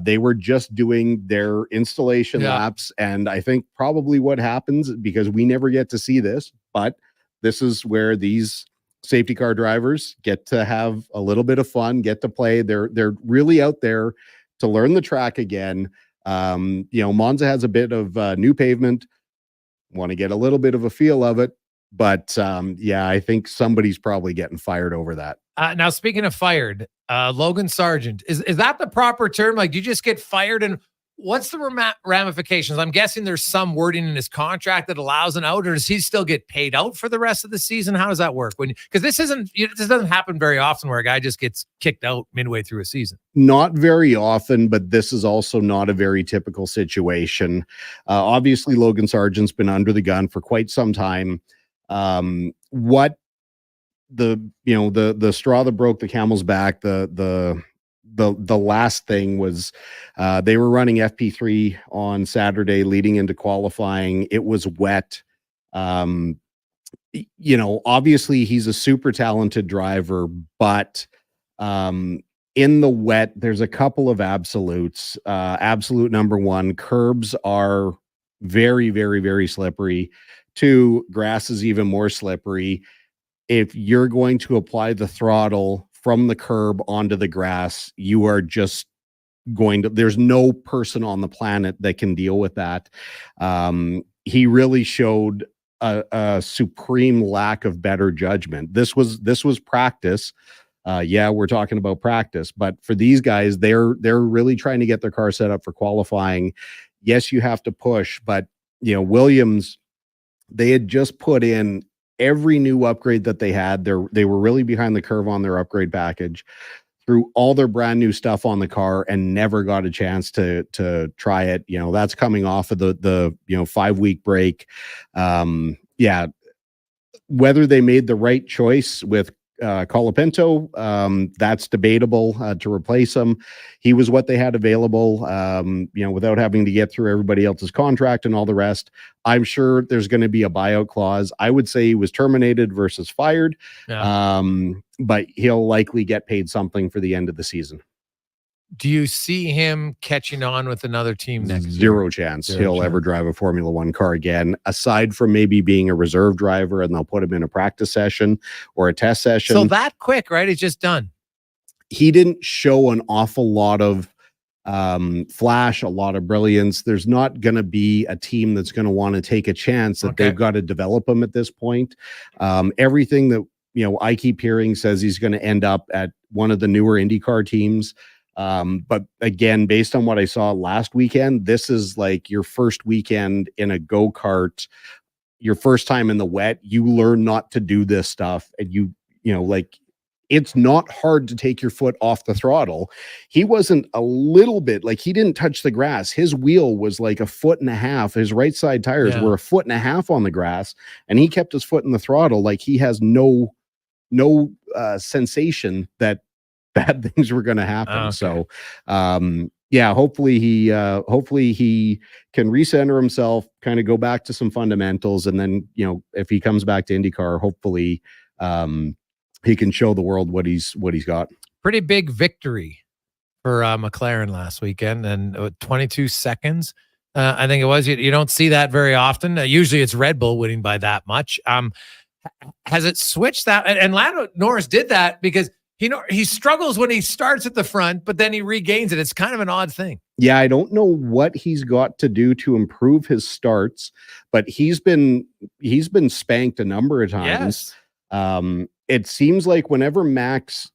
S8: They were just doing their installation laps, and I think probably what happens, because we never get to see this, but this is where these safety car drivers get to have a little bit of fun, get to play. They're really out there to learn the track again. Monza has a bit of new pavement, want to get a little bit of a feel of it, but I think somebody's probably getting fired over that.
S1: Now, speaking of fired, Logan Sargent, is that the proper term? Like, do you just get fired, and what's the ramifications? I'm guessing there's some wording in his contract that allows an out, or does he still get paid out for the rest of the season? How does that work? Because this doesn't happen very often where a guy just gets kicked out midway through a season.
S8: Not very often, but this is also not a very typical situation. Obviously, Logan Sargent's been under the gun for quite some time. What the straw that broke the camel's back, the last thing was they were running FP3 on Saturday leading into qualifying. It was wet. Obviously he's a super talented driver, but in the wet, there's a couple of absolutes. Absolute number one, curbs are very, very, very slippery. 2, grass is even more slippery. If you're going to apply the throttle from the curb onto the grass, you are just there's no person on the planet that can deal with that. He really showed a supreme lack of better judgment. This was practice. We're talking about practice, but for these guys, they're really trying to get their car set up for qualifying. Yes, you have to push, but Williams, they had just put in every new upgrade that they had. They were really behind the curve on their upgrade package, threw all their brand new stuff on the car and never got a chance to try it. That's coming off of the 5-week break. Whether they made the right choice with Colapinto, that's debatable to replace him. He was what they had available, without having to get through everybody else's contract and all the rest. I'm sure there's going to be a buyout clause. I would say he was terminated versus fired, but he'll likely get paid something for the end of the season.
S1: Do you see him catching on with another team next year?
S8: Zero chance he'll ever drive a Formula One car again, aside from maybe being a reserve driver, and they'll put him in a practice session or a test session.
S1: So that quick, right? It's just done.
S8: He didn't show an awful lot of flash, a lot of brilliance. There's not going to be a team that's going to want to take a chance that they've got to develop him at this point. Everything that I keep hearing says he's going to end up at one of the newer IndyCar teams. But again, based on what I saw last weekend, this is like your first weekend in a go-kart, your first time in the wet. You learn not to do this stuff, and it's not hard to take your foot off the throttle. He wasn't a little bit like he didn't touch the grass. His wheel was like a foot and a half. His right side tires were a foot and a half on the grass, and he kept his foot in the throttle like he has no sensation that bad things were going to happen.
S1: Okay.
S8: So, yeah, hopefully he can recenter himself, kind of go back to some fundamentals, and then, you know, if he comes back to IndyCar, hopefully he can show the world what he's got.
S1: Pretty big victory for McLaren last weekend, and 22 seconds. I think it was. You don't see that very often. Usually it's Red Bull winning by that much. Has it switched that? And Lando Norris did that because he struggles when he starts at the front, but then he regains it. It's kind of an odd thing.
S8: Yeah, I don't know what he's got to do to improve his starts, but he's been spanked a number of times.
S1: Yes.
S8: It seems like whenever Max,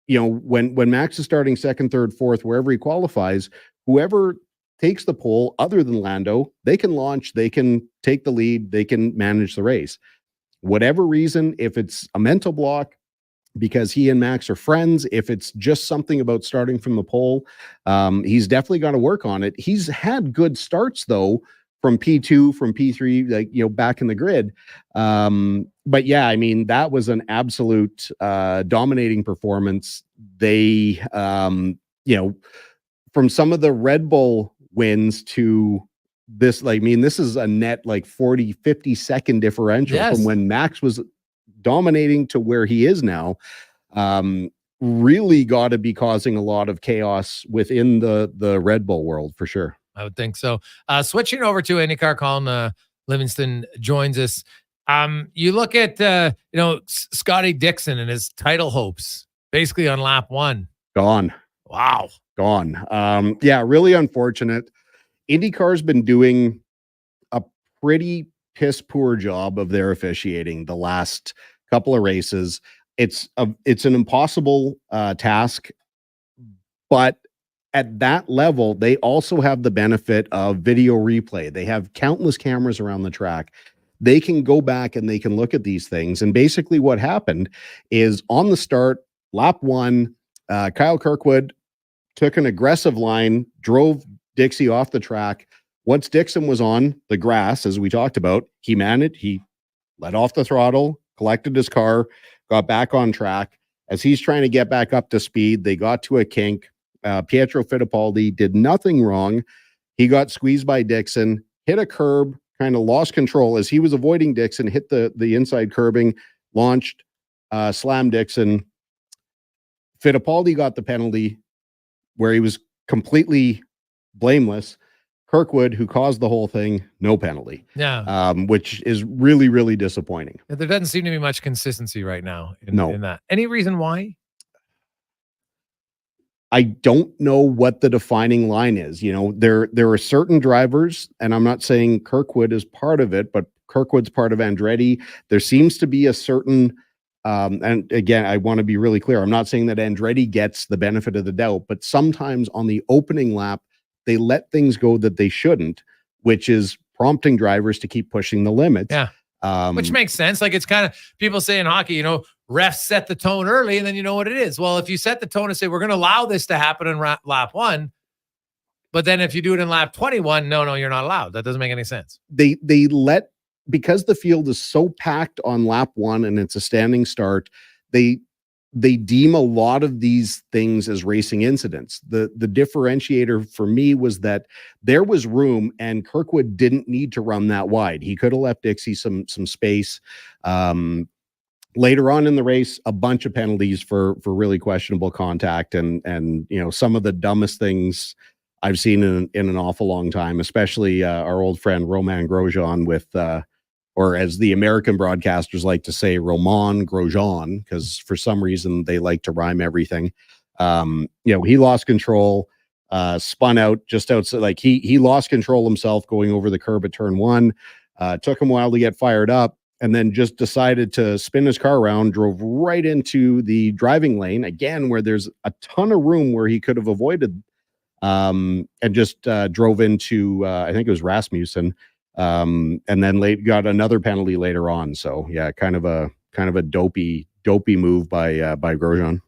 S8: you know, when Max is starting second, third, fourth, wherever he qualifies, whoever takes the pole other than Lando, they can launch, they can take the lead, they can manage the race. Whatever reason, if it's a mental block because he and Max are friends, if it's just something about starting from the pole, he's definitely got to work on it. He's had good starts though, from P2, from P3, like, you know, back in the grid. But yeah, I mean, that was an absolute dominating performance. They, you know, from some of the Red Bull wins to this, like, I mean, this is a net like 40, 50 second differential from when Max was dominating to where he is now. Really got to be causing a lot of chaos within the Red Bull world for sure.
S1: I would think so. Switching over to IndyCar, Colin Livingston joins us. You look at, you know, Scotty Dixon and his title hopes basically on lap one.
S8: Gone.
S1: Wow.
S8: Gone. Yeah, really unfortunate. IndyCar's been doing a pretty piss poor job of their officiating the last couple of races. It's an impossible task, but at that level, they also have the benefit of video replay. They have countless cameras around the track. They can go back and they can look at these things. And basically what happened is on the start, lap one, Kyle Kirkwood took an aggressive line, drove Dixie off the track. Once Dixon was on the grass, as we talked about, he let off the throttle, collected his car, got back on track. As he's trying to get back up to speed, they got to a kink. Pietro Fittipaldi did nothing wrong. He got squeezed by Dixon, hit a curb, kind of lost control as he was avoiding Dixon, hit the inside curbing, launched, slammed Dixon. Fittipaldi got the penalty where he was completely blameless. Kirkwood, who caused the whole thing, no penalty.
S1: Yeah.
S8: Which is really, really disappointing.
S1: There doesn't seem to be much consistency right now in that. Any reason why?
S8: I don't know what the defining line is. You know, there are certain drivers, and I'm not saying Kirkwood is part of it, but Kirkwood's part of Andretti. There seems to be a certain, and again, I want to be really clear. I'm not saying that Andretti gets the benefit of the doubt, but sometimes on the opening lap, they let things go that they shouldn't, which is prompting drivers to keep pushing the limits.
S1: Yeah. Which makes sense. Like, it's kind of, people say in hockey, you know, refs set the tone early and then you know what it is. Well, if you set the tone and say, we're going to allow this to happen in lap one, but then if you do it in lap 21, no, you're not allowed. That doesn't make any sense.
S8: They let, because the field is so packed on lap one and it's a standing start, they deem a lot of these things as racing incidents. The differentiator for me was that there was room and Kirkwood didn't need to run that wide. He could have left Dixie some space. Later on in the race, a bunch of penalties for really questionable contact and you know, some of the dumbest things I've seen in an awful long time, especially our old friend Romain Grosjean with or as the American broadcasters like to say, Romain Grosjean, because for some reason they like to rhyme everything. You know, he lost control, spun out just outside, like he lost control himself going over the curb at turn one. Took him a while to get fired up, and then just decided to spin his car around, drove right into the driving lane again, where there's a ton of room where he could have avoided, and just drove into I think it was Rasmussen. And then got another penalty later on. So yeah, kind of a dopey dopey move by Grosjean.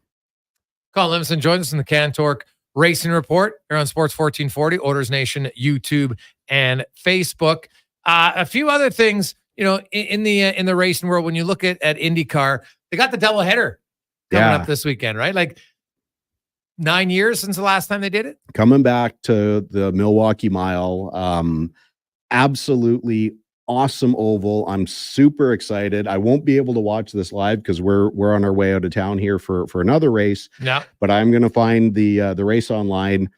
S1: Colin Livingston joins us in the Cantork Racing Report here on Sports 1440, Oilers Nation, YouTube, and Facebook. A few other things, in the racing world, when you look at IndyCar, they got the doubleheader coming up this weekend, right? Like 9 years since the last time they did it?
S8: Coming back to the Milwaukee Mile. Absolutely awesome oval. I'm super excited. I won't be able to watch this live because we're on our way out of town here for another race.
S1: Yeah.
S8: But I'm going to find the race online.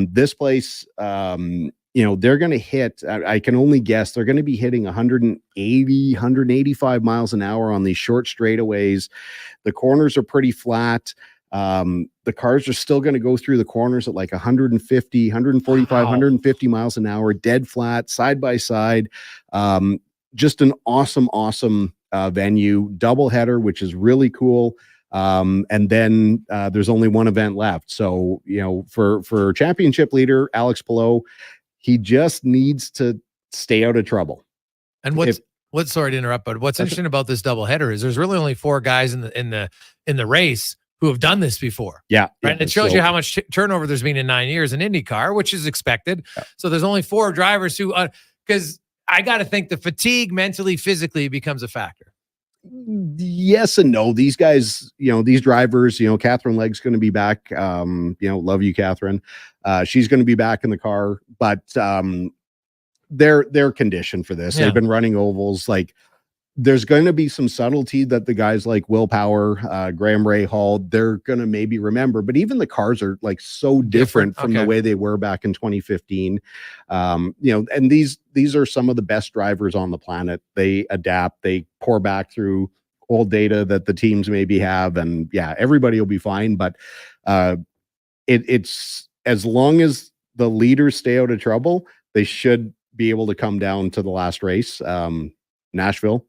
S8: This place, they're going to hit, I can only guess, they're going to be hitting 185 miles an hour on these short straightaways. The corners are pretty flat. The cars are still going to go through the corners at like 150, 145, 150 miles an hour, dead flat, side by side. Just an awesome venue, doubleheader, which is really cool. And then there's only one event left. So, for championship leader Alex Palou, he just needs to stay out of trouble.
S1: And sorry to interrupt, but what's interesting about this doubleheader is there's really only 4 guys in the race who have done this before.
S8: Yeah.
S1: Right. And it shows you how much turnover there's been in 9 years in IndyCar, which is expected. Yeah. So there's only 4 drivers who, because I got to think the fatigue mentally, physically becomes a factor.
S8: Yes and no. These guys, these drivers, Catherine Legg's going to be back. Love you, Catherine. She's going to be back in the car, but they're conditioned for this. Yeah. They've been running ovals. Like, there's going to be some subtlety that the guys like Will Power, Graham Ray Hall, they're going to maybe remember, but even the cars are like so different from the way they were back in 2015. And these are some of the best drivers on the planet. They adapt, they pour back through old data that the teams maybe have. And yeah, everybody will be fine. But it's as long as the leaders stay out of trouble, they should be able to come down to the last race, Nashville.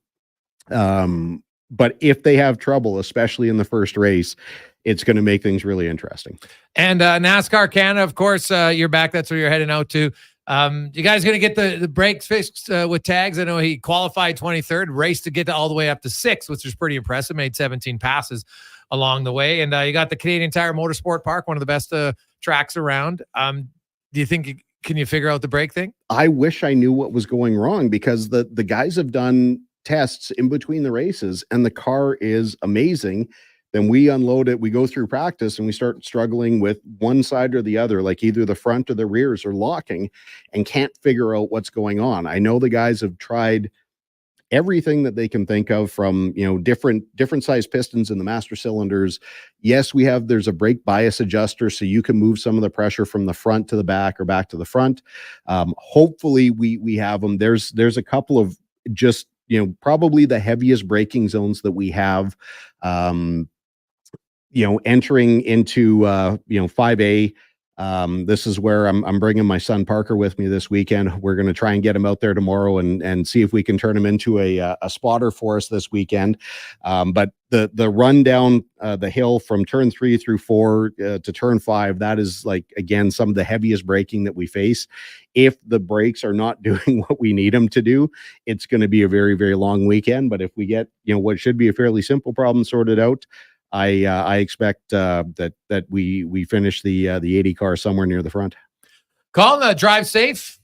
S8: But if they have trouble, especially in the first race, it's going to make things really interesting.
S1: And NASCAR Canada, of course, you're back. That's where you're heading out to. You guys going to get the brakes fixed with tags? I know he qualified 23rd, raced to get all the way up to 6th, which was pretty impressive. Made 17 passes along the way. And you got the Canadian Tire Motorsport Park, one of the best tracks around. Do you think can you figure out the brake thing?
S8: I wish I knew what was going wrong, because the guys have done tests in between the races and the car is amazing. Then we unload it, we go through practice and we start struggling with one side or the other, like either the front or the rears are locking and can't figure out what's going on. I know the guys have tried everything that they can think of, from different size pistons in the master cylinders. Yes, there's a brake bias adjuster, so you can move some of the pressure from the front to the back or back to the front. Hopefully we have them. There's a couple of just probably the heaviest braking zones that we have, entering into 5A. This is where I'm bringing my son Parker with me this weekend. We're going to try and get him out there tomorrow and see if we can turn him into a spotter for us this weekend. But the run down the hill from turn 3 through 4 to turn 5, that is, like, again, some of the heaviest braking that we face. If the brakes are not doing what we need them to do, it's going to be a very, very long weekend. But if we get what should be a fairly simple problem sorted out, I expect that we finish the 80 car somewhere near the front.
S1: Colin, drive safe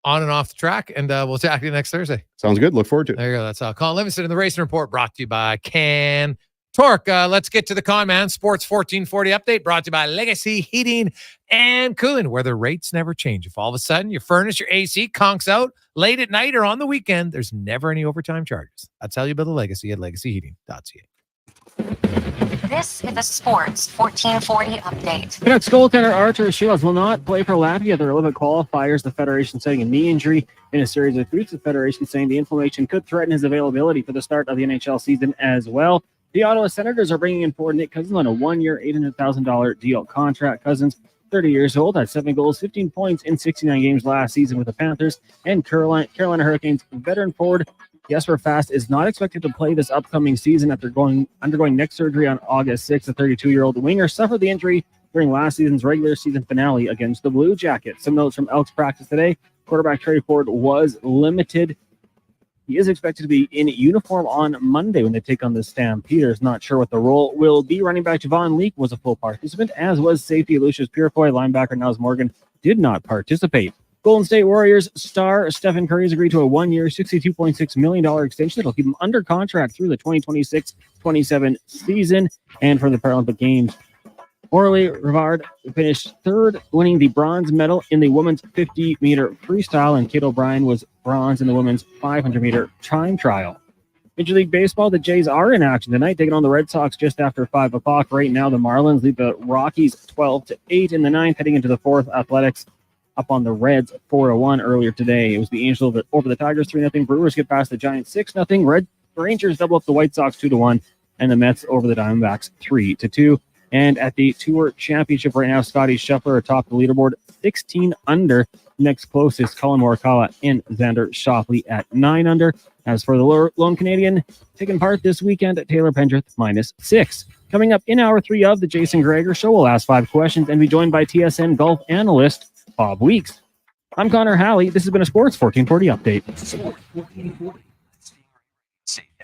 S1: on and off the track, and we'll talk to you next Thursday.
S8: Sounds good. Look forward to it.
S1: There you go. That's Colin Livingston in the Racing Report, brought to you by Cantork. Let's get to the Con Man Sports 1440 update, brought to you by Legacy Heating and Cooling, where the rates never change. If all of a sudden your furnace, your AC conks out late at night or on the weekend, there's never any overtime charges. I'll tell you about the Legacy at legacyheating.ca.
S2: This is the Sports 1440 update.
S9: Canucks goaltender Artur Shields will not play for Latvia at the Olympic qualifiers, the Federation citing a knee injury. In a series of tweets, the Federation saying the inflammation could threaten his availability for the start of the NHL season as well. The Ottawa Senators are bringing in forward Nick Cousins on a 1-year, $800,000 deal contract. Cousins, 30 years old, had 7 goals, 15 points in 69 games last season with the Panthers. And Carolina Hurricanes veteran forward Jesper Fast is not expected to play this upcoming season after undergoing neck surgery on August 6th. The 32-year-old winger suffered the injury during last season's regular season finale against the Blue Jackets. Some notes from Elks practice today. Quarterback Trey Ford was limited He is expected to be in uniform on Monday when they take on the Stampeders. Not sure what the role will be. Running back Javon Leake was a full participant, as was safety Lucius Purifoy. Linebacker Niles Morgan did not participate. Golden State Warriors star Stephen Curry has agreed to a one-year, $62.6 million extension that will keep him under contract through the 2026-27 season and for the Paralympic Games. Orly Rivard finished third, winning the bronze medal in the women's 50-meter freestyle, and Kate O'Brien was bronze in the women's 500-meter time trial. Major League Baseball, the Jays are in action tonight, taking on the Red Sox just after 5 o'clock. Right now, the Marlins lead the Rockies 12-8 in the ninth, heading into the fourth. Athletics up on the Reds 4-1 earlier today. It was the Angels over the Tigers 3-0. Brewers get past the Giants 6-0. Rangers double up the White Sox 2-1, and the Mets over the Diamondbacks 3-2. And at the Tour Championship right now, Scotty Scheffler atop the leaderboard 16 under. Next closest, Colin Morikawa and Xander Schauffele at 9 under. As for the lone Canadian taking part this weekend, Taylor Pendrith -6. Coming up in hour 3 of the Jason Gregor Show, we'll ask 5 questions and be joined by TSN golf analyst Bob Weeks. I'm Connor Halley. This has been a Sports 1440 update.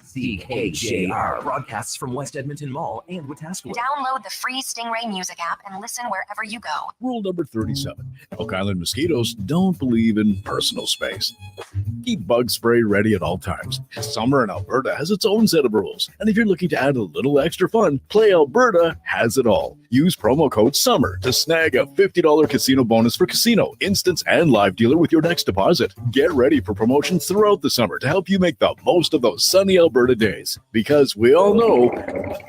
S20: CKJR broadcasts from West Edmonton Mall and Wetaskiwin.
S2: Download the free Stingray music app and listen wherever you go.
S6: Rule number 37. Elk Island mosquitoes don't believe in personal space. Keep bug spray ready at all times. Summer in Alberta has its own set of rules. And if you're looking to add a little extra fun, Play Alberta has it all. Use promo code SUMMER to snag a $50 casino bonus for casino, instance, and live dealer with your next deposit. Get ready for promotions throughout the summer to help you make the most of those sunny Alberta days, because we all know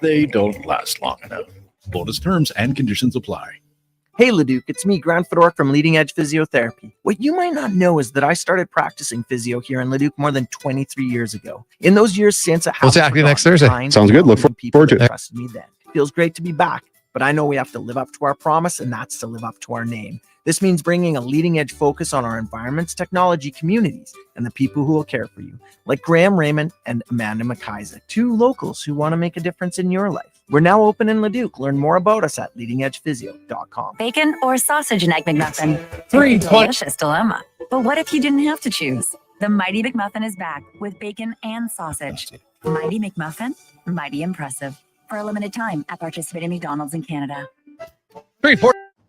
S6: they don't last long enough. Bonus terms and conditions apply.
S13: Hey Leduc, it's me, Grant Fedork from Leading Edge Physiotherapy. What you might not know is that I started practicing physio here in Leduc more than 23 years ago. In those years since, I
S1: What's happening next Thursday?
S8: Sounds good. Look forward to it.
S13: Trusted me then. Feels great to be back, but I know we have to live up to our promise, and that's to live up to our name. This means bringing a leading edge focus on our environments, technology, communities, and the people who will care for you, like Graham Raymond and Amanda McIsaac, 2 locals who want to make a difference in your life. We're now open in Leduc. Learn more about us at leadingedgephysio.com.
S19: Bacon or sausage and egg McMuffin?
S1: Three
S19: Delicious dilemma. But what if you didn't have to choose? The Mighty McMuffin is back with bacon and sausage. Mighty McMuffin, mighty impressive. For a limited time at participating McDonald's in Canada.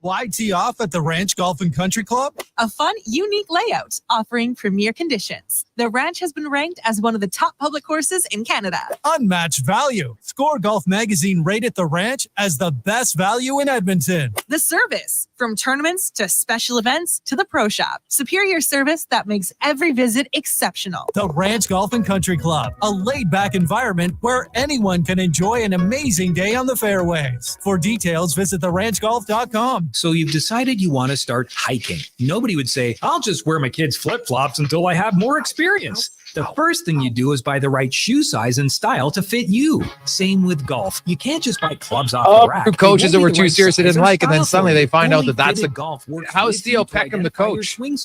S14: Why tee off at the Ranch Golf and Country Club?
S17: A fun, unique layout offering premier conditions. The Ranch has been ranked as one of the top public courses in Canada.
S14: Unmatched value. Score Golf Magazine rated the Ranch as the best value in Edmonton.
S17: The service, from tournaments to special events to the pro shop. Superior service that makes every visit exceptional.
S14: The Ranch Golf and Country Club, a laid-back environment where anyone can enjoy an amazing day on the fairways. For details, visit theranchgolf.com.
S18: So you've decided you want to start hiking. Nobody would say, I'll just wear my kids' flip-flops until I have more experience. The first thing you do is buy the right shoe size and style to fit you. Same with golf. You can't just buy clubs off the rack.
S1: Coaches that were too serious they didn't
S18: Size or
S1: like, and then
S18: style
S1: suddenly
S18: for
S1: they
S18: you.
S1: find out
S18: Fully
S1: that that's
S18: fitted
S1: the
S18: golf works
S1: how is
S18: with
S1: Theo
S18: you to
S1: Peckham the
S18: identify your
S1: coach?
S18: swing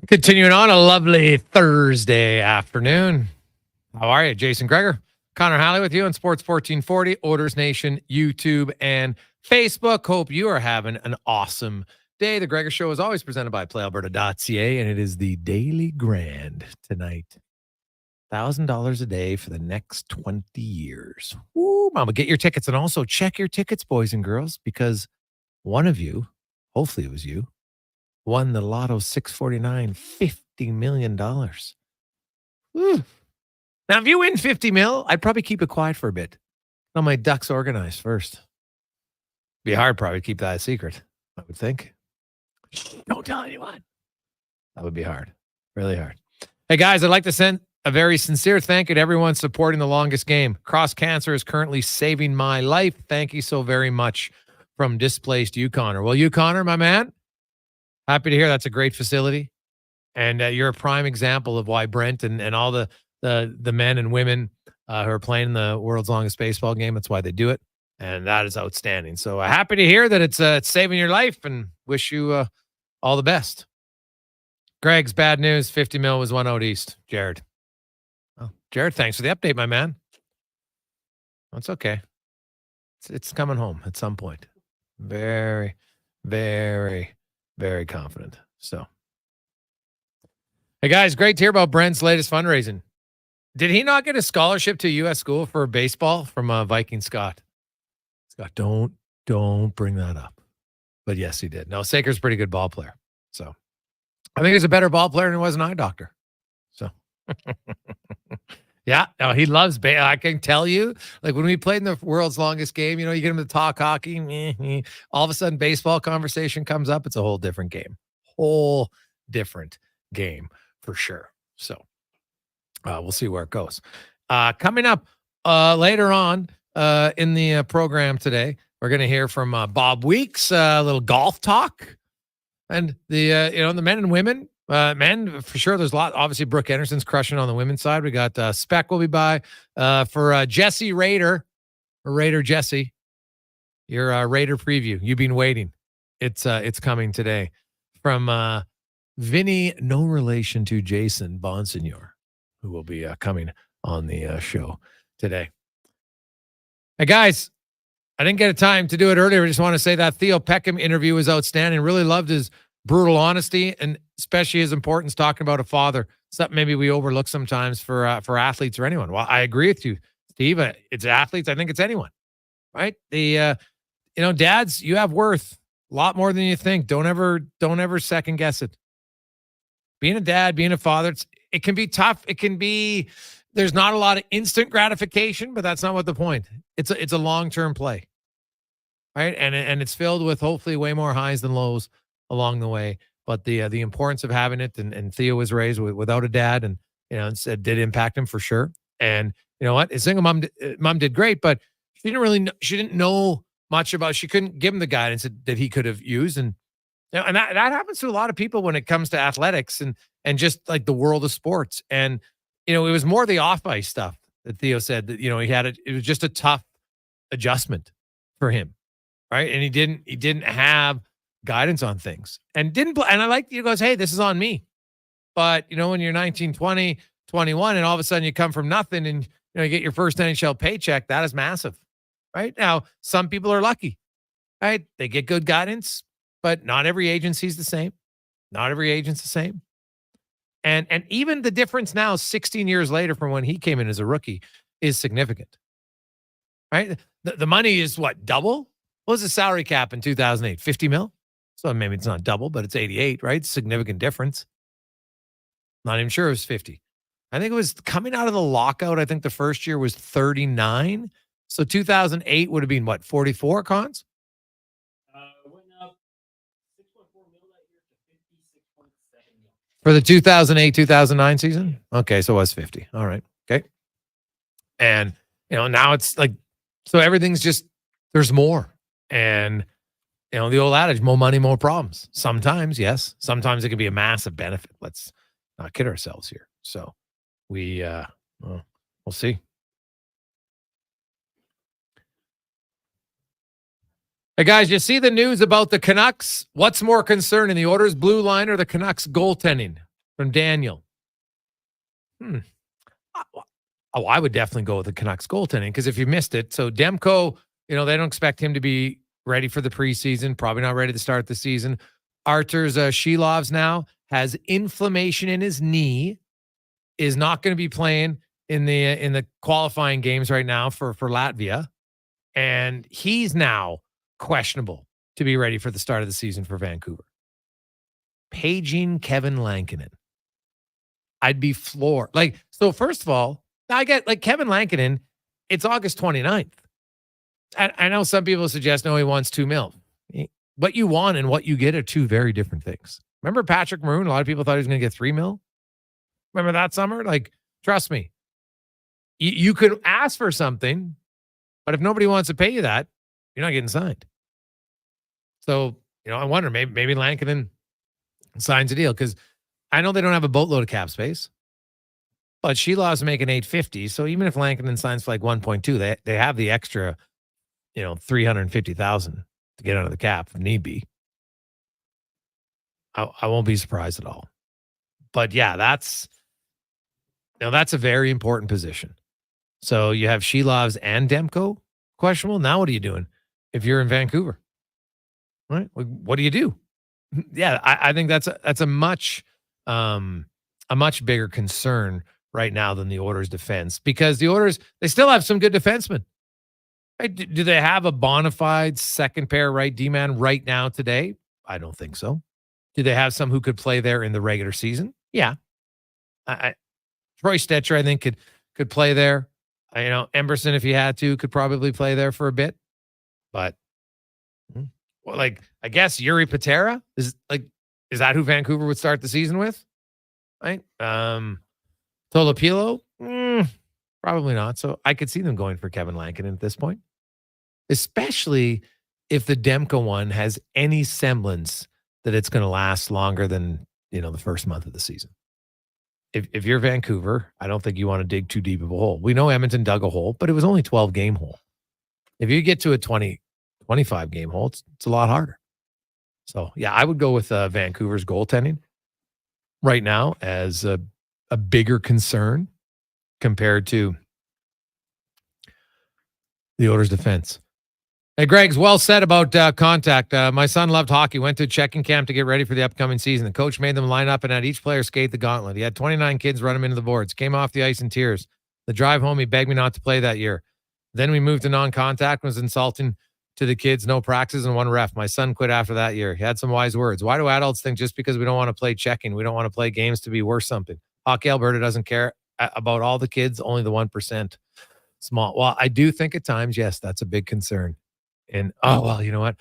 S1: Continuing on a lovely Thursday afternoon. How are you? Jason Gregor, Connor Halley with you on Sports 1440, Oilers Nation, YouTube, and Facebook. Hope you are having an awesome day. The Gregor Show is always presented by PlayAlberta.ca, and it is the Daily Grand tonight. $1,000 a day for the next 20 years. Woo, mama, get your tickets, and also check your tickets, boys and girls, because one of you, hopefully it was you, won the Lotto 649, $50 million. Woo. Now, if you win 50 mil, I'd probably keep it quiet for a bit. All my ducks organized first. Be hard probably to keep that a secret, I would think. Don't tell anyone. That would be hard. Really hard. Hey, guys, I'd like to send a very sincere thank you to everyone supporting The Longest Game. Cross Cancer is currently saving my life. Thank you so very much from Displaced You, Connor. Well, you, Connor, my man, happy to hear that's a great facility. And you're a prime example of why Brent and all the men and women who are playing the world's longest baseball game, that's why they do it. And that is outstanding. So happy to hear that it's saving your life, and wish you all the best. Greg's bad news. 50 mil was one out east. Jared. Oh, Jared, thanks for the update, my man. That's okay. It's coming home at some point. Very, very, very confident. So, hey guys, great to hear about Brent's latest fundraising. Did he not get a scholarship to a U.S. school for baseball from Viking Scott? Scott, don't bring that up. But yes, he did. No, Saker's a pretty good ball player. So I think he's a better ball player than he was an eye doctor. So yeah, no, he loves baseball. I can tell you, like when we played in the world's longest game, you get him to talk hockey. All of a sudden, baseball conversation comes up. It's a whole different game. Whole different game for sure. So we'll see where it goes. Coming up later on in the program today, we're going to hear from Bob Weeks, a little golf talk, and the men and women. Men, for sure, there's a lot. Obviously, Brooke Henderson's crushing on the women's side. We got Spec will be by for Jesse Raider, or Raider Jesse. Your Raider preview. You've been waiting. It's coming today from Vinnie, no relation to Jason Bonsignore, who will be coming on the show today. Hey, guys, I didn't get a time to do it earlier. I just want to say that Theo Peckham interview was outstanding. Really loved his brutal honesty, and especially his importance talking about a father. Something maybe we overlook sometimes for athletes or anyone. Well, I agree with you, Steve. It's athletes. I think it's anyone, right? Dads, you have worth a lot more than you think. Don't ever second guess it. Being a dad, being a father, it can be tough. It can be, there's not a lot of instant gratification, but that's not what the point. It's a long-term play, right? And it's filled with hopefully way more highs than lows along the way. But the importance of having it, and Theo was raised without a dad, and it did impact him for sure. And you know what, his single mom did great, but she didn't know much about. She couldn't give him the guidance that he could have used, and that happens to a lot of people when it comes to athletics and just like the world of sports. And it was more the off ice stuff that Theo said that it was just a tough adjustment for him, right? And he didn't have guidance on things, and I like, he goes, hey, this is on me. But when you're 19, 20, 21, and all of a sudden you come from nothing, and you get your first NHL paycheck, that is massive, right? Now, some people are lucky, right? They get good guidance, but not every agency's the same. Not every agent's the same. And even the difference now, 16 years later from when he came in as a rookie, is significant, right? The money is what, double? What was the salary cap in 2008? 50 mil? So maybe it's not double, but it's 88, right? Significant difference. Not even sure it was 50. I think it was coming out of the lockout. I think the first year was 39. So 2008 would have been what, 44, Cons?
S9: Went up 6.4 mil that year to 56.7 mil.
S1: For the 2008-2009 season? Okay, so it was 50. All right. Okay. And, now it's like, so everything's just, there's more. And, the old adage, more money, more problems. Sometimes, yes. Sometimes it can be a massive benefit. Let's not kid ourselves here. So we'll see. Hey, guys, you see the news about the Canucks? What's more concerning, the Oilers' blue line or the Canucks' goaltending? from Daniel. Oh, I would definitely go with the Canucks goaltending because if you missed it, so Demko, they don't expect him to be ready for the preseason, probably not ready to start the season. Artur's Shilovs now has inflammation in his knee, is not going to be playing in the qualifying games right now for Latvia, and he's now questionable to be ready for the start of the season for Vancouver. Paging Kevin Lankinen. I'd be floored. So first of all, I get Kevin Lankinen, it's August 29th. I know some people suggest, no, he wants $2 million. What you want and what you get are two very different things. Remember Patrick Maroon? A lot of people thought he was going to get $3 million. Remember that summer? Trust me. You could ask for something, but if nobody wants to pay you that, you're not getting signed. So, I wonder, maybe Lankinen signs a deal because I know they don't have a boatload of cap space, but Shilov's making $850. So even if Lankinen signs for 1.2, they have the extra, $350,000 to get under the cap if need be. I won't be surprised at all. But yeah, that's a very important position. So you have Shilovs and Demko questionable. Now what are you doing if you're in Vancouver? Right? What do you do? Yeah, I think that's a much bigger concern right now than the Oilers' defense because the Oilers, they still have some good defensemen. Right? Do they have a bona fide second pair right D-man right now today? I don't think so. Do they have some who could play there in the regular season? Yeah. Troy Stetcher, I think, could play there. Emberson, if he had to, could probably play there for a bit. But, I guess Yuri Patera is that who Vancouver would start the season with? Right? Tolopilo? Probably not. So I could see them going for Kevin Lankinen at this point, especially if the Demko one has any semblance that it's going to last longer than, the first month of the season. If you're Vancouver, I don't think you want to dig too deep of a hole. We know Edmonton dug a hole, but it was only 12-game hole. If you get to a 25-game hole, it's a lot harder. So, yeah, I would go with Vancouver's goaltending right now as a bigger concern compared to the Oilers' defense. Hey, Greg's well said about contact. My son loved hockey, went to checking camp to get ready for the upcoming season. The coach made them line up and had each player skate the gauntlet. He had 29 kids run him into the boards, came off the ice in tears. The drive home, he begged me not to play that year. Then we moved to non-contact, was insulting to the kids, no practice and one ref. My son quit after that year. He had some wise words. Why do adults think just because we don't want to play checking, we don't want to play games to be worth something? Hockey Alberta doesn't care about all the kids, only the 1%. Small. Well, I do think at times, yes, that's a big concern. And, you know what?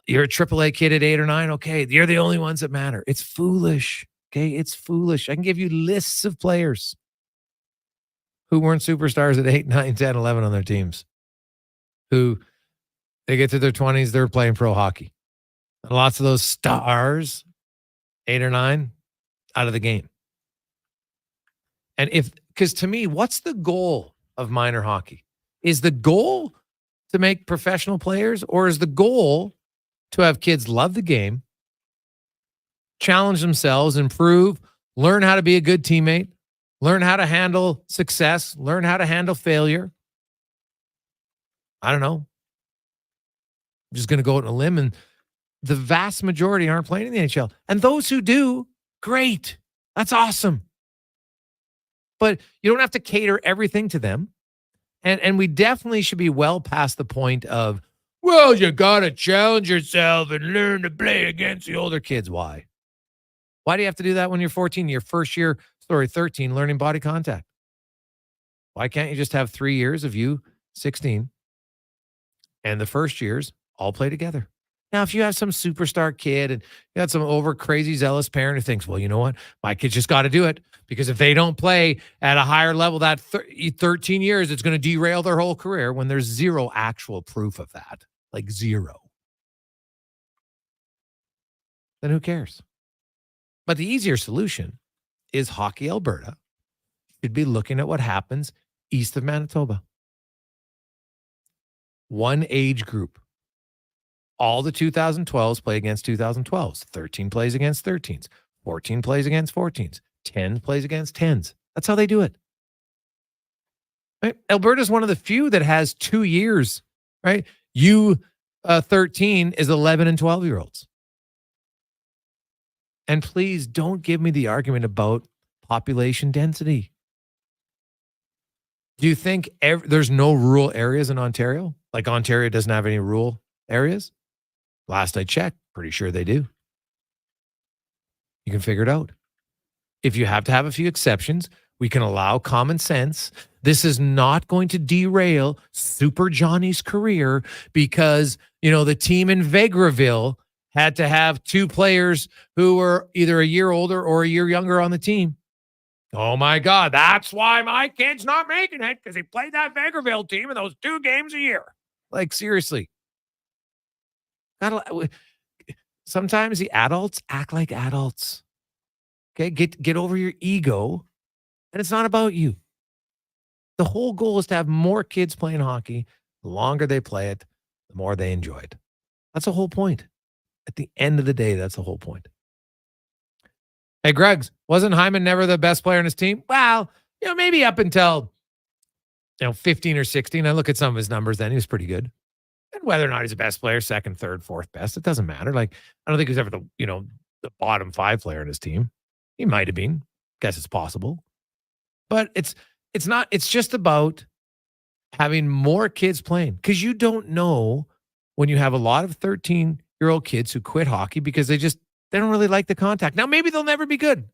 S1: You're a AAA kid at 8 or 9. Okay, you're the only ones that matter. It's foolish. Okay, it's foolish. I can give you lists of players who weren't superstars at 8, 9, 10, 11 on their teams, who they get to their 20s, they're playing pro hockey. And lots of those stars, 8 or 9, out of the game. And because to me, what's the goal of minor hockey? Is the goal to make professional players, or is the goal to have kids love the game, challenge themselves, improve, learn how to be a good teammate, learn how to handle success, learn how to handle failure? I don't know. I'm just going to go out on a limb, and the vast majority aren't playing in the NHL. And those who do, great. That's awesome. But you don't have to cater everything to them. And we definitely should be well past the point of, well, you got to challenge yourself and learn to play against the older kids. Why? Why do you have to do that when you're 14, your first year, 13, learning body contact? Why can't you just have 3 years of you, 16, and the first years all play together? Now, if you have some superstar kid and you got some over crazy zealous parent who thinks, well, you know what? My kid's just got to do it because if they don't play at a higher level, that 13 years, it's going to derail their whole career, when there's zero actual proof of that, like zero. Then who cares? But the easier solution is Hockey Alberta should be looking at what happens east of Manitoba. One age group. All the 2012s play against 2012s. 13 plays against 13s. 14 plays against 14s. 10 plays against 10s. That's how they do it. Right? Alberta is one of the few that has 2 years, right? U13 is 11 and 12-year-olds. And please don't give me the argument about population density. Do you think there's no rural areas in Ontario? Like Ontario doesn't have any rural areas? Last I checked, pretty sure they do. You can figure it out. If you have to have a few exceptions, we can allow common sense. This is not going to derail Super Johnny's career because, the team in Vegreville had to have 2 players who were either a year older or a year younger on the team. Oh my God, that's why my kid's not making it, because he played that Vegreville team in those 2 games a year. Like, seriously. Sometimes the adults act like adults. Okay, get over your ego, and it's not about you. The whole goal is to have more kids playing hockey. The longer they play it, the more they enjoy it. That's the whole point. At the end of the day, that's the whole point. Hey, Greggs, wasn't Hyman never the best player on his team? Well, maybe up until 15 or 16. I look at some of his numbers then. He was pretty good. And whether or not he's the best player, second, third, fourth best, it doesn't matter. Like, I don't think he was ever the bottom 5 player in his team. He might have been. Guess it's possible. But it's not, it's just about having more kids playing. Because you don't know when you have a lot of 13-year-old kids who quit hockey because they don't really like the contact. Now, maybe they'll never be good,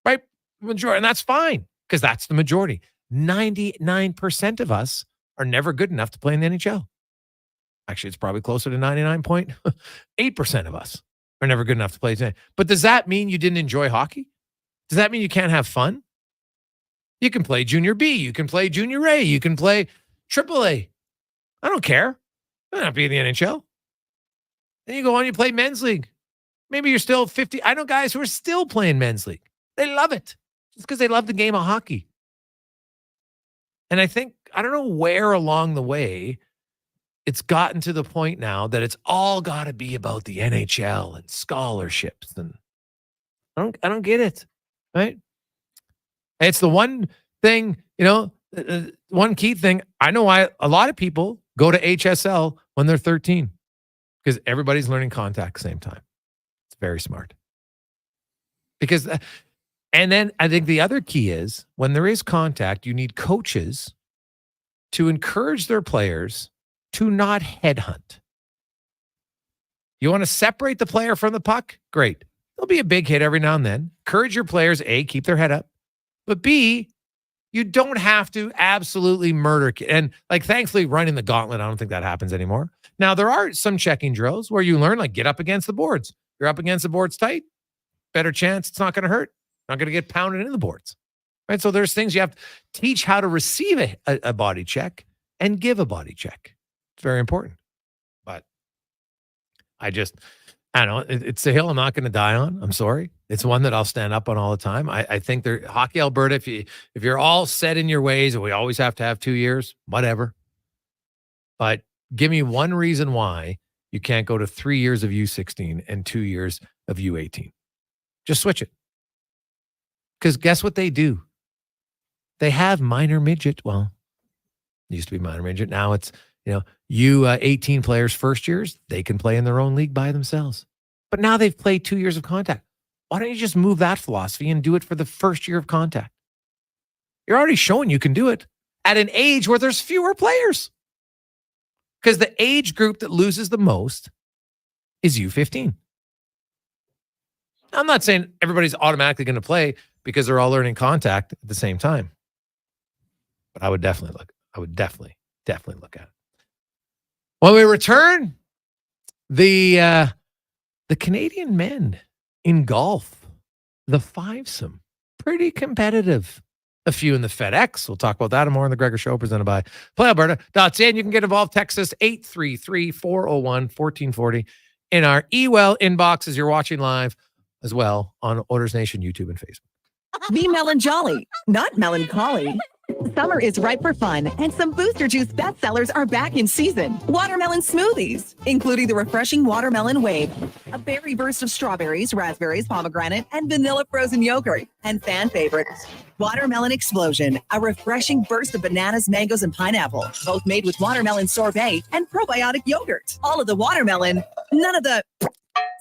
S1: right? Majority, and that's fine, because that's the majority. 99% of us are never good enough to play in the NHL. Actually, it's probably closer to 99.8% of us are never good enough to play. But does that mean you didn't enjoy hockey? Does that mean you can't have fun? You can play Junior B. You can play Junior A. You can play AAA. I don't care. I'm not being in the NHL. Then you go on, you play men's league. Maybe you're still 50. I know guys who are still playing men's league. They love it just because they love the game of hockey. And I don't know where along the way it's gotten to the point now that it's all got to be about the NHL and scholarships. And I don't get it, right? It's the one thing, one key thing. I know why a lot of people go to HSL when they're 13, because everybody's learning contact at the same time. It's very smart. And then I think the other key is when there is contact, you need coaches to encourage their players to not headhunt. You want to separate the player from the puck? Great. There'll be a big hit every now and then. Encourage your players, A, keep their head up. But B, you don't have to absolutely murder. And thankfully, running the gauntlet, I don't think that happens anymore. Now, there are some checking drills where you learn, get up against the boards. You're up against the boards tight, better chance it's not going to hurt. Not going to get pounded into the boards. Right? So there's things you have to teach how to receive a body check and give a body check. It's very important. But I don't know. It's a hill I'm not going to die on. I'm sorry. It's one that I'll stand up on all the time. I think Hockey Alberta, if you're all set in your ways and we always have to have 2 years, whatever. But give me one reason why you can't go to 3 years of U16 and 2 years of U18. Just switch it. Because guess what they do? They have minor midget. Well, it used to be minor midget. Now it's, U18 players first years, they can play in their own league by themselves. But now they've played 2 years of contact. Why don't you just move that philosophy and do it for the first year of contact? You're already showing you can do it at an age where there's fewer players. Because the age group that loses the most is U15. I'm not saying everybody's automatically going to play because they're all learning contact at the same time. But I would definitely look at it. When we return, the Canadian men in golf, the fivesome, pretty competitive. A few in the FedEx. We'll talk about that and more on the Gregor Show, presented by PlayAlberta.ca. And you can get involved. Text us 833-401-1440 in our eWell inbox as you're watching live as well on Oilers Nation YouTube and Facebook.
S3: Be Melon Jolly, not melancholy. Summer is ripe for fun, and some Booster Juice bestsellers are back in season. Watermelon smoothies, including the refreshing Watermelon Wave, a berry burst of strawberries, raspberries, pomegranate, and vanilla frozen yogurt, and fan favorites, Watermelon Explosion, a refreshing burst of bananas, mangoes, and pineapple, both made with watermelon sorbet and probiotic yogurt. All of the watermelon, none of the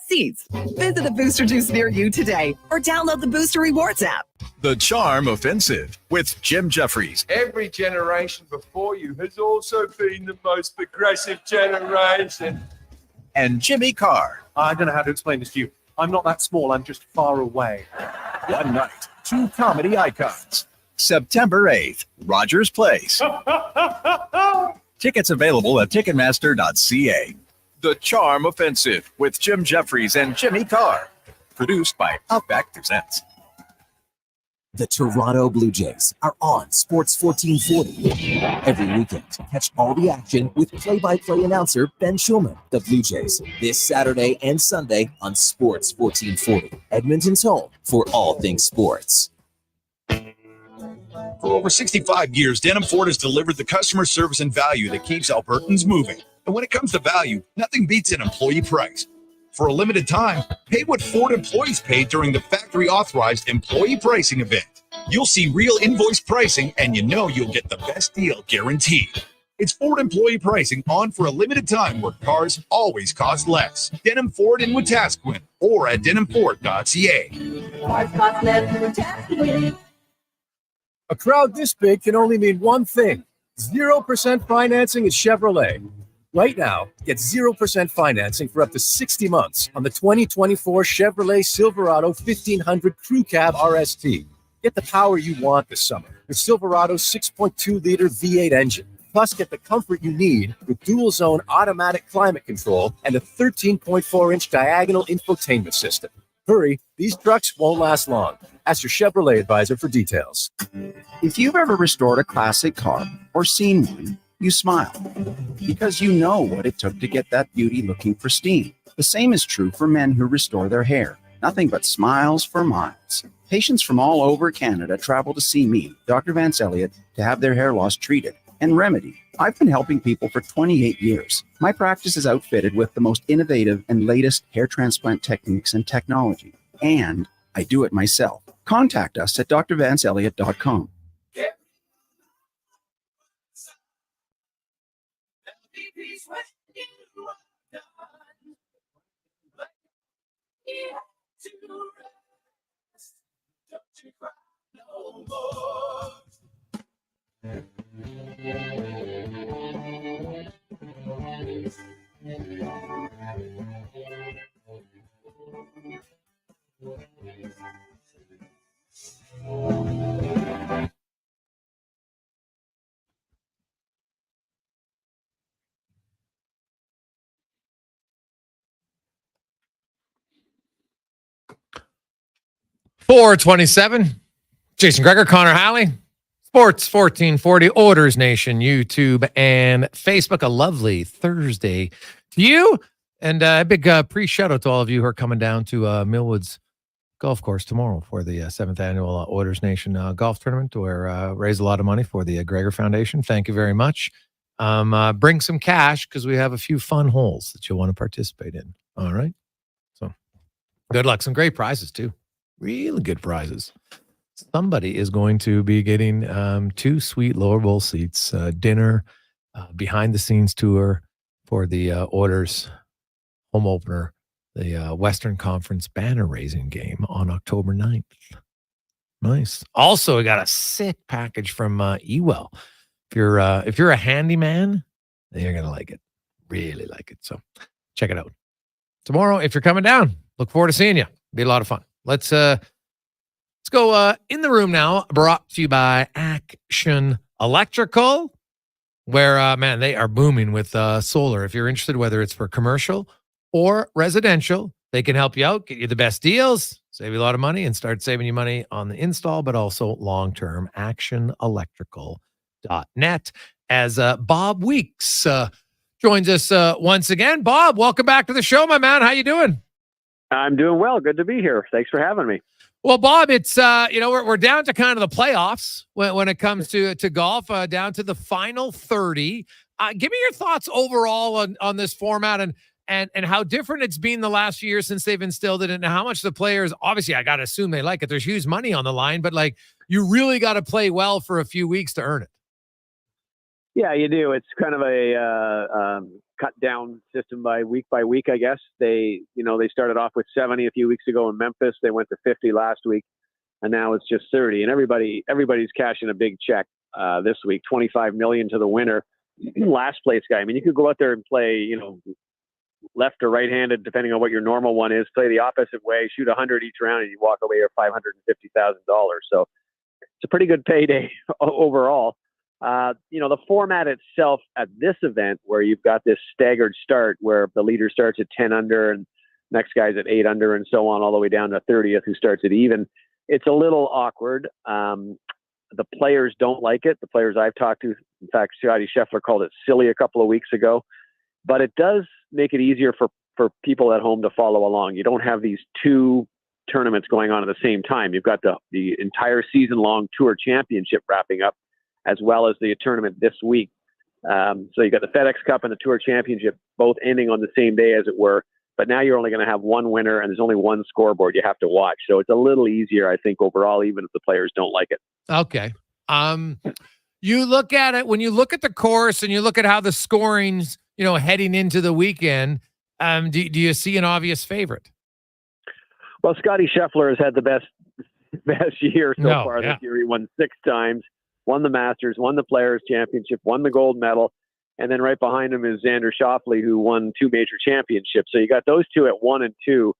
S3: seeds. Visit the Booster Juice near you today or download the Booster Rewards app.
S6: The Charm Offensive with Jim Jeffries.
S4: Every generation before you has also been the most progressive generation.
S6: And Jimmy Carr.
S7: I don't know how to explain this to you. I'm not that small. I'm just far away.
S6: One night, two comedy icons. September 8th, Rogers Place. Tickets available at Ticketmaster.ca. The Charm Offensive with Jim Jeffries and Jimmy Carr. Produced by Outback Presents.
S20: The Toronto Blue Jays are on Sports 1440. Every weekend, catch all the action with play-by-play announcer Ben Schulman. The Blue Jays, this Saturday and Sunday on Sports 1440. Edmonton's home for all things sports.
S10: For over 65 years, Denham Ford has delivered the customer service and value that keeps Albertans moving. And when it comes to value, nothing beats an employee price. For a limited time, pay what Ford employees paid during the factory-authorized employee pricing event. You'll see real invoice pricing, and you know you'll get the best deal guaranteed. It's Ford employee pricing on for a limited time where cars always cost less. Denham Ford in Wetaskiwin or at denhamford.ca.
S22: A crowd this big can only mean one thing. 0% financing at Chevrolet. Right now, get 0% financing for up to 60 months on the 2024 Chevrolet Silverado 1500 Crew Cab RST. Get the power you want this summer with Silverado's 6.2-liter V8 engine. Plus, get the comfort you need with dual-zone automatic climate control and a 13.4-inch diagonal infotainment system. Hurry, these trucks won't last long. Ask your Chevrolet advisor for details.
S11: If you've ever restored a classic car or seen one, you smile because you know what it took to get that beauty looking pristine. The same is true for men who restore their hair. Nothing but smiles for miles. Patients from all over Canada travel to see me, Dr. Vance Elliott, to have their hair loss treated and remedied. I've been helping people for 28 years. My practice is outfitted with the most innovative and latest hair transplant techniques and technology. And I do it myself. Contact us at drvanceelliott.com.
S1: .427. Jason Gregor, Connor Halley, Sports 1440, Orders Nation, YouTube, and Facebook. A lovely Thursday to you. And a big pre-shout out to all of you who are coming down to Millwood's Golf Course tomorrow for the 7th annual Orders Nation golf tournament, where raise a lot of money for the Gregor Foundation. Thank you very much. Bring some cash because we have a few fun holes that you'll want to participate in. All right. So good luck. Some great prizes too. Really good prizes. Somebody is going to be getting 2 sweet lower bowl seats, dinner, behind the scenes tour for the Orders home opener, the Western Conference banner raising game on October 9th. Nice. Also, we got a sick package from Ewell. If you're a handyman, then you're gonna like it. Really like it. So check it out tomorrow. If you're coming down, look forward to seeing you. Be a lot of fun. Let's go in the room now. Brought to you by Action Electrical, where man, they are booming with solar. If you're interested, whether it's for commercial or residential, they can help you out, get you the best deals, save you a lot of money, and start saving you money on the install, but also long-term. ActionElectrical.net. As Bob Weeks joins us once again. Bob, welcome back to the show, my man. How you doing?
S12: I'm doing well. Good to be here. Thanks for having me.
S1: Well, Bob, it's we're down to kind of the playoffs when it comes to golf, down to the final 30. Give me your thoughts overall on this format and how different it's been the last few years since they've instilled it, and how much the players, obviously I got to assume they like it. There's huge money on the line, but like you really got to play well for a few weeks to earn it.
S5: Yeah, you do. It's kind of a cut down system by week, I guess. They started off with 70 a few weeks ago in Memphis. They went to 50 last week, and now it's just 30. And everybody's cashing a big check this week, $25 million to the winner, last place guy. I mean, you could go out there and play, left or right-handed, depending on what your normal one is. Play the opposite way, shoot 100 each round, and you walk away with $550,000. So it's a pretty good payday overall. The format itself at this event, where you've got this staggered start where the leader starts at 10 under and next guy's at 8 under and so on, all the way down to 30th who starts at even. It's a little awkward. The players don't like it. The players I've talked to, in fact, Scotty Scheffler called it silly a couple of weeks ago, but it does make it easier for people at home to follow along. You don't have these two tournaments going on at the same time. You've got the entire season-long Tour Championship wrapping up, as well as the tournament this week. So you got the FedEx Cup and the Tour Championship both ending on the same day, as it were. But now you're only going to have one winner, and there's only one scoreboard you have to watch. So it's a little easier, I think, overall, even if the players don't like it.
S1: Okay. You look at it, when you look at the course and you look at how the scoring's, heading into the weekend, do you see an obvious favorite?
S5: Well, Scotty Scheffler has had the best year so far this year. He won 6 times, won the Masters, won the Players Championship, won the gold medal. And then right behind him is Xander Schauffele, who won 2 major championships. So you got those two at 1 and 2.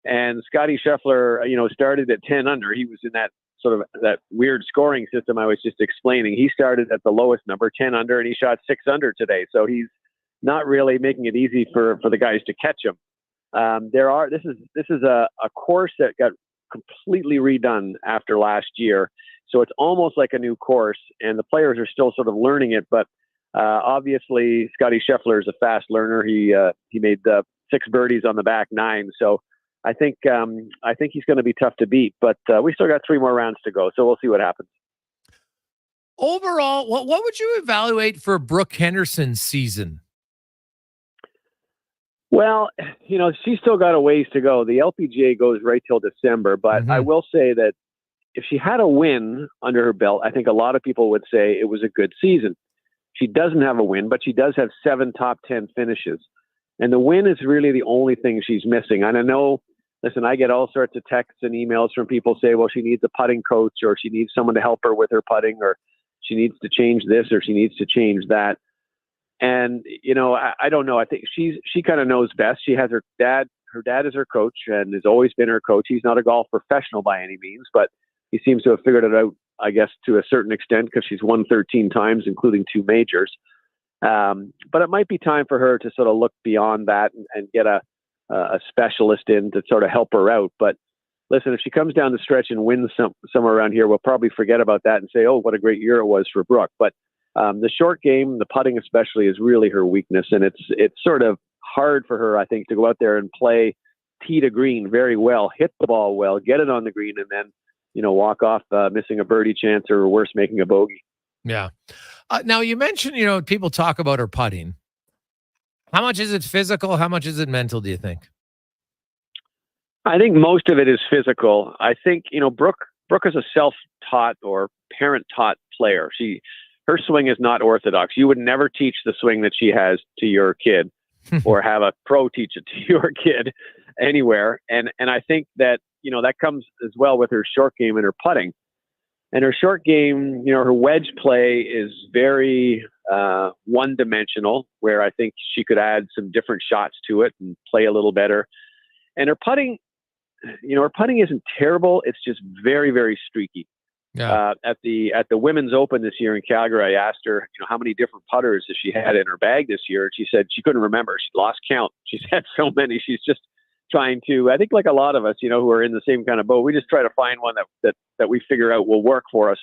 S5: And Scotty Scheffler, started at 10 under. He was in that sort of that weird scoring system I was just explaining. He started at the lowest number, 10 under, and he shot 6 under today. So he's not really making it easy for the guys to catch him. This is a course that got completely redone after last year. So it's almost like a new course, and the players are still sort of learning it. But obviously, Scotty Scheffler is a fast learner. He made 6 birdies on the back 9. So I think he's going to be tough to beat. But we still got 3 more rounds to go, so we'll see what happens.
S1: Overall, what would you evaluate for Brooke Henderson's season?
S5: Well, she's still got a ways to go. The LPGA goes right till December, but I will say that if she had a win under her belt, I think a lot of people would say it was a good season. She doesn't have a win, but she does have 7 top 10 finishes. And the win is really the only thing she's missing. And I know, listen, I get all sorts of texts and emails from people say, well, she needs a putting coach, or she needs someone to help her with her putting, or she needs to change this, or she needs to change that. And, I don't know. I think she kind of knows best. She has her dad is her coach and has always been her coach. He's not a golf professional by any means, but he seems to have figured it out, I guess, to a certain extent, because she's won 13 times, including 2 majors. But it might be time for her to sort of look beyond that and get a specialist in to sort of help her out. But listen, if she comes down the stretch and wins somewhere around here, we'll probably forget about that and say, oh, what a great year it was for Brooke. But the short game, the putting especially, is really her weakness. And it's sort of hard for her, I think, to go out there and play tee to green very well, hit the ball well, get it on the green, and then, walk off missing a birdie chance, or worse, making a bogey.
S1: Yeah. Now, you mentioned, people talk about her putting. How much is it physical? How much is it mental, do you think?
S5: I think most of it is physical. I think, Brooke is a self-taught or parent-taught player. Her swing is not orthodox. You would never teach the swing that she has to your kid or have a pro teach it to your kid anywhere. And I think that, that comes as well with her short game and her putting. And her short game, her wedge play is very one-dimensional, where I think she could add some different shots to it and play a little better. And her putting isn't terrible. It's just very, very streaky.
S1: Yeah.
S5: At the Women's Open this year in Calgary, I asked her, how many different putters that she had in her bag this year. And she said she couldn't remember. She lost count. She's had so many. She's just trying to, I think, like a lot of us, who are in the same kind of boat, we just try to find one that we figure out will work for us.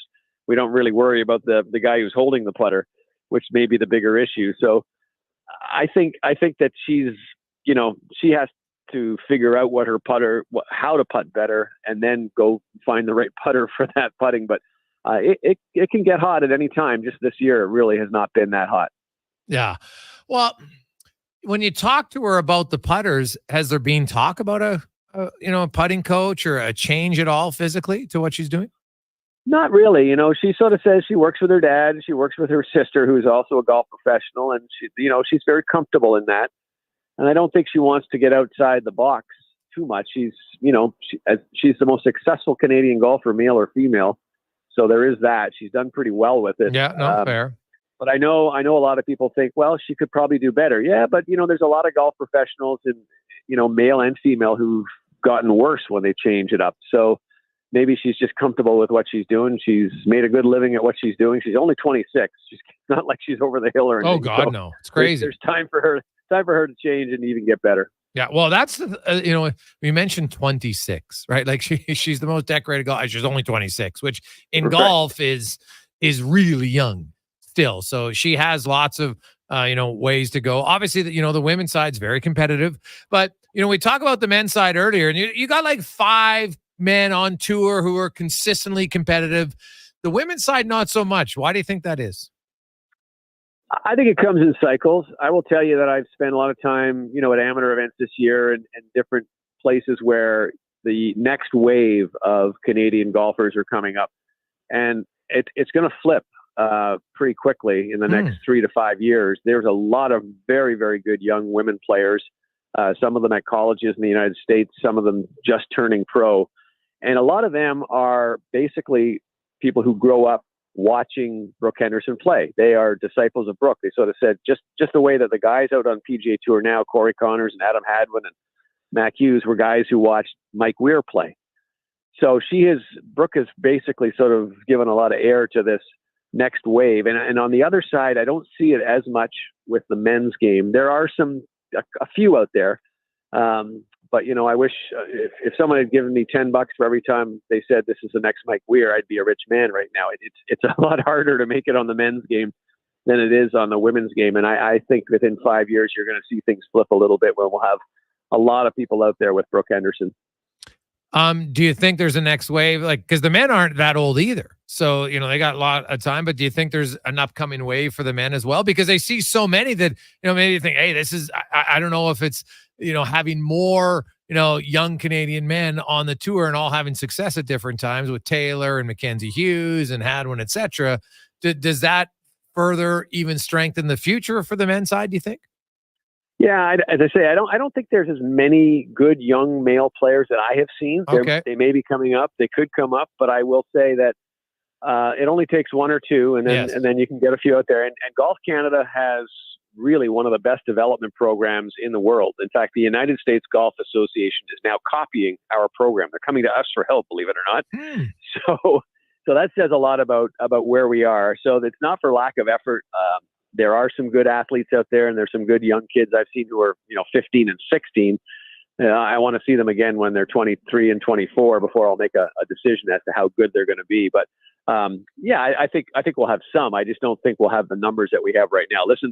S5: We don't really worry about the guy who's holding the putter, which may be the bigger issue. So I think that she's, she has to figure out what her putter, how to putt better, and then go find the right putter for that putting. But it can get hot at any time. Just this year, it really has not been that hot.
S1: Yeah. Well, when you talk to her about the putters, has there been talk about a putting coach or a change at all physically to what she's doing?
S5: Not really. She sort of says she works with her dad. She works with her sister, who's also a golf professional, and she's very comfortable in that. And I don't think she wants to get outside the box too much. She's the most successful Canadian golfer, male or female. So there is that. She's done pretty well with it.
S1: Yeah, no, fair.
S5: But I know a lot of people think, well, she could probably do better. Yeah, but there's a lot of golf professionals and male and female who've gotten worse when they change it up. So maybe she's just comfortable with what she's doing. She's made a good living at what she's doing. She's only 26. She's not like she's over the hill or anything.
S1: Oh God,
S5: so
S1: no, it's crazy.
S5: There's time for her to change and even get better.
S1: Yeah, well, that's we mentioned 26, right? Like she's the most decorated golfer. She's only 26, which in golf is really young still. So she has lots of ways to go. Obviously, the women's side's very competitive, but we talked about the men's side earlier, and you got like 5 men on tour who are consistently competitive. The women's side, not so much. Why do you think that is?
S5: I think it comes in cycles. I will tell you that I've spent a lot of time, at amateur events this year and different places where the next wave of Canadian golfers are coming up. And it's going to flip pretty quickly in the next 3 to 5 years. There's a lot of very, very good young women players, some of them at colleges in the United States, some of them just turning pro. And a lot of them are basically people who grow up watching Brooke Henderson play. They are disciples of Brooke. They sort of said just the way that the guys out on PGA Tour now, Corey Connors and Adam Hadwin and Mac Hughes, were guys who watched Mike Weir play. So Brooke has basically sort of given a lot of air to this next wave. And on the other side, I don't see it as much with the men's game. There are a few out there. But, I wish if someone had given me $10 for every time they said this is the next Mike Weir, I'd be a rich man right now. It's a lot harder to make it on the men's game than it is on the women's game. And I think within 5 years, you're going to see things flip a little bit where we'll have a lot of people out there with Brooke Henderson.
S1: Do you think there's a next wave? Because the men aren't that old either. So, they got a lot of time, but do you think there's an upcoming wave for the men as well? Because they see so many that, maybe you think, hey, this is, I don't know if it's, having more, young Canadian men on the tour and all having success at different times with Taylor and Mackenzie Hughes and Hadwin, et cetera. Does that further even strengthen the future for the men's side, do you think?
S5: Yeah, as I say, I don't think there's as many good young male players that I have seen.
S1: Okay.
S5: They may be coming up. They could come up, but I will say that it only takes 1 or 2, and then you can get a few out there. And Golf Canada has really one of the best development programs in the world. In fact, the United States Golf Association is now copying our program. They're coming to us for help, believe it or not. So that says a lot about where we are. So it's not for lack of effort. There are some good athletes out there, and there's some good young kids I've seen who are 15 and 16. I want to see them again when they're 23 and 24 before I'll make a decision as to how good they're going to be. But I think we'll have some. I just don't think we'll have the numbers that we have right now. Listen,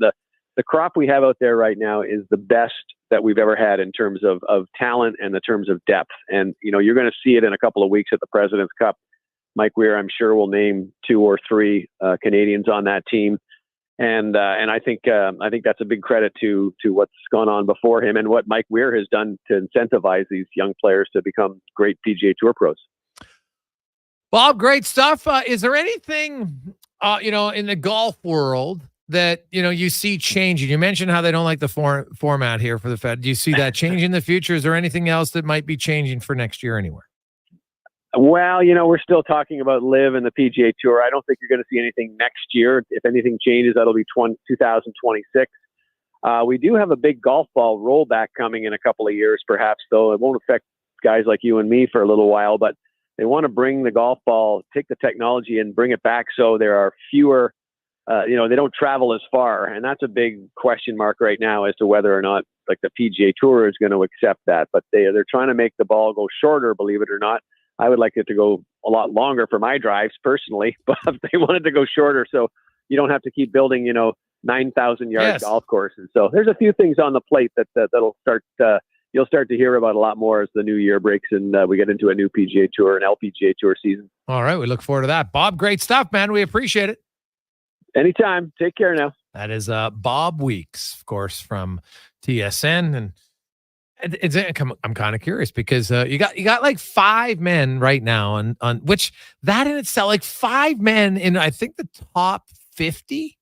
S5: the crop we have out there right now is the best that we've ever had in terms of talent and in terms of depth. And you're going to see it in a couple of weeks at the President's Cup. Mike Weir, I'm sure, will name 2 or 3 Canadians on that team. And I think that's a big credit to what's gone on before him and what Mike Weir has done to incentivize these young players to become great PGA Tour pros.
S1: Bob, great stuff. Is there anything, in the golf world that, you see changing? You mentioned how they don't like the format here for the Fed. Do you see that change in the future? Is there anything else that might be changing for next year anywhere?
S5: Well, we're still talking about LIV and the PGA Tour. I don't think you're going to see anything next year. If anything changes, that'll be 2026. We do have a big golf ball rollback coming in a couple of years, perhaps, though it won't affect guys like you and me for a little while. But they want to bring the golf ball, take the technology and bring it back so there are fewer, they don't travel as far. And that's a big question mark right now as to whether or not like the PGA Tour is going to accept that. But they're trying to make the ball go shorter, believe it or not. I would like it to go a lot longer for my drives personally, but they wanted to go shorter so you don't have to keep building, 9,000 yard golf courses. So there's a few things on the plate that'll start you'll start to hear about a lot more as the new year breaks and we get into a new PGA Tour and LPGA Tour season.
S1: All right. We look forward to that. Bob, great stuff, man. We appreciate it.
S5: Anytime. Take care now.
S1: That is Bob Weeks, of course, from TSN. And I'm kind of curious because you got like 5 men right now on which that in itself, like 5 men in, I think, the top 50,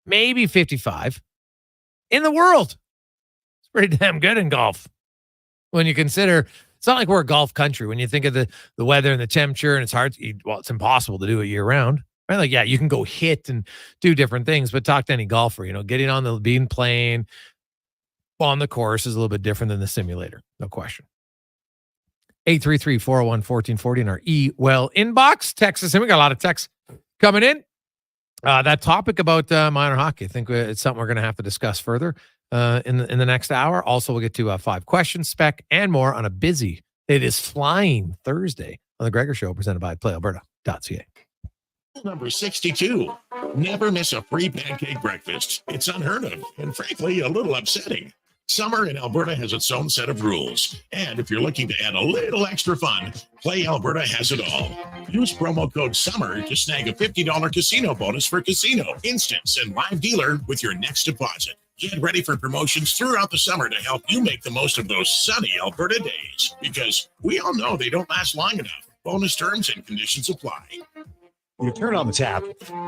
S1: maybe 55 in the world. It's pretty damn good in golf when you consider it's not like we're a golf country. When you think of the weather and the temperature, and it's impossible to do it year round. Right? Like, yeah, you can go hit and do different things, but talk to any golfer, getting on playing on the course is a little bit different than the simulator. No question. 833-401-1440 in our inbox. Text us in. We got a lot of texts coming in. That topic about minor hockey, I think it's something we're going to have to discuss further in the next hour. Also, we'll get to 5 questions, spec, and more on a busy, it is flying Thursday on the Gregor Show, presented by PlayAlberta.ca.
S12: Number 62. Never miss a free pancake breakfast. It's unheard of and frankly a little upsetting. Summer in Alberta has its own set of rules. And if you're looking to add a little extra fun, Play Alberta has it all. Use promo code SUMMER to snag a $50 casino bonus for casino, instance, and live dealer with your next deposit. Get ready for promotions throughout the summer to help you make the most of those sunny Alberta days. Because we all know they don't last long enough. Bonus terms and conditions apply.
S15: You turn on the tap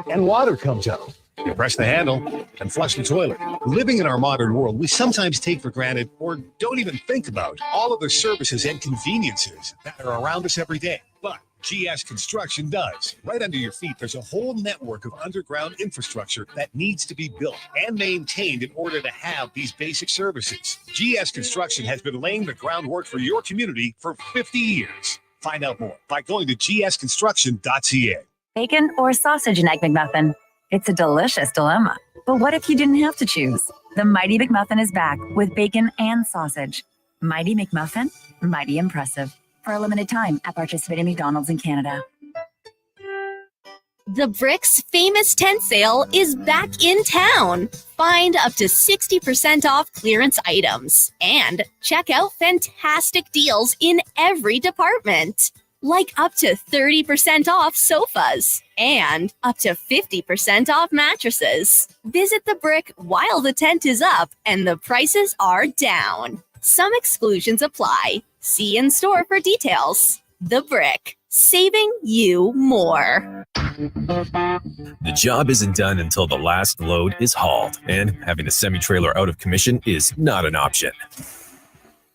S15: and water comes out. You press the handle and flush the toilet. Living in our modern world, we sometimes take for granted or don't even think about all of the services and conveniences that are around us every day. But GS Construction does. Right under your feet, there's a whole network of underground infrastructure that needs to be built and maintained in order to have these basic services. GS Construction has been laying the groundwork for your community for 50 years. Find out more by going to gsconstruction.ca.
S19: Bacon or sausage and egg McMuffin? It's a delicious dilemma. But what if you didn't have to choose? The Mighty McMuffin is back with bacon and sausage. Mighty McMuffin, mighty impressive. For a limited time at participating McDonald's in Canada.
S16: The Brick's famous tent sale is back in town. Find up to 60% off clearance items and check out fantastic deals in every department. Like up to 30% off sofas and up to 50% off mattresses. Visit the Brick while the tent is up and the prices are down. Some exclusions apply. See in store for details. The Brick, saving you more.
S21: The job isn't done until the last load is hauled, and having a semi-trailer out of commission is not an option.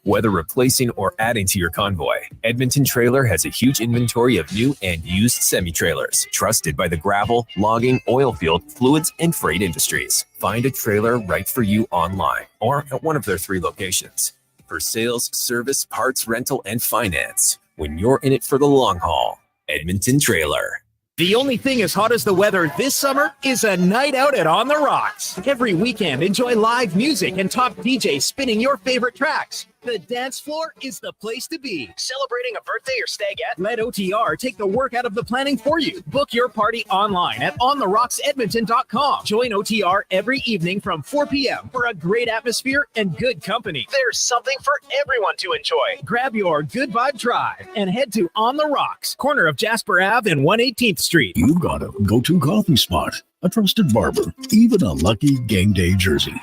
S21: Whether replacing or adding to your convoy, Edmonton Trailer has a huge inventory of new and used semi-trailers, trusted by the gravel, logging, oil field, fluids, and freight industries. Find a trailer right for you online or at one of their 3 locations. For sales, service, parts, rental, and finance, when you're in it for the long haul, Edmonton Trailer.
S23: The only thing as hot as the weather this summer is a night out at On the Rocks. Every weekend, enjoy live music and top DJs spinning your favorite tracks. The dance floor is the place to be. Celebrating a birthday or stagette? Let OTR take the work out of the planning for you. Book your party online at ontherocksedmonton.com. Join OTR every evening from 4 p.m. for a great atmosphere and good company. There's something for everyone to enjoy. Grab your Good Vibe Drive and head to On the Rocks, corner of Jasper Ave and 118th Street.
S6: You've got a go-to coffee spot, a trusted barber, even a lucky game day jersey.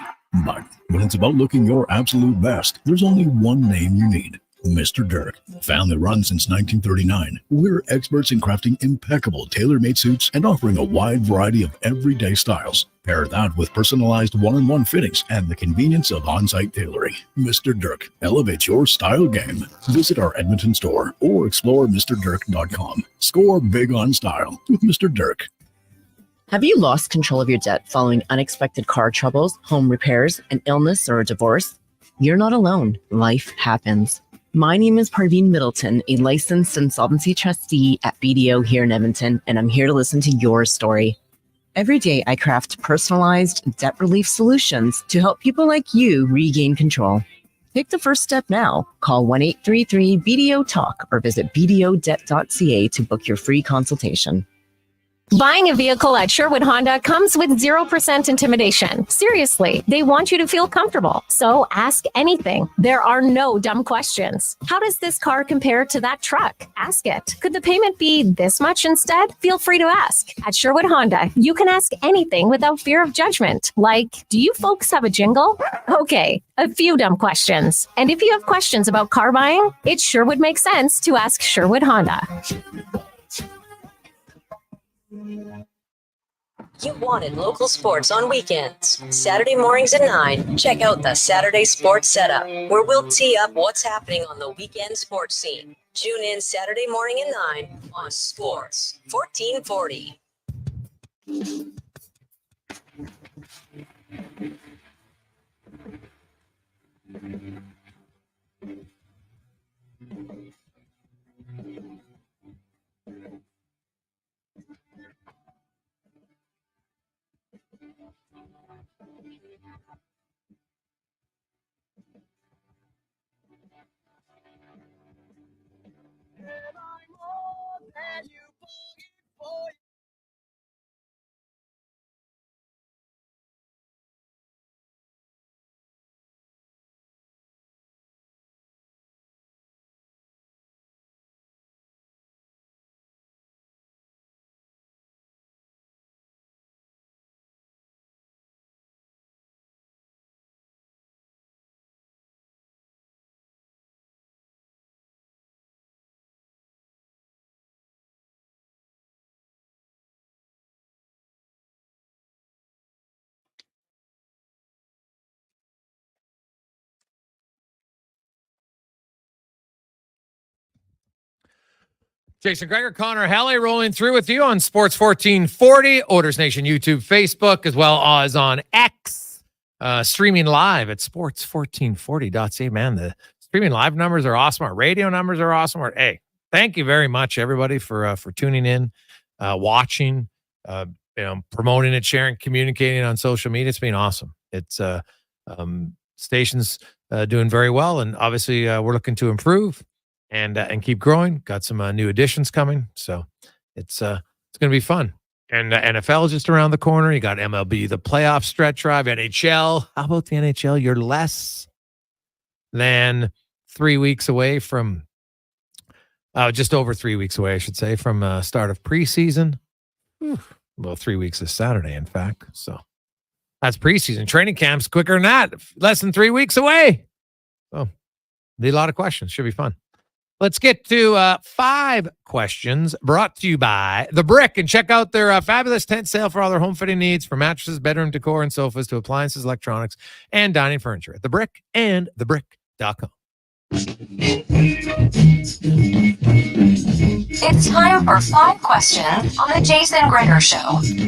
S6: But when it's about looking your absolute best, there's only one name you need. Mr. Dirk. Family run since 1939, we're experts in crafting impeccable tailor-made suits and offering a wide variety of everyday styles. Pair that with personalized one-on-one fittings and the convenience of on-site tailoring. Mr. Dirk, elevate your style game. Visit our Edmonton store or explore MrDirk.com. Score big on style with Mr. Dirk.
S26: Have you lost control of your debt following unexpected car troubles, home repairs, an illness, or a divorce? You're not alone. Life happens. My name is Parveen Middleton, a licensed insolvency trustee at BDO here in Edmonton, and I'm here to listen to your story. Every day, I craft personalized debt relief solutions to help people like you regain control. Take the first step now. Call 1-833-BDO-TALK or visit bdodebt.ca to book your free consultation.
S2: Buying a vehicle at Sherwood Honda comes with 0% intimidation. Seriously, they want you to feel comfortable. So ask anything. There are no dumb questions. How does this car compare to that truck? Ask it. Could the payment be this much instead? Feel free to ask. At Sherwood Honda, you can ask anything without fear of judgment. Like, do you folks have a jingle? Okay, a few dumb questions. And if you have questions about car buying, it sure would make sense to ask Sherwood Honda.
S8: You wanted local sports on weekends. Saturday mornings at 9, check out the Saturday Sports Setup, where we'll tee up what's happening on the weekend sports scene. Tune in Saturday morning at 9 on Sports 1440.
S1: Jason Gregor, Connor Halley rolling through with you on Sports 1440, Oilers Nation YouTube, Facebook, as well as on X, streaming live at sports1440.ca. Man, the streaming live numbers are awesome. Our radio numbers are awesome. Hey, thank you very much, everybody, for tuning in, watching, promoting it, sharing, communicating on social media. It's been awesome. It's station's doing very well, and obviously we're looking to improve and keep growing. Got some new additions coming, so it's going to be fun. And NFL is just around the corner. You got MLB, the playoff stretch drive, NHL. How about the NHL? You're less than 3 weeks away from, just over 3 weeks away, I should say, from start of preseason. Well, 3 weeks this Saturday, in fact. So that's preseason. Training camps quicker than that. Less than 3 weeks away. So need a lot of questions. Should be fun. Let's get to 5 questions brought to you by The Brick, and check out their fabulous tent sale for all their home fitting needs, from mattresses, bedroom decor, and sofas to appliances, electronics, and dining furniture at The Brick and thebrick.com.
S13: It's time for 5 questions on the Jason Gregor Show.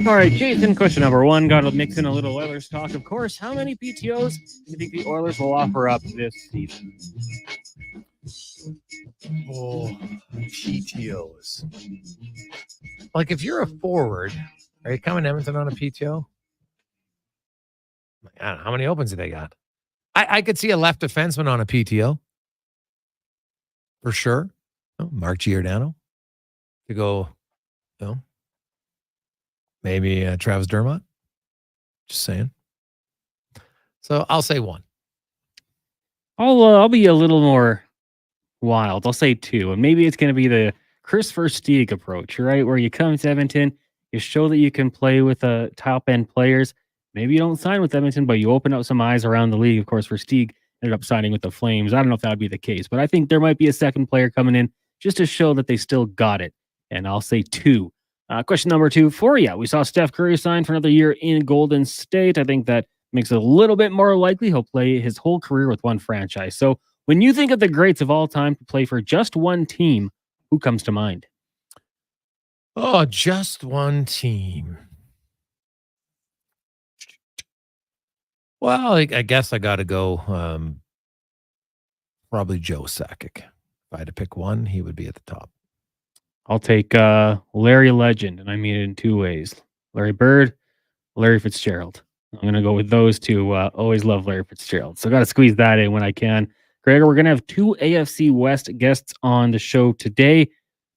S9: All right, Jason, question number 1. Got to mix in a little Oilers talk, of course. How many PTOs do you think the Oilers will offer up this season?
S1: Oh, PTOs. Like, if you're a forward, are you coming to Edmonton on a PTO? I don't know, how many opens do they got? I could see a left defenseman on a PTO. For sure. Oh, Mark Giordano. To go, maybe Travis Dermott. Just saying. So I'll say 1.
S9: I'll be a little more wild. I'll say 2, and maybe it's going to be the Chris Versteeg approach, right? Where you come to Edmonton, you show that you can play with top end players. Maybe you don't sign with Edmonton, but you open up some eyes around the league. Of course, Versteeg ended up signing with the Flames. I don't know if that would be the case, but I think there might be a second player coming in just to show that they still got it. And I'll say 2. Question number 2 for you. We saw Steph Curry sign for another year in Golden State. I think that makes it a little bit more likely he'll play his whole career with one franchise. So when you think of the greats of all time to play for just one team, who comes to mind?
S1: Oh, just one team. Well, I guess I got to go probably Joe Sakic. If I had to pick one, he would be at the top.
S9: I'll take Larry Legend, and I mean it in 2 ways. Larry Bird, Larry Fitzgerald. I'm going to go with those 2. Always love Larry Fitzgerald. So got to squeeze that in when I can. Gregor, we're going to have 2 AFC West guests on the show today.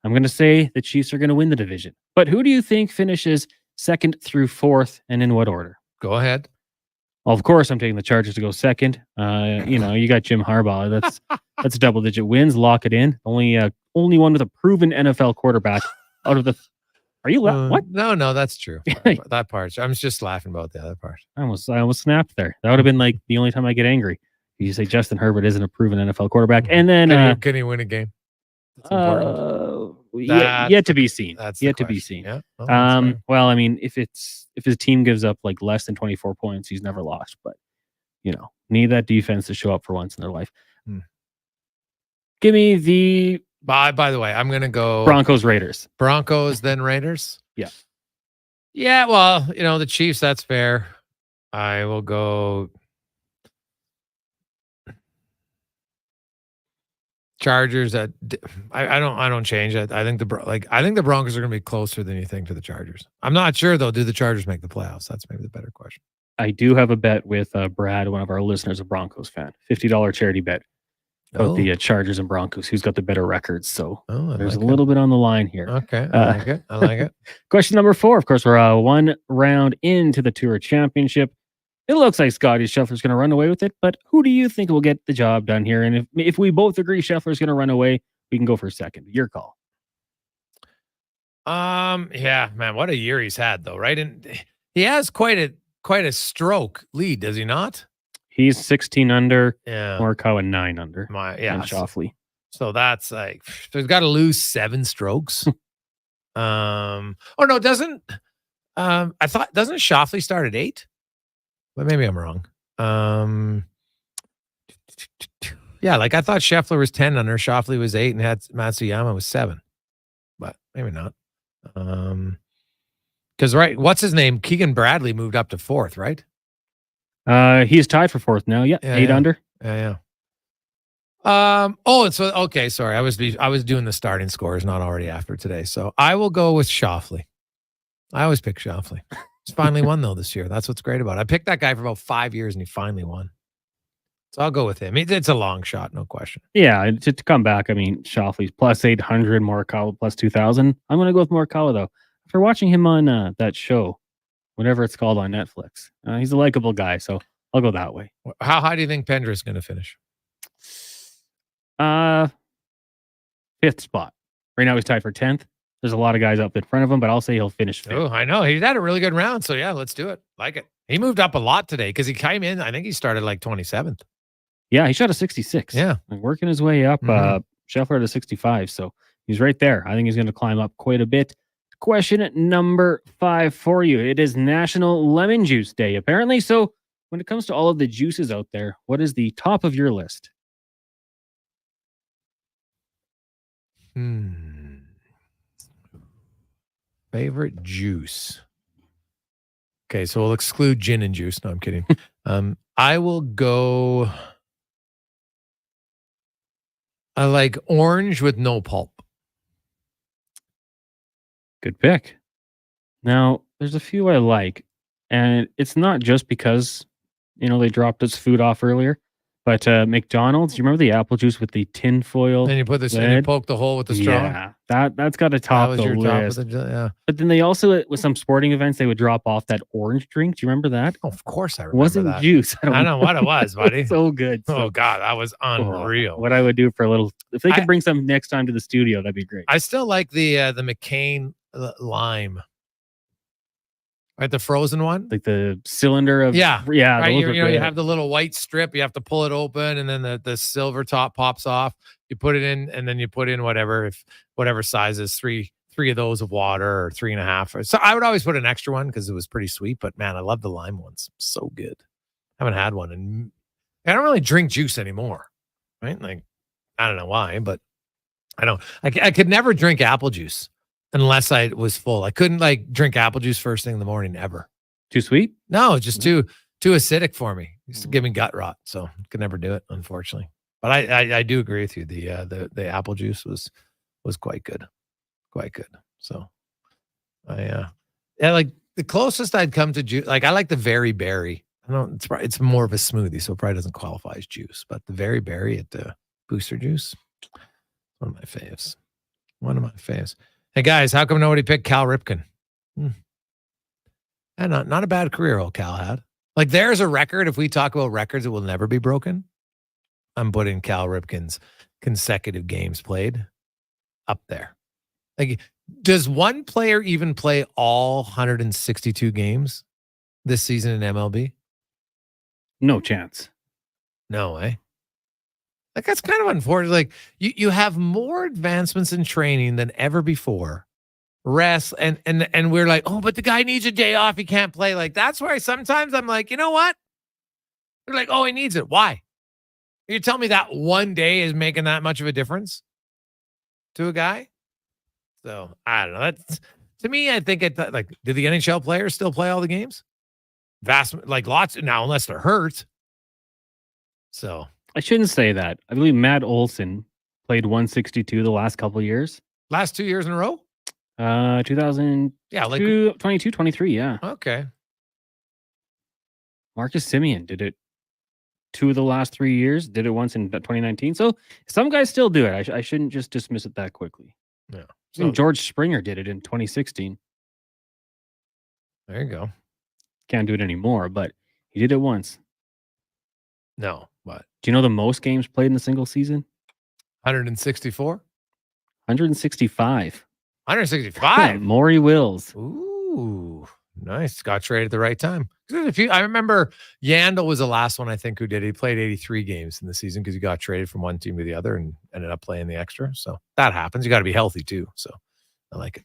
S9: I'm going to say the Chiefs are going to win the division. But who do you think finishes 2nd through 4th, and in what order?
S1: Go ahead.
S9: Well, of course, I'm taking the Chargers to go 2nd. You got Jim Harbaugh. That's double-digit wins. Lock it in. Only one with a proven NFL quarterback out of the. Are you what?
S1: No, that's true. That part. I'm just laughing about the other part.
S9: I almost snapped there. That would have been like the only time I get angry. You say Justin Herbert isn't a proven NFL quarterback, and then
S1: can he win a game?
S9: Yet to be seen.
S1: That's
S9: yet to be seen.
S1: Yeah.
S9: Well, I mean, if his team gives up like less than 24 points, he's never lost. But need that defense to show up for once in their life. Give me the.
S1: By the way, I'm gonna go
S9: Broncos Raiders.
S1: Broncos, then Raiders.
S9: Yeah.
S1: Yeah. Well, the Chiefs. That's fair. I will go Chargers. I don't change it. I think the Broncos are going to be closer than you think to the Chargers. I'm not sure though. Do the Chargers make the playoffs? That's maybe the better question.
S9: I do have a bet with Brad, one of our listeners, a Broncos fan. $50 charity bet about the Chargers and Broncos. Who's got the better records? So there's a little bit on the line here.
S1: Okay, I like it.
S9: Question number 4. Of course, we're one round into the Tour Championship. It looks like Scotty Scheffler's going to run away with it, but who do you think will get the job done here? And if we both agree Scheffler's going to run away, we can go for 2nd. Your call.
S1: Yeah, man, what a year he's had though, right? And he has quite a stroke lead, does he not?
S9: He's 16 under.
S1: Yeah.
S9: Morikawa 9 under.
S1: And
S9: Schauffele.
S1: So that's like, so he's got to lose 7 strokes. Oh no, doesn't Schauffele start at 8? But maybe I'm wrong. Yeah, like I thought Scheffler was 10 under, Schauffele was 8, and had Matsuyama was 7. But maybe not. Because right, what's his name? Keegan Bradley moved up to 4th, right?
S9: He's tied for 4th now. Yeah, 8 under.
S1: Yeah. Okay, sorry. I was doing the starting scores, not already after today. So I will go with Schauffele. I always pick Schauffele. He's finally won though this year. That's what's great about it. I picked that guy for about 5 years and he finally won. So I'll go with him. It's a long shot, no question.
S9: Yeah, to come back, I mean, Schauffele's plus 800, Morikawa plus 2,000. I'm going to go with Morikawa though. After watching him on that show, whatever it's called on Netflix, he's a likable guy, so I'll go that way.
S1: How high do you think Pendra's going to finish?
S9: 5th spot. Right now he's tied for 10th. There's a lot of guys up in front of him, but I'll say he'll finish 5th.
S1: Oh, I know. He's had a really good round. So, yeah, let's do it. Like it. He moved up a lot today because he came in. I think he started like 27th.
S9: Yeah, he shot a 66.
S1: Yeah.
S9: Like working his way up. Scheffler at a 65. So he's right there. I think he's going to climb up quite a bit. Question number 5 for you. It is National Lemon Juice Day, apparently. So when it comes to all of the juices out there, what is the top of your list?
S1: Favorite juice. Okay, so we'll exclude gin and juice. No, I'm kidding. I will go. I like orange with no pulp.
S9: Good pick. Now, there's a few I like, and it's not just because, they dropped us food off earlier, but McDonald's, you remember the apple juice with the tin foil?
S1: And you put this and you poke the hole with the straw?
S9: Yeah, that's got to top the list.
S1: Yeah.
S9: But then they also, with some sporting events, they would drop off that orange drink. Do you remember that?
S1: Oh, of course I remember
S9: Wasn't
S1: that.
S9: Juice.
S1: I don't know what it was, buddy.
S9: So good.
S1: Oh, God, that was unreal.
S9: What I would do for a little, if they could bring some next time to the studio, that'd be great.
S1: I still like the McCain lime. Right, the frozen one,
S9: like the cylinder of
S1: yeah. Right, you have the little white strip. You have to pull it open, and then the silver top pops off. You put it in, and then you put in whatever size is three of those of water or 3.5. So I would always put an extra one because it was pretty sweet. But man, I love the lime ones. So good. I haven't had one, and I don't really drink juice anymore. Right, like I don't know why, but I don't. I could never drink apple juice. Unless I was full. I couldn't drink apple juice first thing in the morning ever.
S9: Too sweet?
S1: No, just too acidic for me. It used to give me gut rot. So could never do it, unfortunately. But I do agree with you. The apple juice was quite good. Quite good. So like the closest I'd come to juice, like I like the Very Berry. I don't it's more of a smoothie, so it probably doesn't qualify as juice, but the Very Berry at the Booster Juice, one of my faves. One of my faves. Hey, guys, how come nobody picked Cal Ripken? And not a bad career old Cal had. Like, there's a record. If we talk about records that will never be broken, I'm putting Cal Ripken's consecutive games played up there. Like, does one player even play all 162 games this season in MLB?
S9: No chance.
S1: No way. Like, that's kind of unfortunate. Like, you have more advancements in training than ever before. Rest and we're like, oh, but the guy needs a day off. He can't play. Like, that's why sometimes I'm like, you know what? They're like, oh, he needs it. Why? You tell me that one day is making that much of a difference to a guy? So I don't know. That's, to me, I think it like, do the NHL players still play all the games? Lots now, unless they're hurt. So
S9: I shouldn't say that. I believe Matt Olson played 162 the last couple of years.
S1: Last 2 years in a row?
S9: 2000,
S1: yeah, like
S9: 22, 23, yeah.
S1: Okay.
S9: Marcus Semien did it 2 of the last 3 years, did it once in 2019. So some guys still do it. I shouldn't just dismiss it that quickly.
S1: Yeah.
S9: So George Springer did it in 2016.
S1: There you go.
S9: Can't do it anymore, but he did it once.
S1: No, what?
S9: Do you know the most games played in a single season?
S1: 164?
S9: 165.
S1: 165?
S9: Maury Wills.
S1: Ooh, nice. Got traded at the right time. I remember Yandel was the last one, I think, who did. He played 83 games in the season because he got traded from one team to the other and ended up playing the extra. So that happens. You got to be healthy too. So I like it.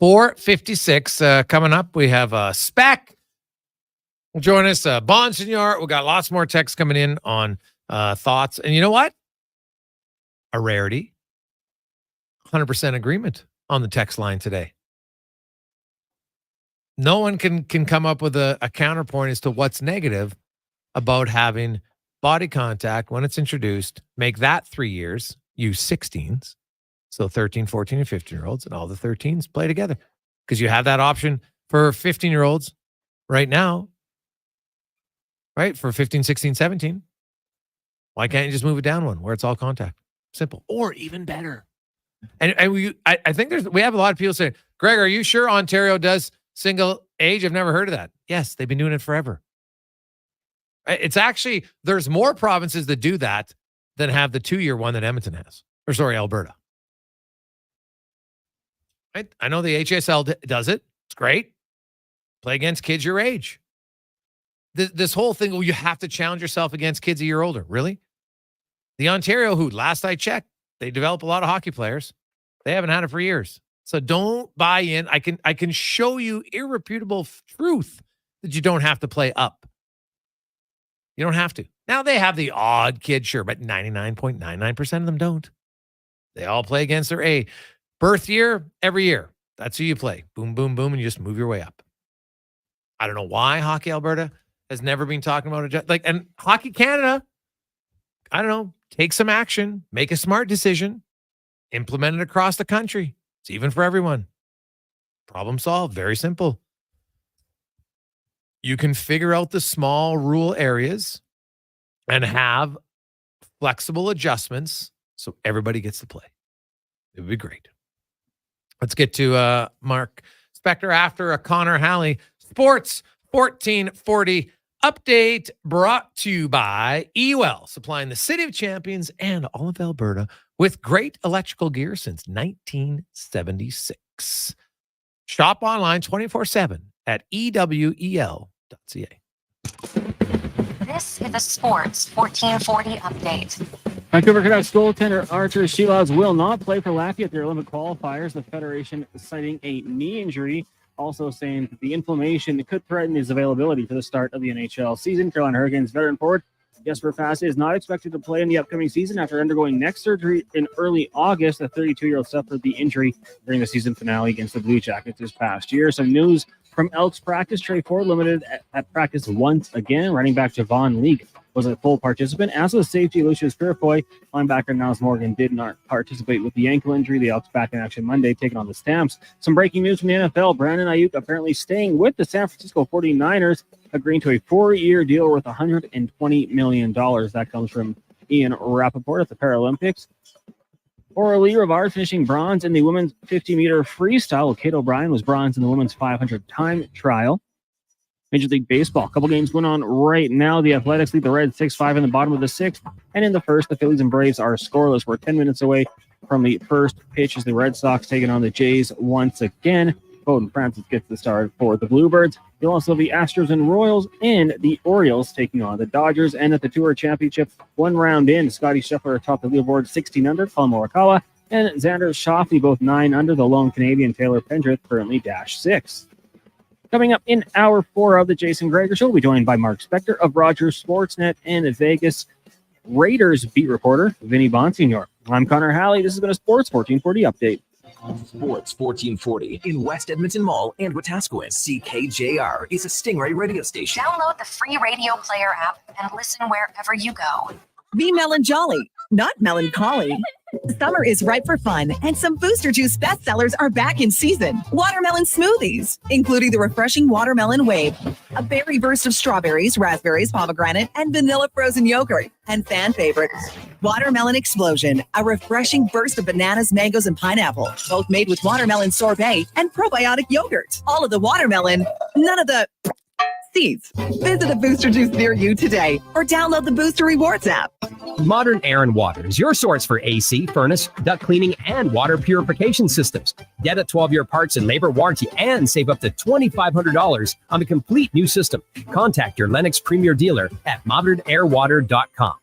S1: 4:56 coming up. We have Spec will join us. Bonsignore. We got lots more texts coming in on thoughts. And you know what? A rarity. 100% agreement on the text line today. No one can come up with a counterpoint as to what's negative about having body contact when it's introduced. Make that 3 years, use 16s. So 13, 14, and 15-year-olds, and all the 13s play together. Because you have that option for 15-year-olds right now, right? For 15, 16, 17. Why can't you just move it down one where it's all contact? Simple. Or even better. And I think we have a lot of people saying, Greg, are you sure Ontario does single age? I've never heard of that. Yes, they've been doing it forever. It's actually, there's more provinces that do that than have the 2-year one that Edmonton has. Or sorry, Alberta. Right? I know the HSL does it. It's great. Play against kids your age. This whole thing, you have to challenge yourself against kids a year older. Really? The Ontario who, last I checked, they develop a lot of hockey players. They haven't had it for years. So don't buy in. I can show you irrefutable truth that you don't have to play up. You don't have to. Now they have the odd kid, sure, but 99.99% of them don't. They all play against their A. Birth year, every year. That's who you play. Boom, boom, boom, and you just move your way up. I don't know why Hockey Alberta has never been talking about it. And Hockey Canada, I don't know, take some action, make a smart decision, implement it across the country. It's even for everyone. Problem solved. Very simple. You can figure out the small rural areas and have flexible adjustments so everybody gets to play. It would be great. Let's get to Mark Spector after a Connor Halley Sports 1440 update brought to you by EUL, supplying the City of Champions and all of Alberta with great electrical gear since 1976. Shop online 24/7 at ewel.ca.
S13: This is a Sports 1440 update.
S9: Vancouver Canucks goaltender Artur Silovs will not play for Latvia at their Olympic qualifiers. The Federation citing a knee injury, also saying that the inflammation could threaten his availability for the start of the NHL season. Carolina Hurricanes veteran forward Jesper Fast is not expected to play in the upcoming season after undergoing neck surgery in early August. The 32-year-old suffered the injury during the season finale against the Blue Jackets this past year. Some news from Elks practice. Trey Ford limited at practice once again. Running back Javon Leake was a full participant, as was safety Lucius Purifoy. Linebacker Niles Morgan did not participate with the ankle injury. The Elks back in action Monday, taking on the Stamps. Some breaking news from the NFL. Brandon Ayuk apparently staying with the San Francisco 49ers, agreeing to a 4-year deal worth $120 million. That comes from Ian Rappaport at the Paralympics. Aurelie Rivard finishing bronze in the women's 50-meter freestyle. Kate O'Brien was bronze in the women's 500 time trial. Major League Baseball. A couple games going on right now. The Athletics lead the Reds 6-5 in the bottom of the sixth. And in the first, the Phillies and Braves are scoreless. We're 10 minutes away from the first pitch as the Red Sox taking on the Jays once again. Bowden Francis gets the start for the Bluebirds. You'll also have the Astros and Royals and the Orioles taking on the Dodgers. And at the Tour Championship, one round in, Scotty Scheffler atop the leaderboard 16 under, Colin Morikawa, and Xander Schauffele both 9 under. The lone Canadian Taylor Pendrith currently -6. Coming up in hour 4 of the Jason Gregor Show, we'll be joined by Mark Spector of Rogers Sportsnet and Vegas Raiders beat reporter Vinnie Bonsignore. I'm Connor Halley. This has been a Sports 1440 update.
S20: Sports 1440 in West Edmonton Mall and Wetaskiwin. CKJR is a Stingray radio station.
S13: Download the free radio player app and listen wherever you go.
S3: Be melancholy, not melancholy. Summer is ripe for fun, and some Booster Juice bestsellers are back in season. Watermelon smoothies, including the refreshing Watermelon Wave, a berry burst of strawberries, raspberries, pomegranate, and vanilla frozen yogurt, and fan favorites, Watermelon Explosion, a refreshing burst of bananas, mangoes, and pineapple, both made with watermelon sorbet and probiotic yogurt. All of the watermelon, none of the seeds. Visit a Booster Juice near you today or download the Booster Rewards app.
S14: Modern Air and Water is your source for AC, furnace, duct cleaning, and water purification systems. Get a 12-year parts and labor warranty and save up to $2,500 on a complete new system. Contact your Lennox Premier dealer at modernairwater.com.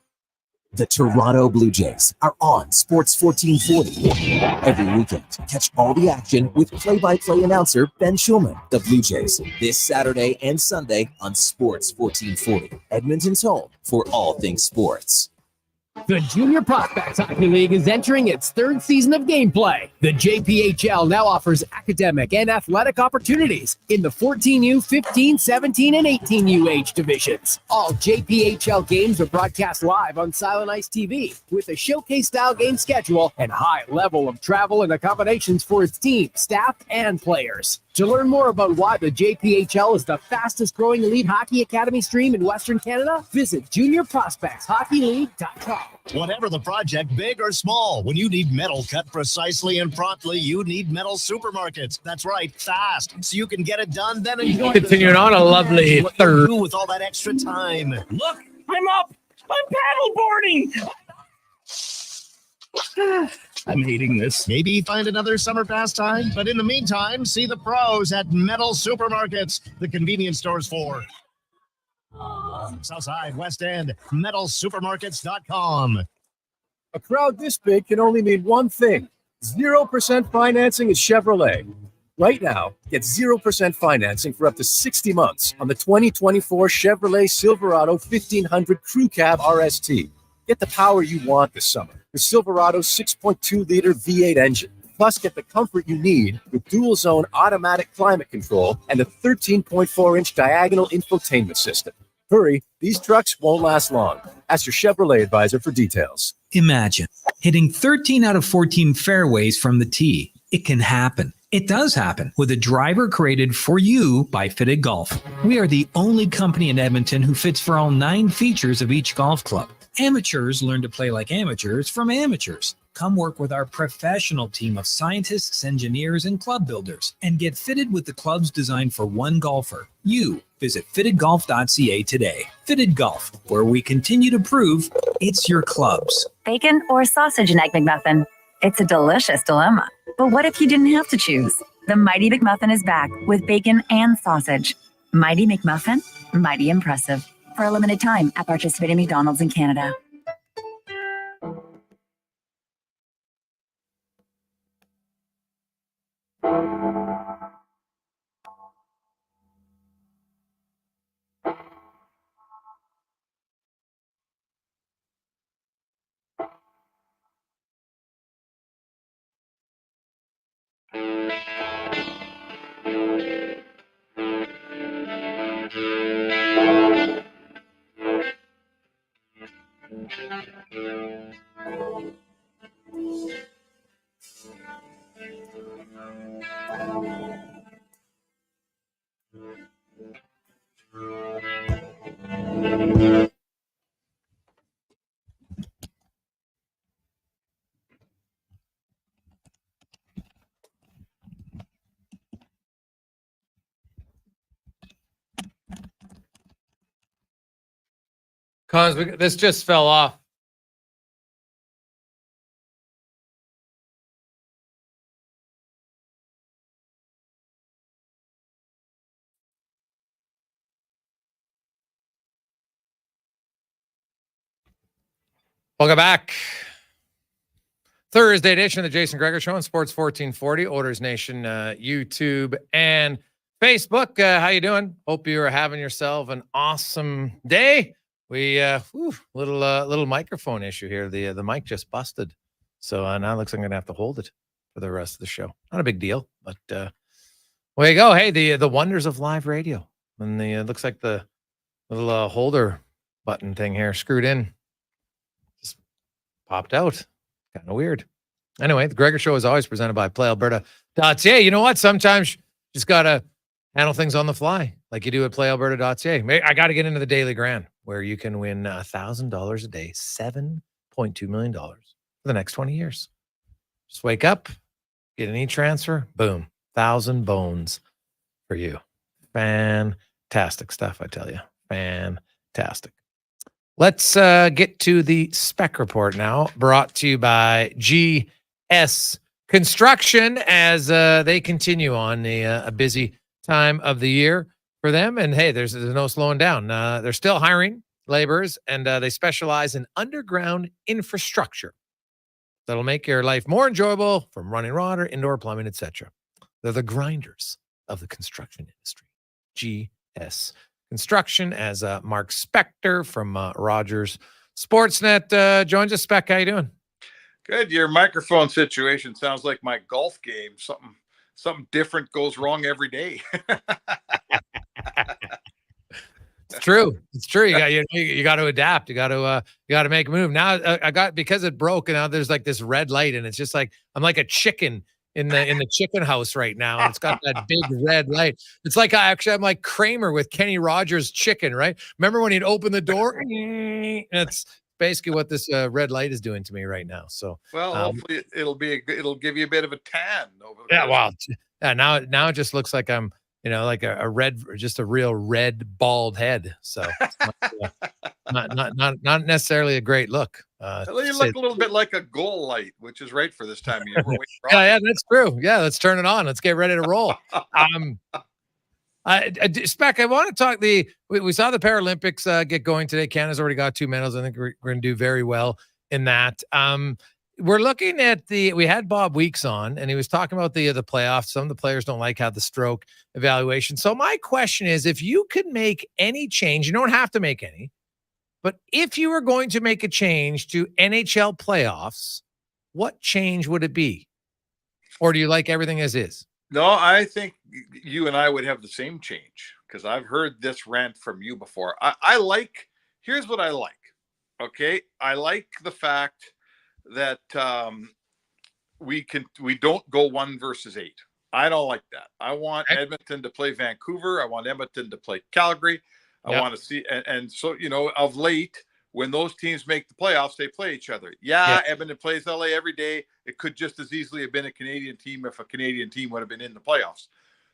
S20: The Toronto Blue Jays are on Sports 1440. Every weekend, catch all the action with play-by-play announcer Ben Schulman. The Blue Jays, this Saturday and Sunday on Sports 1440. Edmonton's home for all things sports.
S22: The Junior Prospects Hockey League is entering its third season of gameplay. The JPHL now offers academic and athletic opportunities in the 14U, 15, 17, and 18U age divisions. All JPHL games are broadcast live on Silent Ice TV with a showcase-style game schedule and high level of travel and accommodations for its team, staff, and players. To learn more about why the JPHL is the fastest-growing elite hockey academy stream in Western Canada, visit juniorprospectshockeyleague.com.
S15: Whatever the project, big or small, when you need metal cut precisely and promptly, you need Metal Supermarkets. That's right, fast, so you can get it done, then enjoy.
S1: Continuing on, a lovely
S15: what
S1: third.
S15: you do with all that extra time. Look, I'm up. I'm paddleboarding. I'm hating this. Maybe find another summer pastime, but in the meantime, see the pros at Metal Supermarkets, the convenience stores for Southside, West End, metalsupermarkets.com.
S17: A crowd this big can only mean one thing: 0% financing at Chevrolet. Right now, get 0% financing for up to 60 months on the 2024 Chevrolet Silverado 1500 Crew Cab RST. Get the power you want this summer. The Silverado's 6.2-liter V8 engine. Plus, get the comfort you need with dual-zone automatic climate control and a 13.4-inch diagonal infotainment system. Hurry, these trucks won't last long. Ask your Chevrolet advisor for details.
S18: Imagine hitting 13 out of 14 fairways from the tee. It can happen. It does happen with a driver created for you by Fitted Golf. We are the only company in Edmonton who fits for all 9 features of each golf club. Amateurs learn to play like amateurs from amateurs. Come work with our professional team of scientists, engineers, and club builders and get fitted with the clubs designed for one golfer. You visit fittedgolf.ca today. Fitted Golf, where we continue to prove it's your clubs.
S19: Bacon or sausage and egg McMuffin? It's a delicious dilemma. But what if you didn't have to choose? The Mighty McMuffin is back with bacon and sausage. Mighty McMuffin, mighty impressive. For a limited time at participating McDonald's in Canada.
S1: Cons, this just fell off. Welcome back. Thursday edition of the Jason Gregor Show on Sports 1440, Oilers Nation, YouTube and Facebook. How you doing? Hope you are having yourself an awesome day. We little microphone issue here. The mic just busted, so now it looks like I'm gonna have to hold it for the rest of the show. Not a big deal, but there you go. Hey, the wonders of live radio. And the looks like the little holder button thing here screwed in. Popped out. Kind of weird. Anyway, the Gregor Show is always presented by PlayAlberta.ca. You know what? Sometimes you just got to handle things on the fly like you do at PlayAlberta.ca. I got to get into the Daily Grand where you can win $1,000 a day, $7.2 million for the next 20 years. Just wake up, get an e-transfer, boom, 1,000 bones for you. Fantastic stuff, I tell you. Fantastic. Let's get to the Spec Report now, brought to you by GS Construction as they continue on a busy time of the year for them. And hey, there's no slowing down. They're still hiring laborers, and they specialize in underground infrastructure that'll make your life more enjoyable, from running water, indoor plumbing, etc. They're the grinders of the construction industry. GS Construction, as Mark Spector from Rogers Sportsnet joins us. Spec, how you doing?
S4: Good. Your microphone situation sounds like my golf game. Something different goes wrong every day.
S1: It's true. It's true. You got to adapt. You got to make a move. Now because it broke, and now there's like this red light, and it's just like I'm like a chicken in the chicken house right now. And it's got that big red light. It's like I'm like Kramer with Kenny Rogers chicken, right? Remember when he'd open the door? That's basically what this red light is doing to me right now. So
S4: hopefully it'll give you a bit of a tan over
S1: there. Yeah, wow. Yeah, now it just looks like I'm like a real red bald head. So not necessarily a great look.
S4: You look a little bit like a goal light, which is right for this time of year.
S1: Yeah, that's true. Yeah, let's turn it on. Let's get ready to roll. Spec, I want to talk we saw the Paralympics get going today. Canada's already got 2 medals. I think we're going to do very well in that. We're looking at we had Bob Weeks on, and he was talking about the playoffs. Some of the players don't like how the stroke evaluation. So my question is, if you could make any change, you don't have to make any, but if you were going to make a change to NHL playoffs, what change would it be? Or do you like everything as is?
S4: No, I think you and I would have the same change, because I've heard this rant from you before. Here's what I like. Okay. I like the fact that we don't go 1 versus 8. I don't like that. I want Edmonton to play Vancouver. I want Edmonton to play Calgary. I want to see, and so, of late, when those teams make the playoffs, they play each other. Yeah, Edmonton plays LA every day. It could just as easily have been a Canadian team if a Canadian team would have been in the playoffs.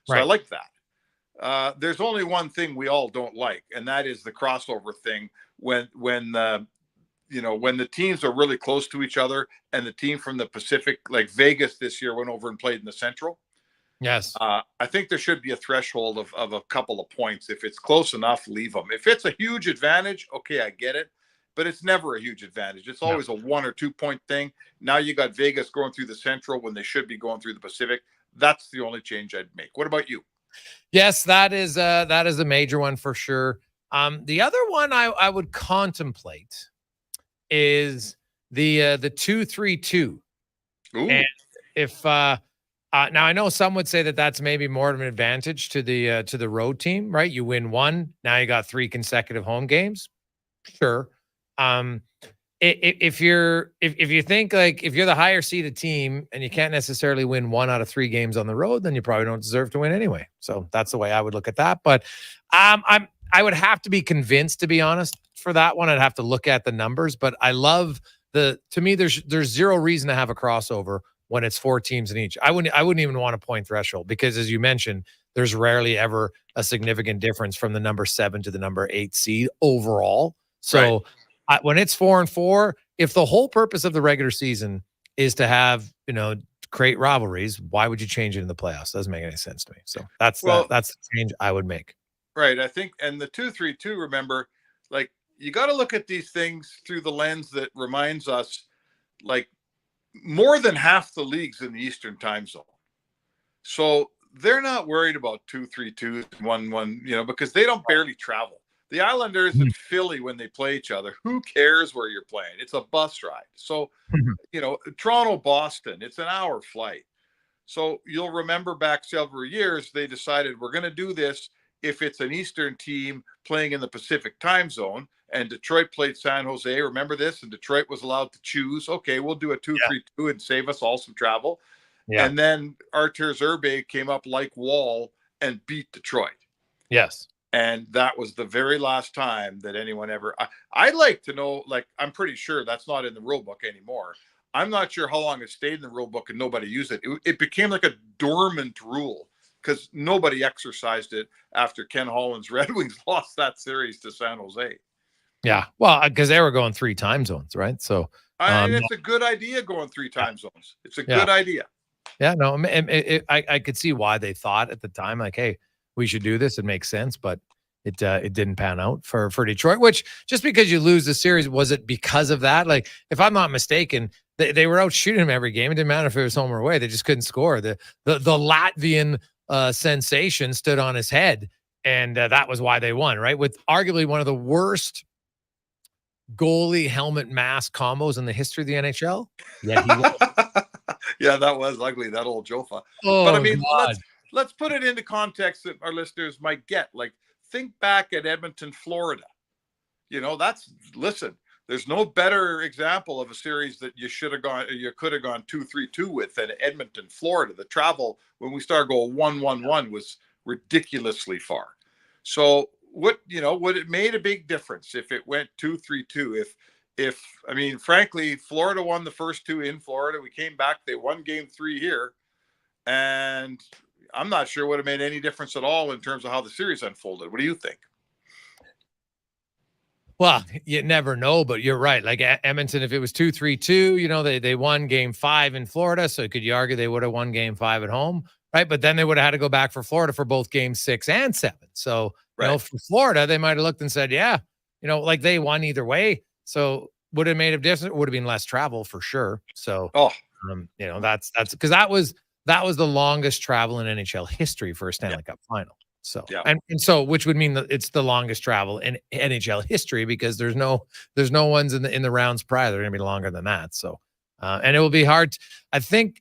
S4: So I like that. There's only one thing we all don't like, and that is the crossover thing. When the teams are really close to each other, and the team from the Pacific, like Vegas this year, went over and played in the Central.
S1: Yes.
S4: I think there should be a threshold of a couple of points. If it's close enough, leave them. If it's a huge advantage, okay, I get it. But it's never a huge advantage. It's always a 1 or 2 point thing. Now you got Vegas going through the Central when they should be going through the Pacific. That's the only change I'd make. What about you?
S1: Yes, that is a major one for sure. The other one I would contemplate is the 2-3-2. And if now I know some would say that that's maybe more of an advantage to the road team, right? You win 1, now you got 3 consecutive home games. Sure. If you think like if you're the higher seeded team and you can't necessarily win 1 out of 3 games on the road, then you probably don't deserve to win anyway. So that's the way I would look at that. But I would have to be convinced, to be honest, for that one. I'd have to look at the numbers, but I love to me, there's zero reason to have a crossover when it's 4 teams in each. I wouldn't even want a point threshold, because as you mentioned, there's rarely ever a significant difference from the number 7 to the number 8 seed overall. So when it's 4-4, if the whole purpose of the regular season is to have, create rivalries, why would you change it in the playoffs? Doesn't make any sense to me. So that's the change I would make.
S4: Right. I think, and the 2-3-2, remember, like, you got to look at these things through the lens that reminds us, like, more than half the leagues in the Eastern time zone. So they're not worried about 2-3-2, 1-1, because they don't barely travel. The Islanders and Philly, when they play each other, who cares where you're playing? It's a bus ride. So, Toronto, Boston, it's an hour flight. So you'll remember back several years, they decided we're going to do this if it's an Eastern team playing in the Pacific time zone. And Detroit played San Jose. Remember this? And Detroit was allowed to choose. Okay, we'll do a 2-3-2 and save us all some travel. Yeah. And then Artur Zerbe came up like Wall and beat Detroit.
S1: Yes.
S4: And that was the very last time that anyone ever. I'd like to know, like, I'm pretty sure that's not in the rule book anymore. I'm not sure how long it stayed in the rule book and nobody used it. It became like a dormant rule because nobody exercised it after Ken Holland's Red Wings lost that series to San Jose.
S1: Yeah. Well, because they were going 3 time zones, right? So
S4: it's a good idea going 3 time zones. It's a good idea.
S1: Yeah. No, I could see why they thought at the time, like, hey, we should do this. It makes sense, but it didn't pan out for Detroit, which just because you lose the series, was it because of that? Like, if I'm not mistaken, they were out shooting him every game. It didn't matter if it was home or away. They just couldn't score. The Latvian sensation stood on his head, and that was why they won, right? With arguably one of the worst goalie helmet mask combos in the history of the NHL. Yeah, he won.
S4: Yeah, that was ugly, that old Jofa.
S1: Oh,
S4: but I mean,
S1: God.
S4: let's put it into context that our listeners might get. Like, think back at Edmonton, Florida. There's no better example of a series that you could have gone 2-3-2 with than Edmonton, Florida. The travel when we started going 1-1-1 was ridiculously far. So would it made a big difference if it went 2-3-2? Frankly, Florida won the first 2 in Florida. We came back, they won game 3 here. And I'm not sure it would have made any difference at all in terms of how the series unfolded. What do you think?
S1: Well, you never know, but you're right. Like Edmonton, if it was 2-3-2, they won game 5 in Florida. So could you argue they would have won game 5 at home, right? But then they would have had to go back for Florida for both games 6 and 7. So, for Florida, they might have looked and said, yeah, like they won either way. So would it have made a difference? It would have been less travel for sure. So, that's because that was the longest travel in NHL history for a Stanley Cup final. So, and so, which would mean that it's the longest travel in NHL history because there's no ones in the rounds prior. They're going to be longer than that. So, and it will be hard. I think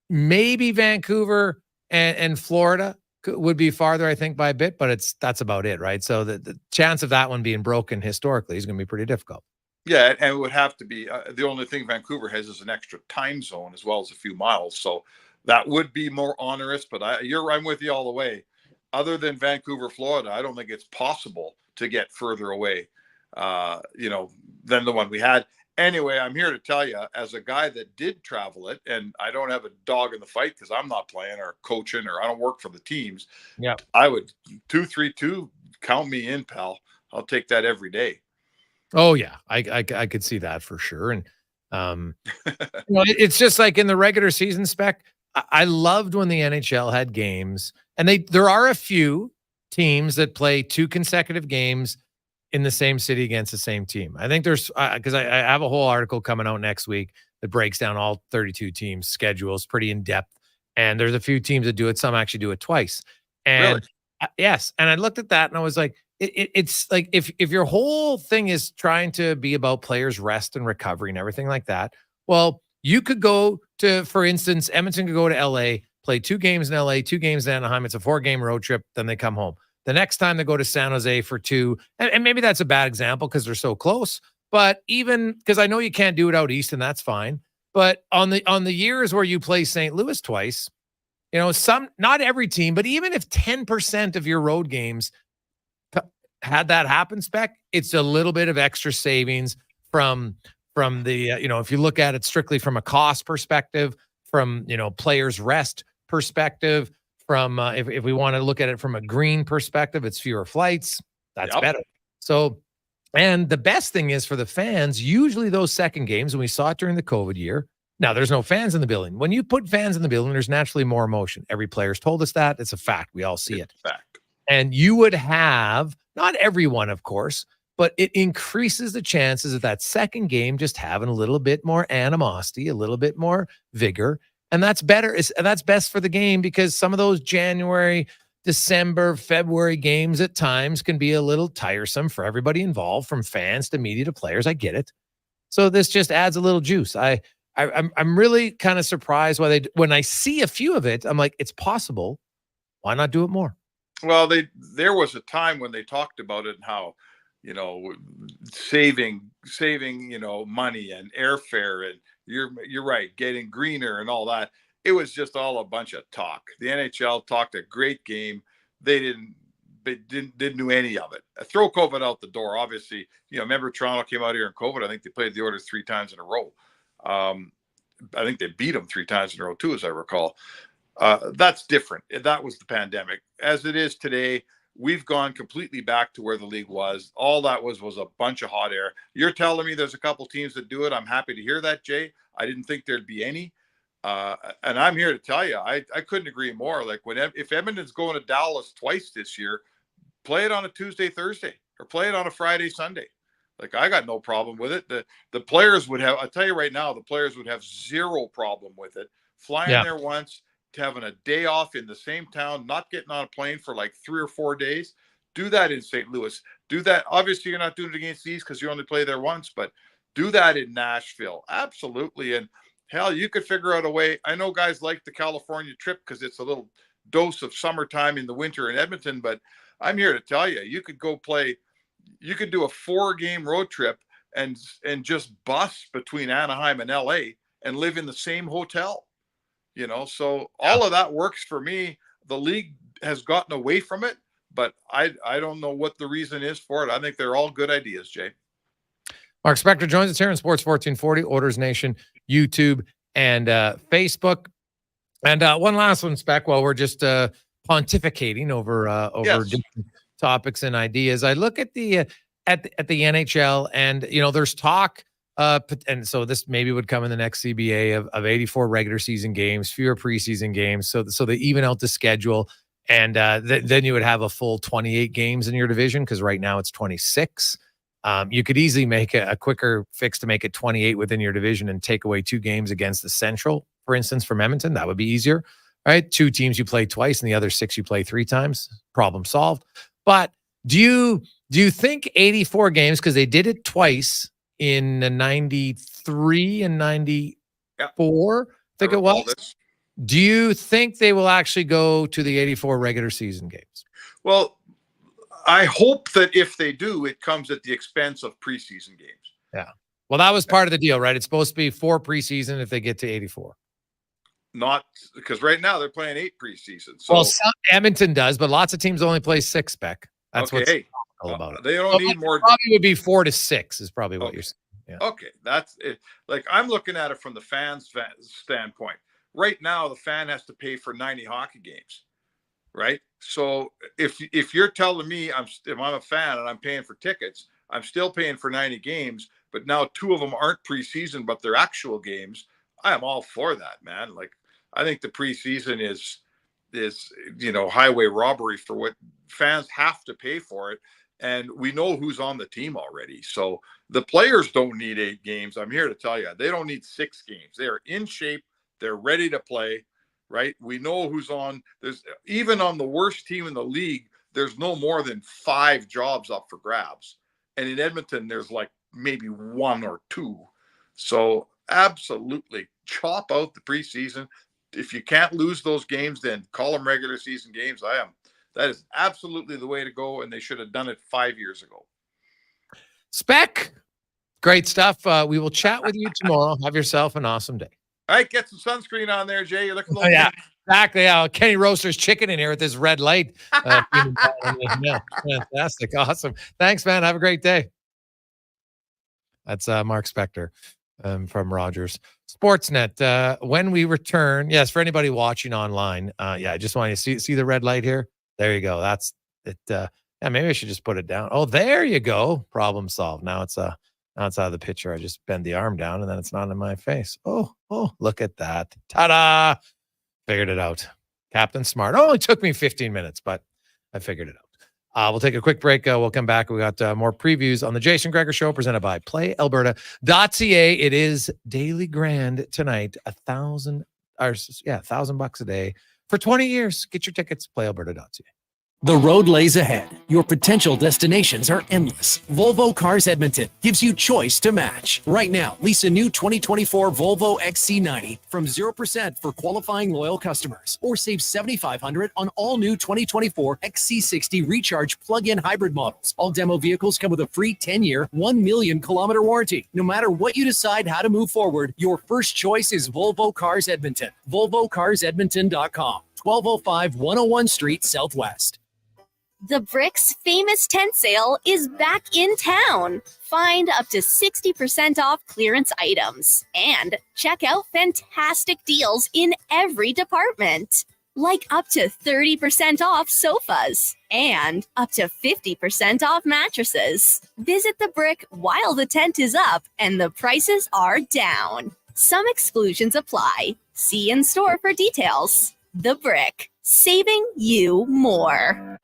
S1: maybe Vancouver and Florida would be farther, I think, by a bit, but that's about it, right? So the chance of that one being broken historically is going to be pretty difficult.
S4: Yeah, and it would have to be the only thing Vancouver has is an extra time zone as well as a few miles. So that would be more onerous, but I'm with you all the way. Other than Vancouver, Florida, I don't think it's possible to get further away, than the one we had. Anyway, I'm here to tell you, as a guy that did travel it, and I don't have a dog in the fight because I'm not playing or coaching or I don't work for the teams.
S1: Yeah,
S4: I would 2-3-2, count me in, pal. I'll take that every day.
S1: Oh yeah, I could see that for sure. And it's just like in the regular season, Spec. I loved when the NHL had games, and there are a few teams that play 2 consecutive games in the same city against the same team. I think there's because I have a whole article coming out next week that breaks down all 32 teams' schedules pretty in depth, and there's a few teams that do it. Some actually do it twice. And
S4: really?
S1: Yes, and I looked at that and I was like, it's like if your whole thing is trying to be about players' rest and recovery and everything like that, well, you could go to, for instance, Edmonton could go to LA, play 2 games in LA, 2 games in Anaheim. It's a 4-game road trip. Then they come home. The next time they go to San Jose for 2, and maybe that's a bad example because they're so close. But even because I know you can't do it out east, and that's fine. But on the years where you play St. Louis twice, not every team, but even if 10% of your road games had that happen, Spec, it's a little bit of extra savings from the, if you look at it strictly from a cost perspective, from, players' rest perspective, from if we want to look at it from a green perspective, it's fewer flights. That's better. So And the best thing is for the fans, usually those second games, and we saw it during the COVID year. Now, there's no fans in the building. When you put fans in the building, there's naturally more emotion. Every player's told us that. It's a fact. We all see it.
S4: Fact.
S1: And you would have, not everyone, of course, but it increases the chances of that second game just having a little bit more animosity, a little bit more vigor. And that's better. That's best for the game, because some of those January, December, February games at times can be a little tiresome for everybody involved, from fans to media to players. I get it. So this just adds a little juice. I'm really kind of surprised why when I see a few of it, I'm like, it's possible. Why not do it more?
S4: Well, there was a time when they talked about it and how, saving, money and airfare, and you're right, getting greener and all that. It was just all a bunch of talk. The NHL talked a great game. They didn't do any of it. Throw COVID out the door. Obviously, remember Toronto came out here in COVID. I think they played the Oilers 3 times in a row. I think they beat them 3 times in a row too, as I recall. That's different. That was the pandemic. As it is today, we've gone completely back to where the league was. All that was a bunch of hot air. You're telling me there's a couple teams that do it. I'm happy to hear that, Jay. I didn't think there'd be any. And I'm here to tell you, I couldn't agree more. Like, if Edmonton's going to Dallas twice this year, play it on a Tuesday, Thursday, or play it on a Friday, Sunday. Like, I got no problem with it. The players would have, I'll tell you right now, the players would have zero problem with it. Flying there once, having a day off in the same town, not getting on a plane for like 3 or 4 days. Do that in St. Louis. Do that. Obviously, you're not doing it against these because you only play there once, but do that in Nashville. Absolutely. And hell, you could figure out a way. I know guys like the California trip because it's a little dose of summertime in the winter in Edmonton, but I'm here to tell you, you could go play. You could do a 4-game road trip and just bus between Anaheim and LA and live in the same hotel. So all of that works for me. The league has gotten away from it, but I don't know what the reason is for it. I think they're all good ideas, Jay.
S1: Mark Spector joins us here in Sports 1440, Oilers Nation, YouTube, and Facebook. And one last one, Spec, while we're just pontificating over different topics and ideas. I look at the NHL, and there's talk, and so this maybe would come in the next CBA of 84 regular season games, fewer preseason games, so they even out the schedule, and then you would have a full 28 games in your division, because right now it's 26. You could easily make a quicker fix to make it 28 within your division and take away 2 games against the Central, for instance, from Edmonton. That would be easier, right? 2 teams you play twice and the other 6 you play 3 times. Problem solved. But do you think 84 games, because they did it twice in 93 and 94, I think it was. Do you think they will actually go to the 84 regular season games?
S4: Well, I hope that if they do, it comes at the expense of preseason games.
S1: Yeah. Well, that was part of the deal, right? It's supposed to be 4 preseason if they get to 84.
S4: Not because right now they're playing 8 preseason. So,
S1: well, some Edmonton does, but lots of teams only play 6, Beck. That's what's all about it.
S4: They don't need more.
S1: Probably would be 4 to 6 is probably what you're saying. Yeah.
S4: Okay, that's it. Like, I'm looking at it from the fans' standpoint. Right now, the fan has to pay for 90 hockey games, right? So if you're telling me if I'm a fan and I'm paying for tickets, I'm still paying for 90 games, but now 2 of them aren't preseason, but they're actual games. I am all for that, man. Like, I think the preseason is highway robbery for what fans have to pay for it. And we know who's on the team already. So the players don't need 8 games. I'm here to tell you, they don't need 6 games. They are in shape. They're ready to play, right? We know who's on. There's even on the worst team in the league, there's no more than 5 jobs up for grabs. And in Edmonton, there's like maybe 1 or 2. So absolutely chop out the preseason. If you can't lose those games, then call them regular season games. That is absolutely the way to go, and they should have done it 5 years ago.
S1: Spec, great stuff. We will chat with you tomorrow. Have yourself an awesome day.
S4: All right, get some sunscreen on there, Jay. You're looking a little
S1: yeah, exactly. Kenny Roaster's chicken in here with this red light. Yeah, fantastic. Awesome. Thanks, man. Have a great day. That's Mark Spector from Rogers Sportsnet. When we return, yes, for anybody watching online, I just want you to see the red light here. There you go. That's it. Yeah, maybe I should just put it down. Oh, there you go. Problem solved. Now it's out of the picture. I just bend the arm down and then it's not in my face. Oh, look at that. Ta-da. Figured it out. Captain Smart. Only took me 15 minutes, but I figured it out. We'll take a quick break. We'll come back. We got more previews on the Jason Gregor Show presented by PlayAlberta.ca. It is Daily Grand tonight. $1,000 a day for 20 years. Get your tickets. PlayAlberta.ca.
S22: The road lays ahead. Your potential destinations are endless. Volvo Cars Edmonton gives you choice to match. Right now, lease a new 2024 Volvo XC90 from 0% for qualifying loyal customers. Or save $7,500 on all new 2024 XC60 Recharge plug-in hybrid models. All demo vehicles come with a free 10-year, 1 million kilometer warranty. No matter what you decide how to move forward, your first choice is Volvo Cars Edmonton. VolvoCarsEdmonton.com. 1205 101 Street Southwest.
S16: The Brick's famous tent sale is back in town. Find up to 60% off clearance items and check out fantastic deals in every department. Like up to 30% off sofas and up to 50% off mattresses. Visit The Brick while the tent is up and the prices are down. Some exclusions apply. See in store for details. The Brick, saving you more.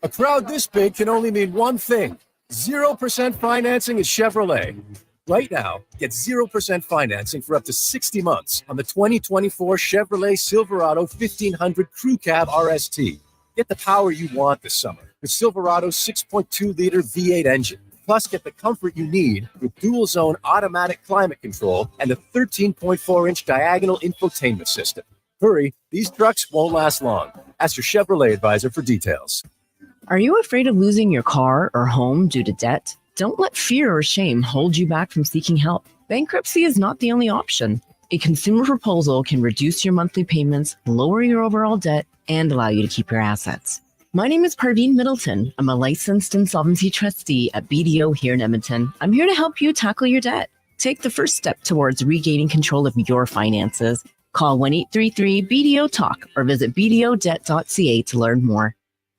S17: A crowd this big can only mean one thing. 0% financing at Chevrolet. Right now, get 0% financing for up to 60 months on the 2024 Chevrolet Silverado 1500 Crew Cab RST. Get the power you want this summer with Silverado's 6.2-liter V8 engine. Plus, get the comfort you need with dual-zone automatic climate control and a 13.4-inch diagonal infotainment system. Hurry, these trucks won't last long. Ask your Chevrolet advisor for details.
S26: Are you afraid of losing your car or home due to debt? Don't let fear or shame hold you back from seeking help. Bankruptcy is not the only option. A consumer proposal can reduce your monthly payments, lower your overall debt, and allow you to keep your assets. My name is Parveen Middleton. I'm a licensed insolvency trustee at BDO here in Edmonton. I'm here to help you tackle your debt. Take the first step towards regaining control of your finances. Call 1-833-BDO-TALK or visit bdodebt.ca to learn more.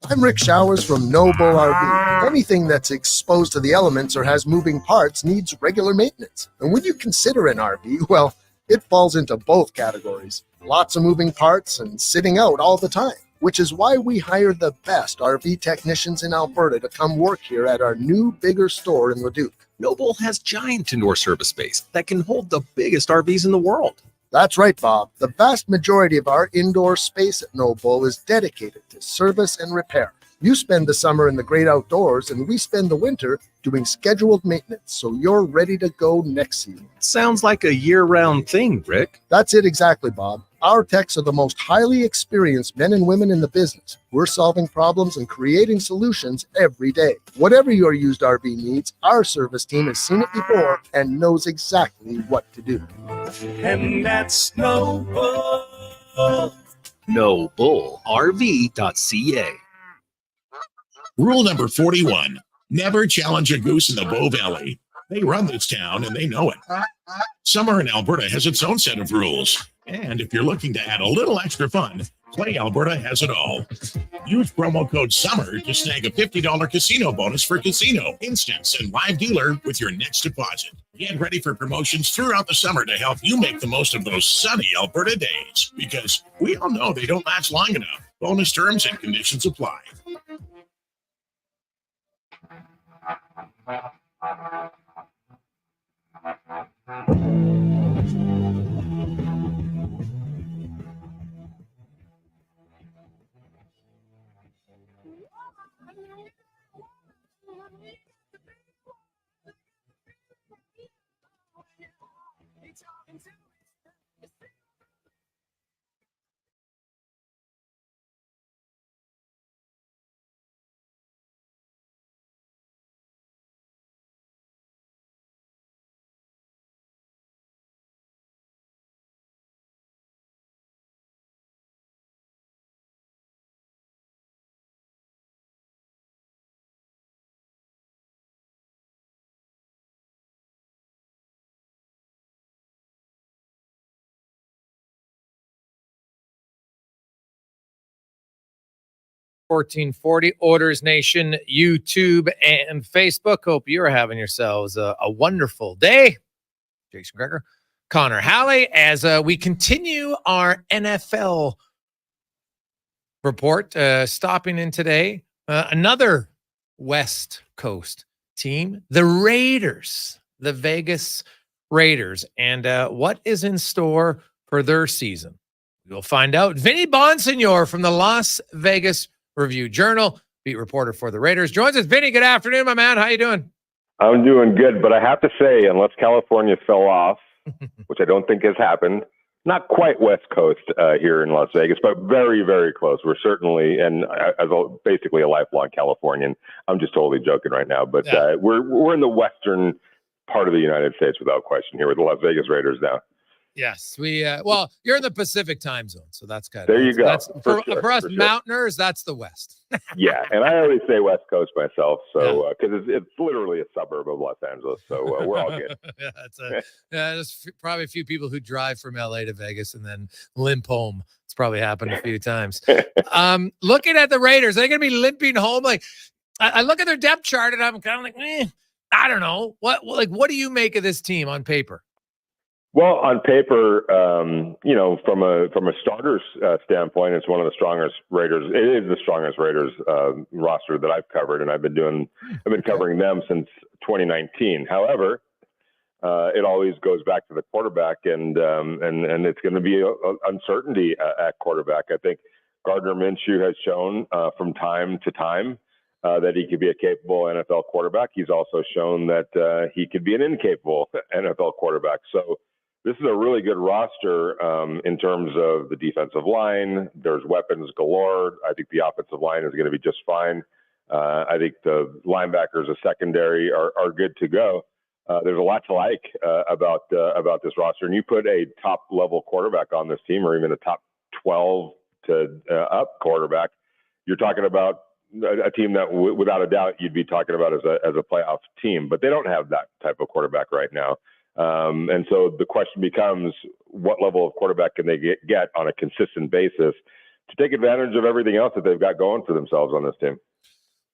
S5: I'm Rick Showers from No Bull RV. Anything that's exposed to the elements or has moving parts needs regular maintenance. And when you consider an RV, well, it falls into both categories. Lots of moving parts and sitting out all the time, which is why we hire the best RV technicians in Alberta to come work here at our new, bigger store in Leduc.
S21: Noble has giant indoor service space that can hold the biggest RVs in the world.
S5: That's right, Bob. The vast majority of our indoor space at No Bull is dedicated to service and repair. You spend the summer in the great outdoors, and we spend the winter doing scheduled maintenance, so you're ready to go next season.
S21: Sounds like a year-round thing, Rick.
S5: That's it exactly, Bob. Our techs are the most highly experienced men and women in the business. We're solving problems and creating solutions every day. Whatever your used RV needs, our service team has seen it before and knows exactly what to do.
S7: And that's No Bull.
S21: NoBullRV.ca.
S12: Rule number 41, never challenge a goose in the Bow Valley. They run this town and they know it. Summer in Alberta has its own set of rules. And if you're looking to add a little extra fun, Play Alberta has it all. Use promo code SUMMER to snag a $50 casino bonus for casino, instants, and live dealer with your next deposit. Get ready for promotions throughout the summer to help you make the most of those sunny Alberta days. Because we all know they don't last long enough. Bonus terms and conditions apply.
S1: 1440 Oilers Nation, YouTube, and Facebook. Hope you're having yourselves a wonderful day. Jason Gregor, Connor Halley, as we continue our NFL report, stopping in today, another West Coast team, the Raiders, the Vegas Raiders, and what is in store for their season. We'll find out. Vinnie Bonsignore from the Las Vegas Review-Journal, beat reporter for the Raiders, joins us. Vinnie, good afternoon, my man. How you doing?
S6: I'm doing good, but I have to say, unless California fell off, which I don't think has happened, not quite West Coast here in Las Vegas, but very, very close. We're certainly, and basically a lifelong Californian. I'm just totally joking right now, but we're in the western part of the United States without question here with the Las Vegas Raiders now.
S1: Yes, we well, you're in the Pacific time zone, so that's kind of
S6: there you go.
S1: That's for us
S6: sure.
S1: Mountainers, that's the West.
S6: Yeah, and I always say West Coast myself, so because it's literally a suburb of Los Angeles, so we're all good.
S1: There's probably a few people who drive from LA to Vegas and then limp home. It's probably happened a few times. Looking at the Raiders, they're going to be limping home. Like I look at their depth chart, and I'm kind of like, I don't know what do you make of this team on paper?
S6: Well, on paper, from a starters standpoint, it's one of the strongest Raiders. It is the strongest Raiders roster that I've covered, and I've been covering them since 2019. However, it always goes back to the quarterback, and it's going to be uncertainty at quarterback. I think Gardner Minshew has shown from time to time that he could be a capable NFL quarterback. He's also shown that he could be an incapable NFL quarterback. So this is a really good roster in terms of the defensive line. There's weapons galore. I think the offensive line is going to be just fine. I think the linebackers, the secondary, are good to go. There's a lot to like about this roster. And you put a top-level quarterback on this team, or even a top 12 to up quarterback, you're talking about a team that, without a doubt, you'd be talking about as a playoff team. But they don't have that type of quarterback right now. And so the question becomes, what level of quarterback can they get on a consistent basis to take advantage of everything else that they've got going for themselves on this team?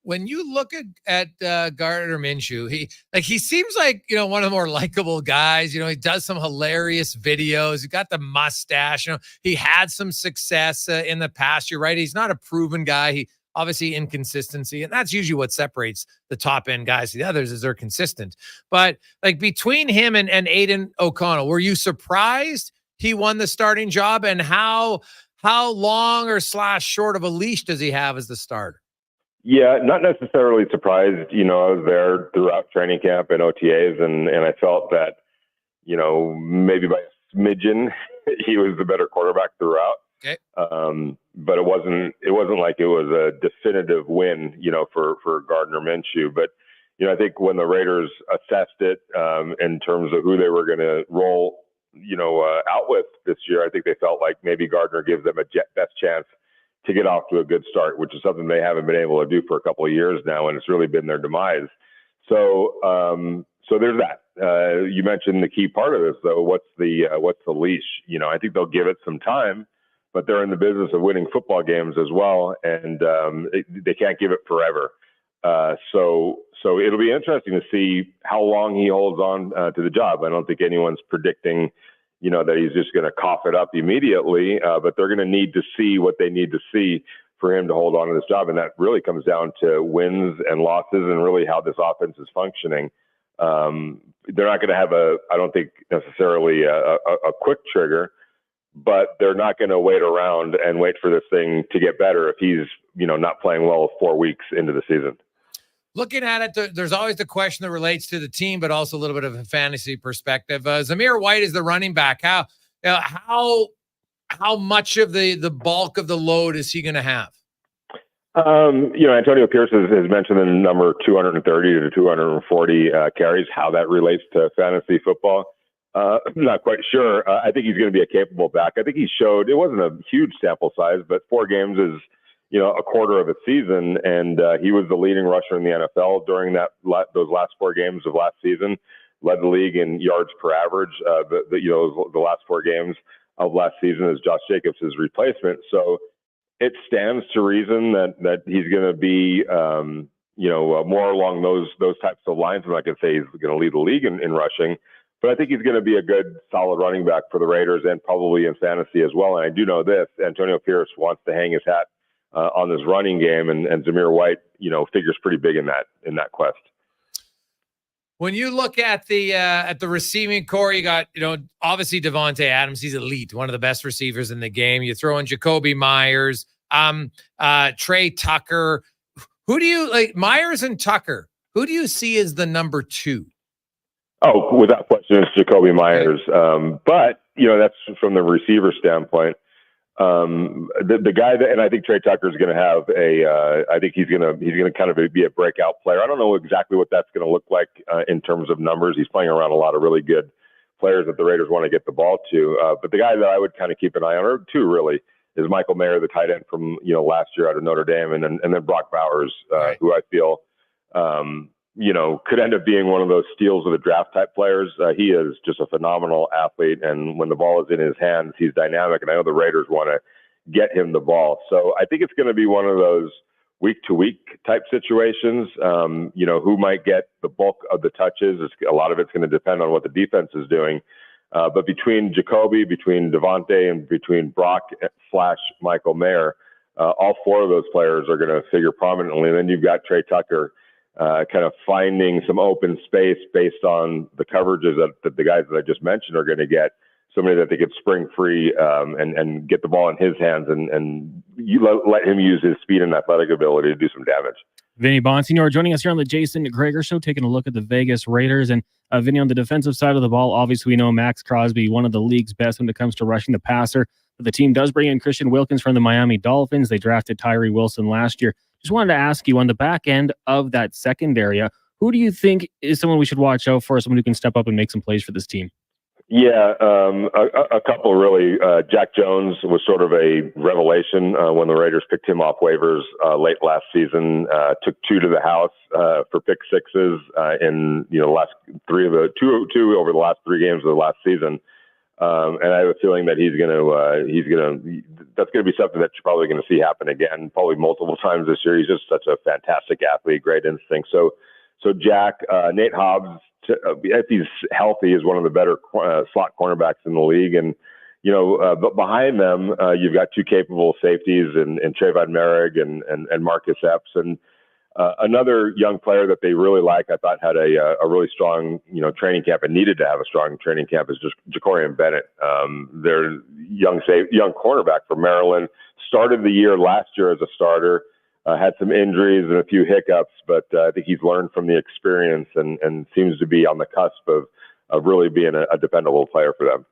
S1: When you look at Gardner Minshew, he seems like, one of the more likable guys. He does some hilarious videos. He got the mustache. He had some success in the past. You're right. He's not a proven guy. He obviously inconsistency, and that's usually what separates the top end guys to the others, is they're consistent. But like between him and Aiden O'Connell, were you surprised he won the starting job? And how long or / short of a leash does he have as the starter?
S6: Yeah, not necessarily surprised. I was there throughout training camp and OTAs, and I felt that, maybe by a smidgen, he was the better quarterback throughout.
S1: Okay.
S6: But it wasn't like it was a definitive win, for Gardner Minshew. But, I think when the Raiders assessed it, in terms of who they were going to roll, out with this year, I think they felt like maybe Gardner gives them a best chance to get off to a good start, which is something they haven't been able to do for a couple of years now. And it's really been their demise. So there's that. You mentioned the key part of this, though. What's the leash? I think they'll give it some time, but they're in the business of winning football games as well, and they can't give it forever. So it'll be interesting to see how long he holds on to the job. I don't think anyone's predicting, that he's just going to cough it up immediately, but they're going to need to see what they need to see for him to hold on to this job, and that really comes down to wins and losses and really how this offense is functioning. They're not going to have I don't think necessarily a quick trigger, but they're not going to wait around and wait for this thing to get better if he's, not playing well 4 weeks into the season.
S1: Looking at it, there's always the question that relates to the team, but also a little bit of a fantasy perspective. Zamir White is the running back. How much of the bulk of the load is he going to have?
S6: Antonio Pierce has mentioned the number 230 to 240 carries. How that relates to fantasy football, I'm not quite sure. I think he's going to be a capable back. I think he showed, it wasn't a huge sample size, but 4 games is, a quarter of a season. And he was the leading rusher in the NFL during those last 4 games of last season, led the league in yards per average, the last 4 games of last season as Josh Jacobs' replacement. So it stands to reason that he's going to be, more along those types of lines. I'm not going to say he's going to lead the league in rushing, but I think he's going to be a good, solid running back for the Raiders and probably in fantasy as well. And I do know this: Antonio Pierce wants to hang his hat on this running game, and Zamir White, figures pretty big in that quest.
S1: When you look at the receiving core, you got, obviously Devontae Adams. He's elite, one of the best receivers in the game. You throw in Jacoby Myers, Trey Tucker. Who do you like? Myers and Tucker. Who do you see as the number 2?
S6: Oh, without question, it's Jacoby Myers. But that's from the receiver standpoint. The guy that, and I think Trey Tucker is going to have I think he's going to kind of be a breakout player. I don't know exactly what that's going to look like in terms of numbers. He's playing around a lot of really good players that the Raiders want to get the ball to. But the guy that I would kind of keep an eye on, or 2 really, is Michael Mayer, the tight end from last year out of Notre Dame, and then Brock Bowers, who I feel could end up being one of those steals of the draft type players. He is just a phenomenal athlete, and when the ball is in his hands, he's dynamic, and I know the Raiders want to get him the ball. So I think it's going to be one of those week-to-week type situations. Who might get the bulk of the touches? A lot of it's going to depend on what the defense is doing. But between Jacoby, between Devontae, and between Brock / Michael Mayer, all 4 of those players are going to figure prominently. And then you've got Trey Tucker kind of finding some open space based on the coverages that the guys that I just mentioned are going to get. Somebody that they could spring free and get the ball in his hands and you let him use his speed and athletic ability to do some damage.
S9: Vinnie Bonsignore joining us here on the Jason Gregor Show, taking a look at the Vegas Raiders. And Vinnie, on the defensive side of the ball, obviously we know Max Crosby, one of the league's best when it comes to rushing the passer. But the team does bring in Christian Wilkins from the Miami Dolphins. They drafted Tyree Wilson last year. Just wanted to ask you, on the back end of that secondary, who do you think is someone we should watch out for, someone who can step up and make some plays for this team?
S6: Yeah, a couple really. Jack Jones was sort of a revelation when the Raiders picked him off waivers late last season. Took 2 to the house for pick 6s in last 3 of the two over the last 3 games of the last season. And I have a feeling that that's going to be something that you're probably going to see happen again, probably multiple times this year. He's just such a fantastic athlete, great instinct. So Jack, Nate Hobbs, if he's healthy, is one of the better slot cornerbacks in the league. And, but behind them, you've got 2 capable safeties in Trayvon Merrick and Marcus Epps. And another young player that they really like, I thought had a really strong, training camp and needed to have a strong training camp, is just Jacorian Bennett. Their young cornerback from Maryland, started the year last year as a starter. Had some injuries and a few hiccups, but I think he's learned from the experience and seems to be on the cusp of really being a dependable player for them.